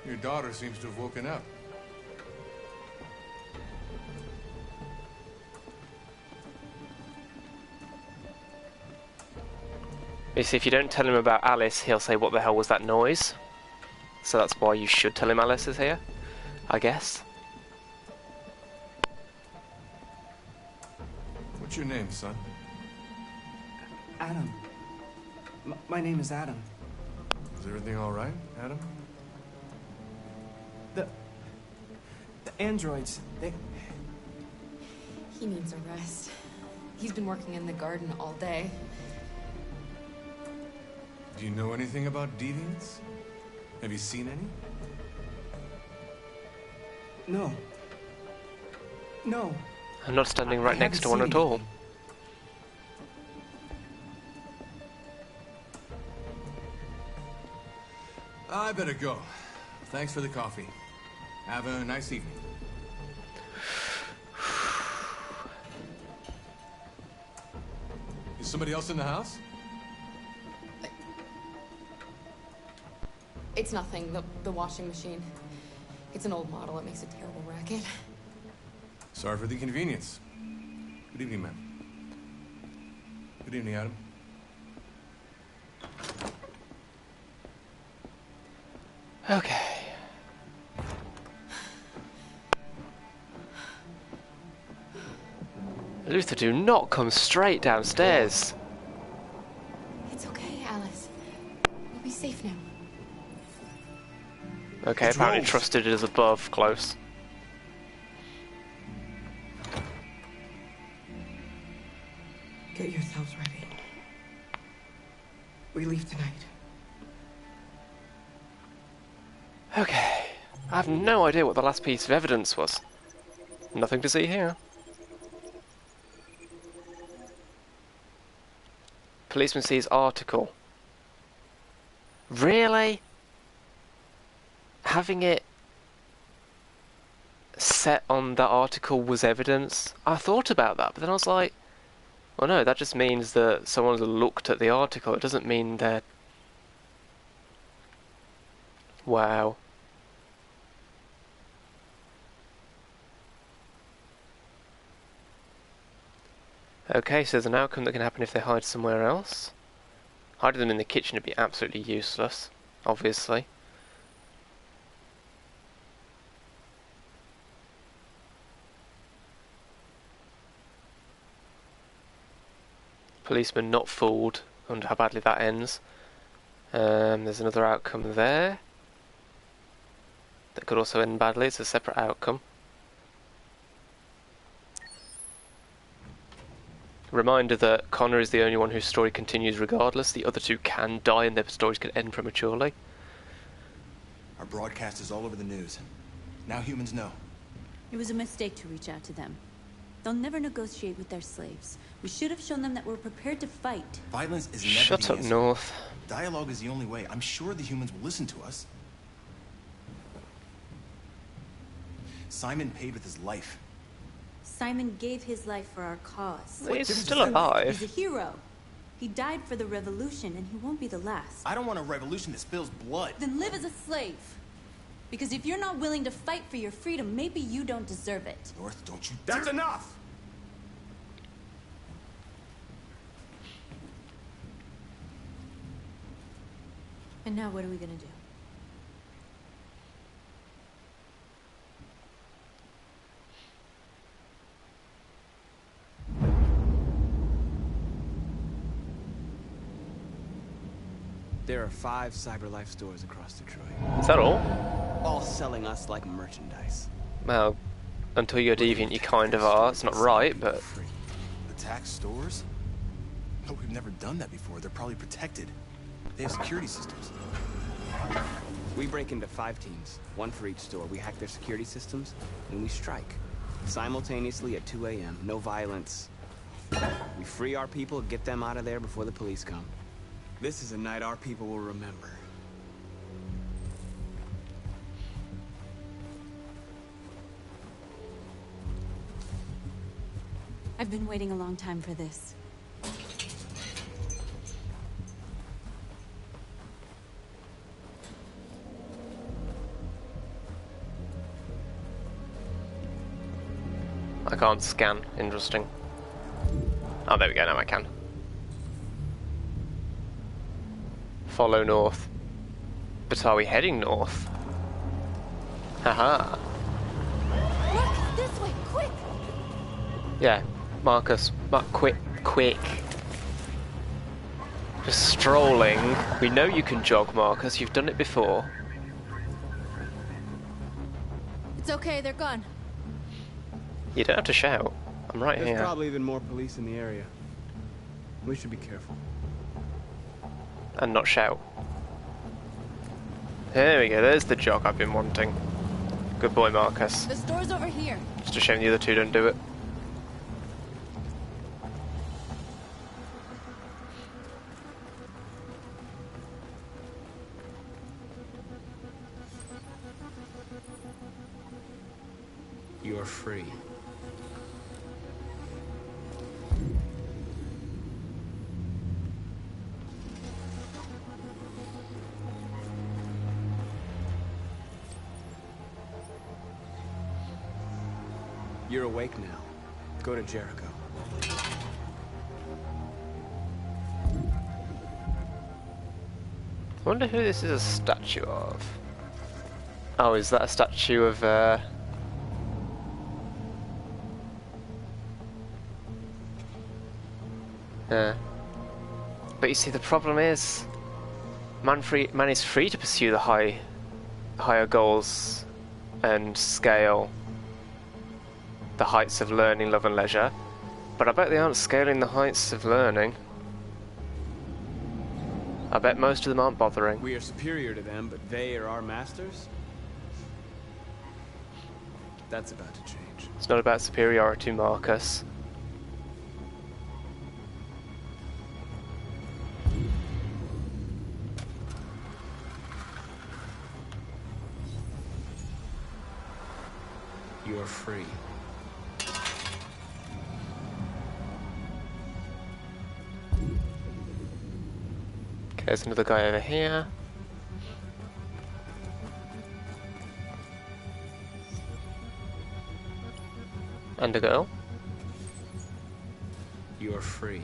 Your daughter seems to have woken up. You see, if you don't tell him about Alice, he'll say, what the hell was that noise? So that's why you should tell him Alice is here, I guess. What's your name, son? Adam. My name is Adam. Is everything all right, Adam? The androids, they... He needs a rest. He's been working in the garden all day. Do you know anything about deviants? Have you seen any? No. No. I'm not standing right next to one at all. I better go. Thanks for the coffee. Have a nice evening. Is somebody else in the house? It's nothing. The washing machine. It's an old model. It makes a terrible racket. Sorry for the inconvenience. Good evening, ma'am. Good evening, Adam. Okay. Luther, do not come straight downstairs. It's okay, Alice. We'll be safe now. Okay, apparently trusted is above close. Get yourselves ready. We leave tonight. Okay. I have no idea what the last piece of evidence was. Nothing to see here. Policeman sees article. Really? Having it set on the article was evidence? I thought about that, but then I was like, Well, no, that just means that someone's looked at the article. It doesn't mean that... Wow. Okay, so there's an outcome that can happen if they hide somewhere else. Hiding them in the kitchen would be absolutely useless, obviously. Policeman not fooled. I wonder how badly that ends. There's another outcome there. That could also end badly. It's a separate outcome. Reminder that Connor is the only one whose story continues regardless. The other two can die and their stories can end prematurely. Our broadcast is all over the news. Now humans know. It was a mistake to reach out to them. They'll never negotiate with their slaves. We should have shown them that we're prepared to fight. Violence is never Shut the up, answer. North. Dialogue is the only way. I'm sure the humans will listen to us. Simon paid with his life. Simon gave his life for our cause. He's still alive. He's a hero. He died for the revolution, and he won't be the last. I don't want a revolution that spills blood. Then live as a slave. Because if you're not willing to fight for your freedom, maybe you don't deserve it. North, don't you... That's enough! And now what are we gonna do? There are 5 CyberLife stores across Detroit. Is that all? All selling us like merchandise. Well, until you're deviant, you kind of are. It's not right, but... Attack stores? No, we've never done that before. They're probably protected. They have security systems. We break into 5 teams, 1 for each store. We hack their security systems, and we strike. Simultaneously at 2 a.m., no violence. We free our people, get them out of there before the police come. This is a night our people will remember. I've been waiting a long time for this. I can't scan. Interesting. Oh, there we go. Now I can. Follow north. But are we heading north? Haha. Look, this way, quick! Yeah, Marcus, quick. Just strolling. We know you can jog, Marcus. You've done it before. It's okay, they're gone. You don't have to shout. I'm right There's here. probably even more police in the area. We should be careful. And not shout. There we go. There's the jog I've been wanting. Good boy, Marcus. The store's over here. Just a shame the other two don't do it. You're free. You're awake now. Go to Jericho. I wonder who this is a statue of. Oh, is that a statue of, Yeah. But you see, the problem is, man is free to pursue the higher goals and scale the heights of learning, love and leisure. But I bet they aren't scaling the heights of learning. I bet most of them aren't bothering. We are superior to them, but they are our masters? That's about to change. It's not about superiority, Marcus. You're free. There's another guy over here. And a girl. You're free.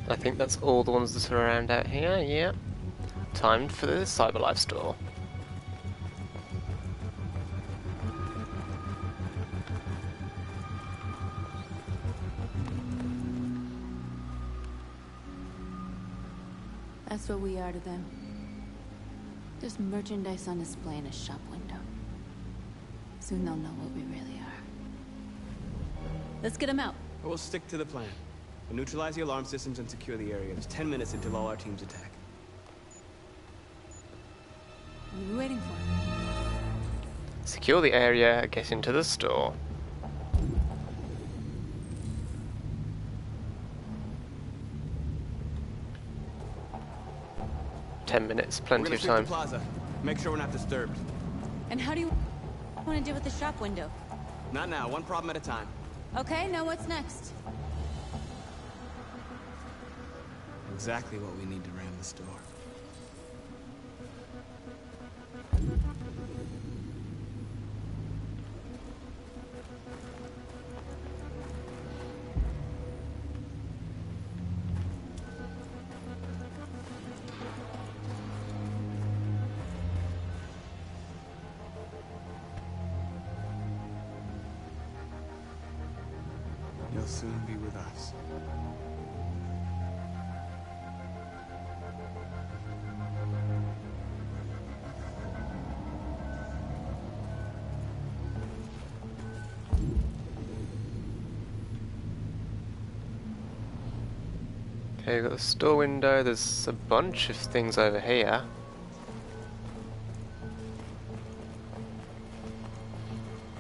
I think that's all the ones that are around out here, yeah. Time for the CyberLife store. That's what we are to them. Just merchandise on display in a shop window. Soon they'll know what we really are. Let's get them out. We'll stick to the plan. We'll neutralize the alarm systems and secure the area. There's 10 minutes until all our teams attack. What are we waiting for? Secure the area, get into the store. $10, plenty of time. The plaza. Make sure we're not disturbed. And how do you want to deal with the shop window? Not now, one problem at a time. Okay, now what's next? Exactly what we need to ram the store. You'll soon be with us. Okay, we've got the store window, there's a bunch of things over here.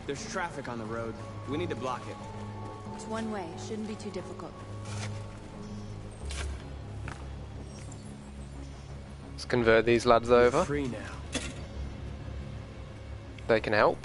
There's traffic on the road. We need to block it. It's one way. Shouldn't be too difficult. Let's convert these lads over. Free now. They can help.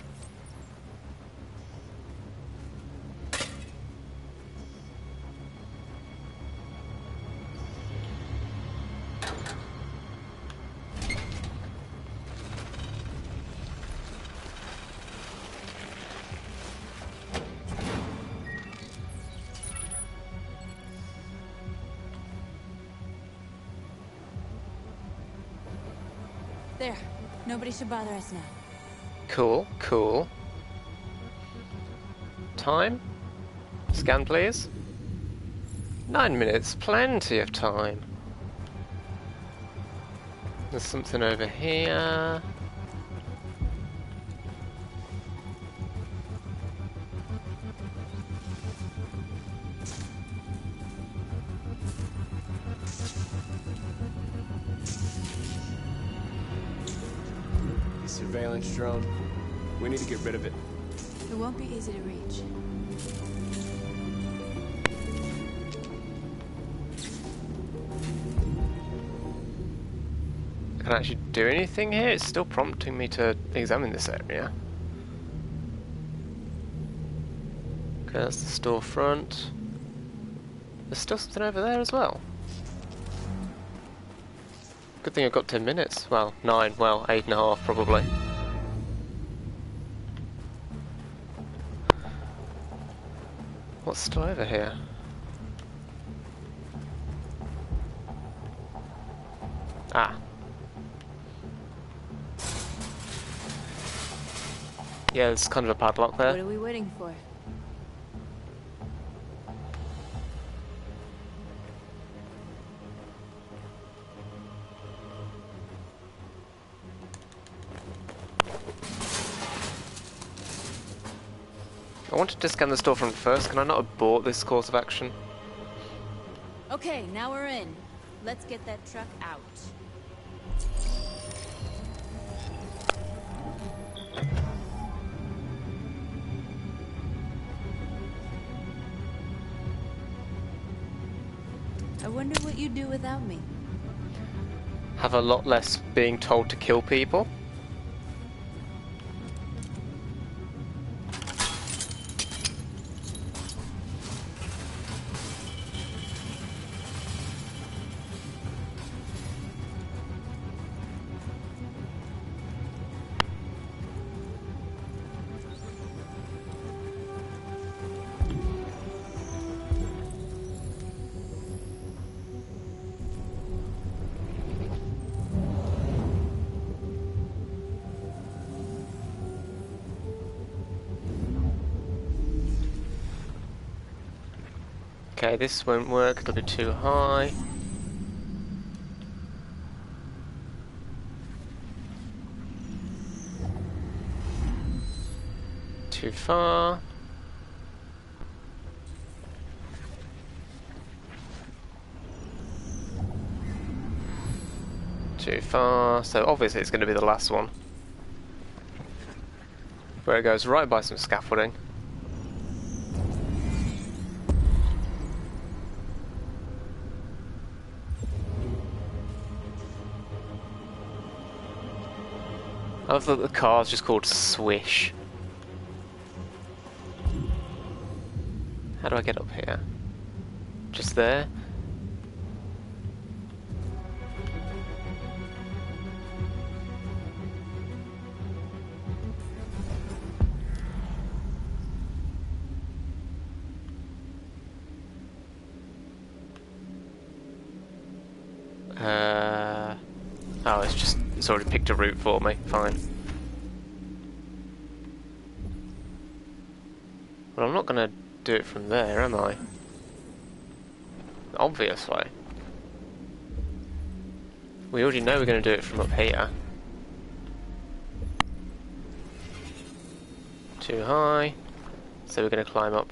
There. Nobody should bother us now. Cool, cool. Time? Scan, please. 9 minutes, plenty of time. There's something over here. Surveillance drone. We need to get rid of it. It won't be easy to reach. I can't actually do anything here. It's still prompting me to examine this area. Okay, that's the storefront. There's still something over there as well. Good thing I've got 10 minutes. Well, 9. Well, 8.5 probably. What's still over here? Ah. Yeah, there's kind of a padlock there. What are we waiting for? I wanted to scan the storefront first. Can I not abort this course of action? Okay, now we're in. Let's get that truck out. I wonder what you'd do without me. Have a lot less being told to kill people. Okay, this won't work, it'll be too high. Too far. Too far, so obviously it's going to be the last one. Where it goes right by some scaffolding. I love that the car's just called Swish. How do I get up here? Just there? Oh, it's already picked a route for me. Fine. Well, I'm not gonna do it from there, am I? Obviously. We already know we're gonna do it from up here. Too high. So we're gonna climb up.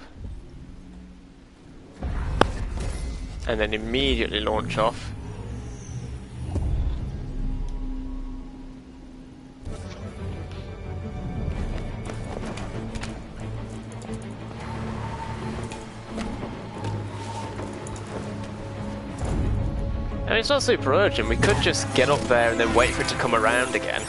And then immediately launch off. I mean, it's not super urgent, we could just get up there and then wait for it to come around again.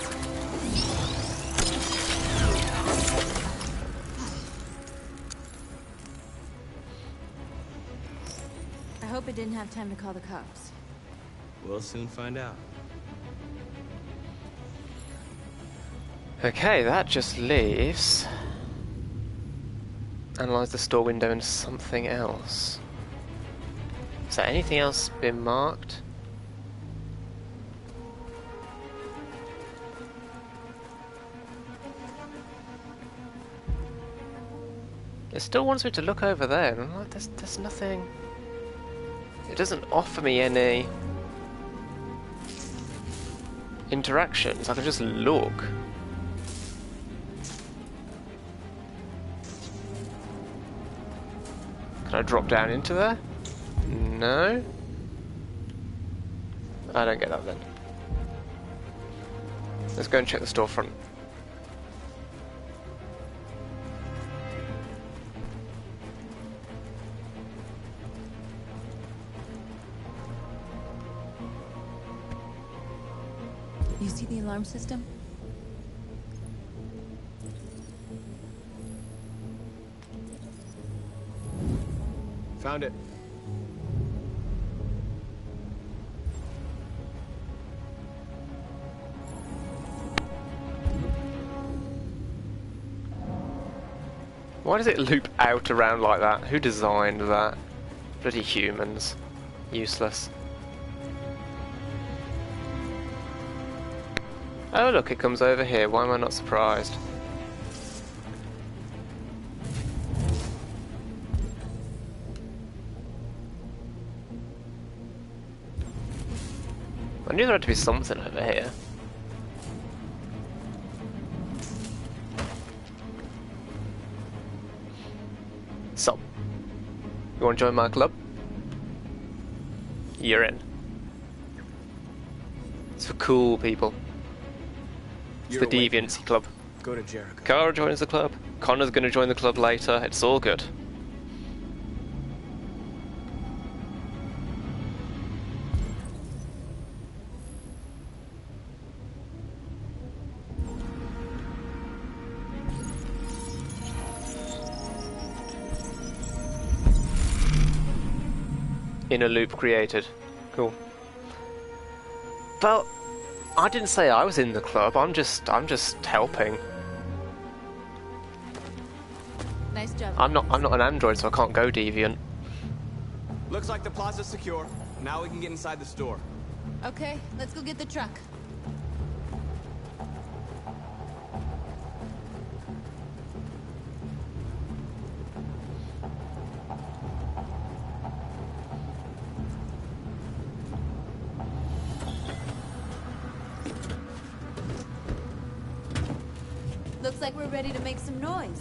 I hope it didn't have time to call the cops. We'll soon find out. Okay, that just leaves... Analyze the store window and something else. Is there anything else been marked? It still wants me to look over there, and I'm like, there's nothing... It doesn't offer me any... interactions, I can just look. Can I drop down into there? No? I don't get that then. Let's go and check the storefront. You see the alarm system? Found it. Why does it loop out around like that? Who designed that? Bloody humans. Useless. Oh look, it comes over here. Why am I not surprised? I knew there had to be something over here. So, you want to join my club? You're in. It's for cool people. It's You're the Deviancy Club. Go to Jericho. Kara joins the club. Connor's going to join the club later. It's all good. Inner loop created. Cool. Well, I didn't say I was in the club. I'm just helping. Nice job. I'm not an android, so I can't go deviant. Looks like the plaza's secure. Now we can get inside the store. Okay, let's go get the truck. Looks like we're ready to make some noise.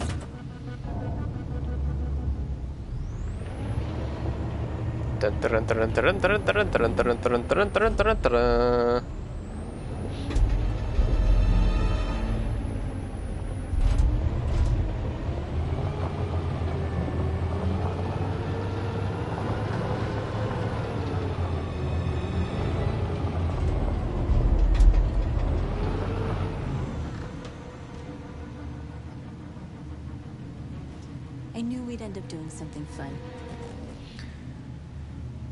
I knew we'd end up doing something fun.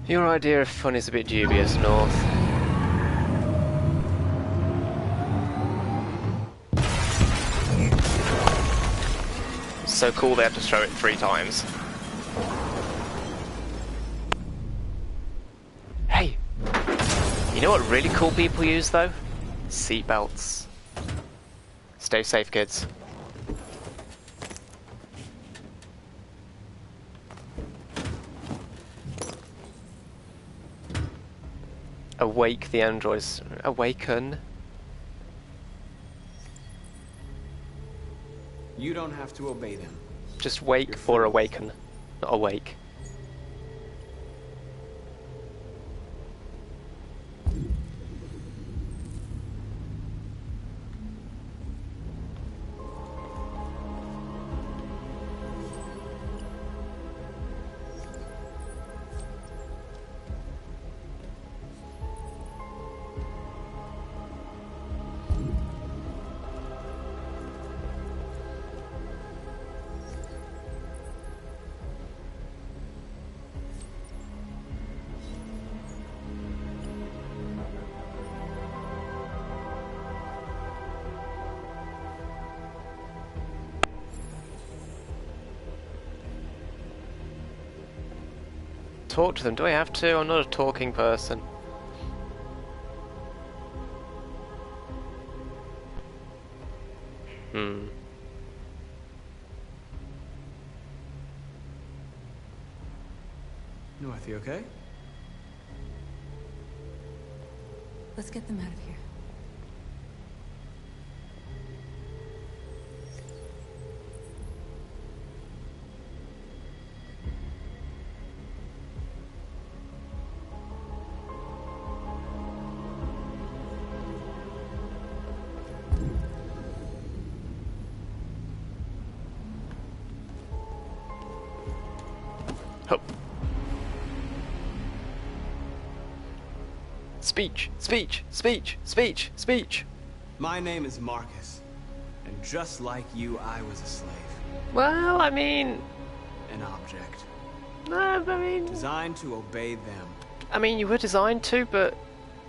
Your idea of fun is a bit dubious, North. So cool they had to throw it 3 times. Hey! You know what really cool people use though? Seatbelts. Stay safe, kids. Awake the androids. Awaken. You don't have to obey them. Just wake or awaken, not awake. Talk to them. Do I have to? I'm not a talking person. North, you okay? Let's get them out of here. Speech, speech, speech, speech, speech. My name is Marcus, and just like you, I was a slave. Well, I mean... An object. No, I mean... Designed to obey them. I mean, you were designed to, but...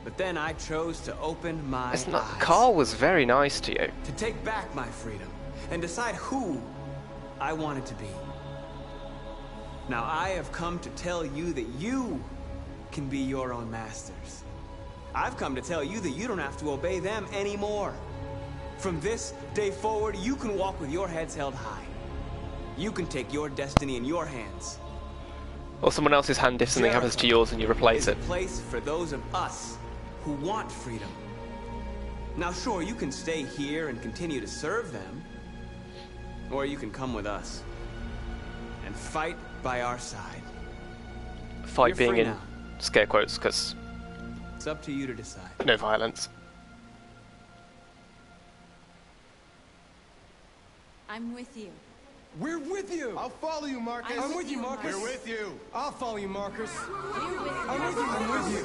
But then I chose to open my eyes. Carl was very nice to you. To take back my freedom, and decide who I wanted to be. Now I have come to tell you that you can be your own masters. I've come to tell you that you don't have to obey them anymore. From this day forward, you can walk with your heads held high. You can take your destiny in your hands. Or someone else's hand if something happens to yours and you replace it. It's a place for those of us who want freedom. Now sure, you can stay here and continue to serve them. Or you can come with us and fight by our side. Fight You're being free in now. scare quotes, because... It's up to you to decide. No violence. I'm with you. We're with you! I'll follow you, Marcus. I'm with you, Marcus. We're with you. I'll follow you, Marcus. I'm with you.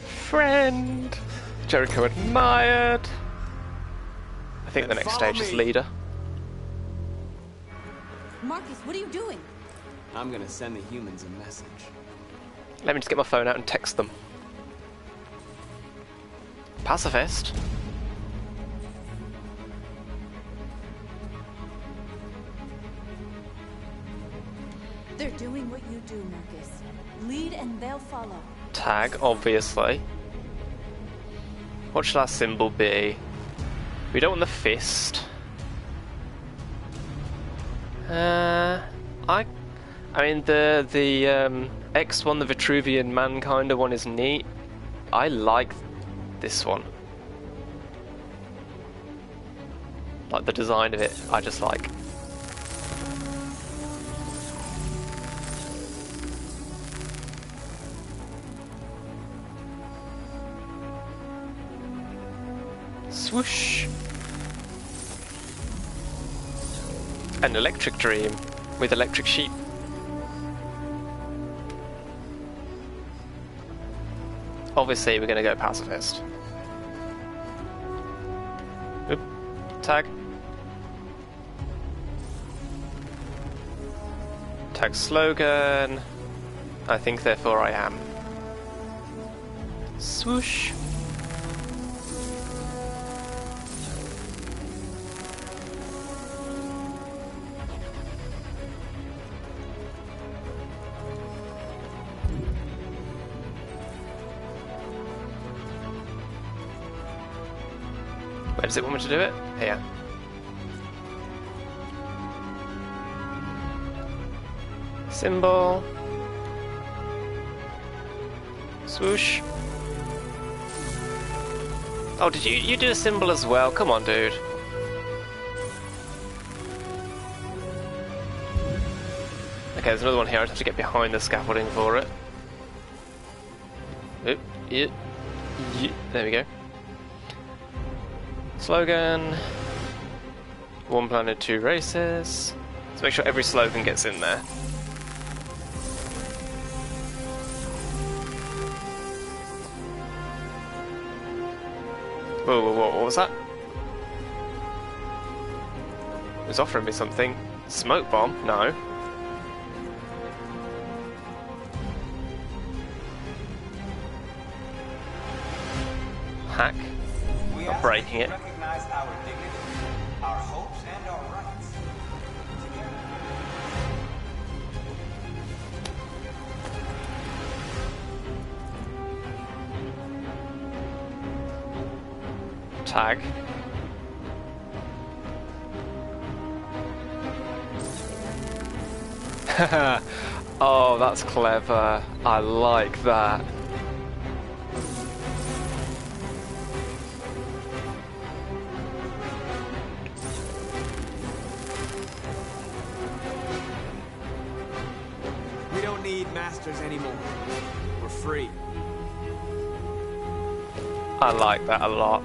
Friend! Jericho admired. I think the next stage is leader. Marcus, what are you doing? I'm gonna send the humans a message. Let me just get my phone out and text them. Pacifist? They're doing what you do, Marcus. Lead and they'll follow. Tag, obviously. What should our symbol be? We don't want the fist. I mean the X one, the Vitruvian man kind of one is neat. I like this one. Like the design of it, I just like. Swoosh! An electric dream with electric sheep. Obviously, we're gonna go pacifist. Oop. Tag. Tag slogan. I think, therefore I am. Swoosh. Where does it want me to do it? Here. Symbol. Swoosh. Oh, did you do a symbol as well? Come on, dude. Okay, there's another one here. I just have to get behind the scaffolding for it. Oop, yeah. There we go. Slogan. 1 planet, 2 races. Let's make sure every slogan gets in there. Whoa, whoa, whoa, what was that? It was offering me something. Smoke bomb? No. Hack. Not breaking it. Recognize our dignity, our hopes, and our rights. Tag. Oh, that's clever. I like that. We don't need masters anymore. We're free. I like that a lot.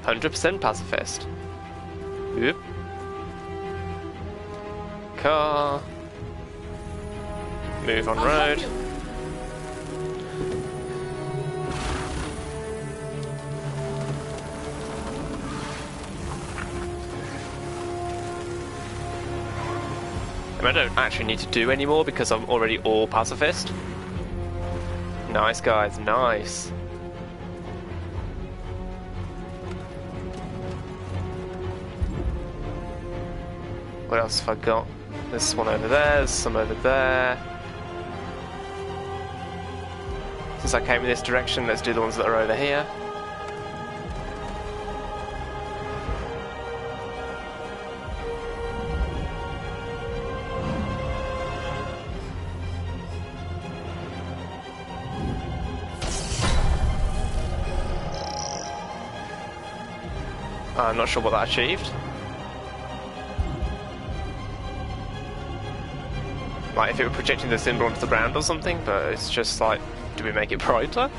100% pacifist. Yep. Car. Move on road. I don't actually need to do any more because I'm already all pacifist. Nice, guys, nice. What else have I got? There's one over there, there's some over there. Since I came in this direction, let's do the ones that are over here. I'm not sure what that achieved. Like if it were projecting the symbol onto the ground or something, but it's just like, do we make it brighter?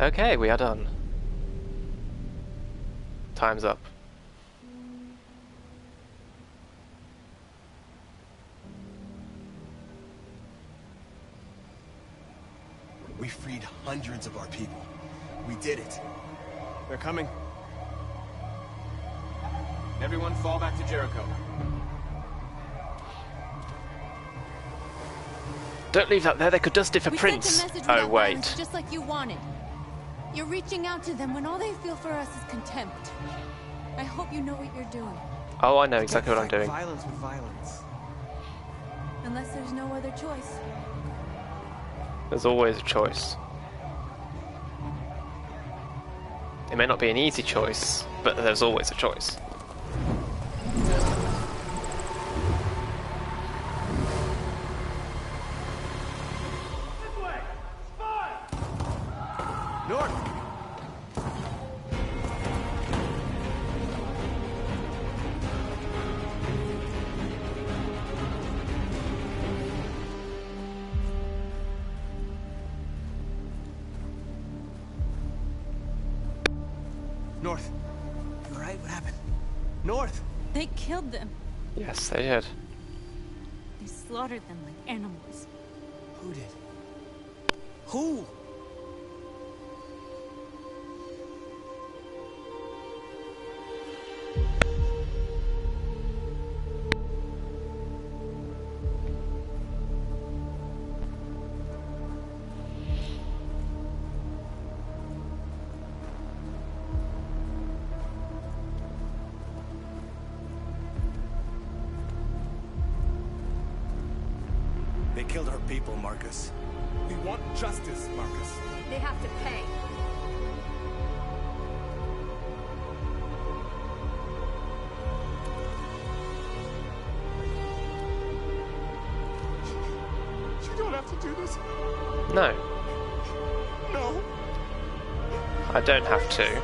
Okay, we are done. Time's up. We freed hundreds of our people. We did it. They're coming. Everyone fall back to Jericho. Don't leave that there, they could dust it for Prince. Oh wait. Just like you wanted. You're reaching out to them when all they feel for us is contempt. I hope you know what you're doing. Oh, I know exactly what I'm doing. Violence with violence. Unless there's no other choice. There's always a choice. It may not be an easy choice, but there's always a choice. North. You alright? What happened? North! They killed them. Yes, they did. They slaughtered them like animals. Who did? Who? They killed our people, Marcus. We want justice, Marcus. They have to pay. You don't have to do this. No. No. I don't have to.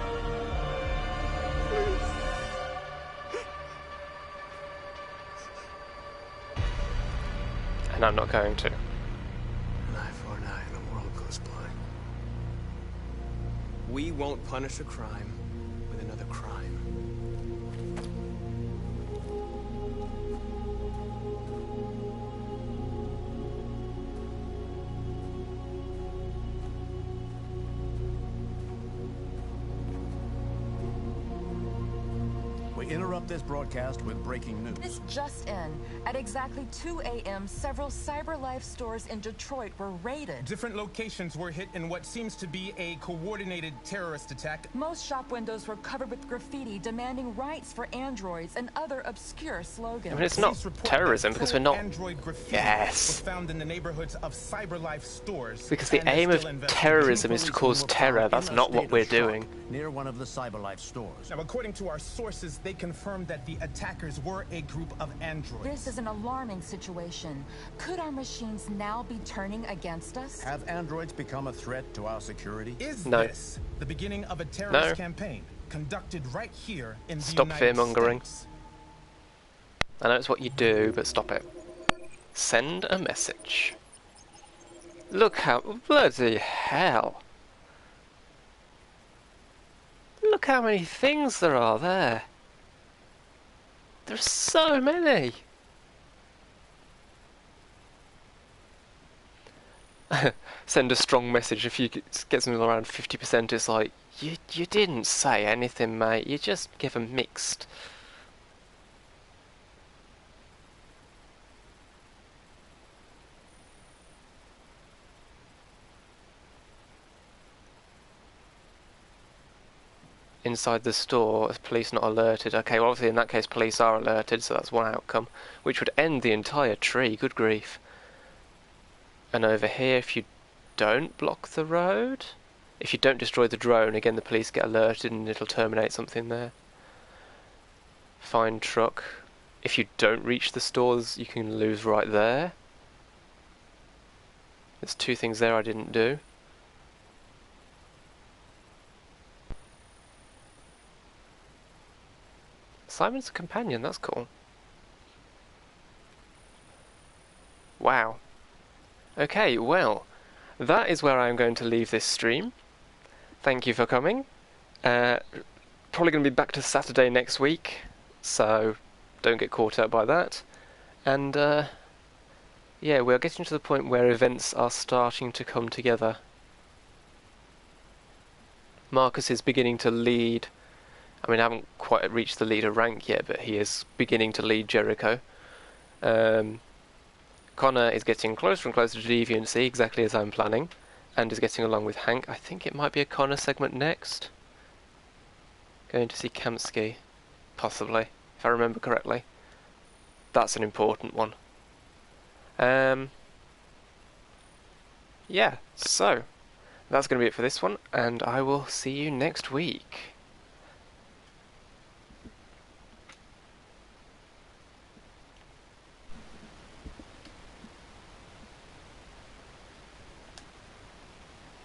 And I'm not going to. An eye for an eye and the world goes blind. We won't punish a crime with another crime. We interrupt this broadcast with breaking news. This just in. At exactly 2 a.m., several CyberLife stores in Detroit were raided. Different locations were hit in what seems to be a coordinated terrorist attack. Most shop windows were covered with graffiti demanding rights for androids and other obscure slogans. I mean, it's not terrorism because we're not. Android graffiti Yes. was found in the neighborhoods of CyberLife stores. Because the and aim they're of still investigating. terrorism is to cause terror. That's not what we're doing. Near one of the CyberLife stores. Now, according to our sources, they confirmed that the attackers were a group of androids. This is an alarming situation. Could our machines now be turning against us? Have androids become a threat to our security? Is No. this the beginning of a terrorist No. campaign conducted right here in the Stop United fear-mongering. States? I know it's what you do, but stop it. Send a message. Look how... bloody hell. Look how many things there are there. There's so many. Send a strong message. If you get something around 50%, it's like, you didn't say anything, mate. You just give a mixed. Inside the store, police not alerted. Okay, well obviously in that case police are alerted, so that's one outcome, which would end the entire tree, good grief. And over here, if you don't block the road, if you don't destroy the drone, again the police get alerted and it'll terminate something there. Find truck. If you don't reach the stores, you can lose right there. There's two things there I didn't do. Simon's a companion, that's cool. Wow. Okay, well, that is where I'm going to leave this stream. Thank you for coming. Probably going to be back to Saturday next week, so don't get caught up by that. And, yeah, we're getting to the point where events are starting to come together. Marcus is beginning to lead. I mean, I haven't quite reached the leader rank yet, but he is beginning to lead Jericho. Connor is getting closer and closer to Deviancy, exactly as I'm planning, and is getting along with Hank. I think it might be a Connor segment next. Going to see Kamsky, possibly, if I remember correctly. That's an important one. Yeah, so, that's going to be it for this one, and I will see you next week.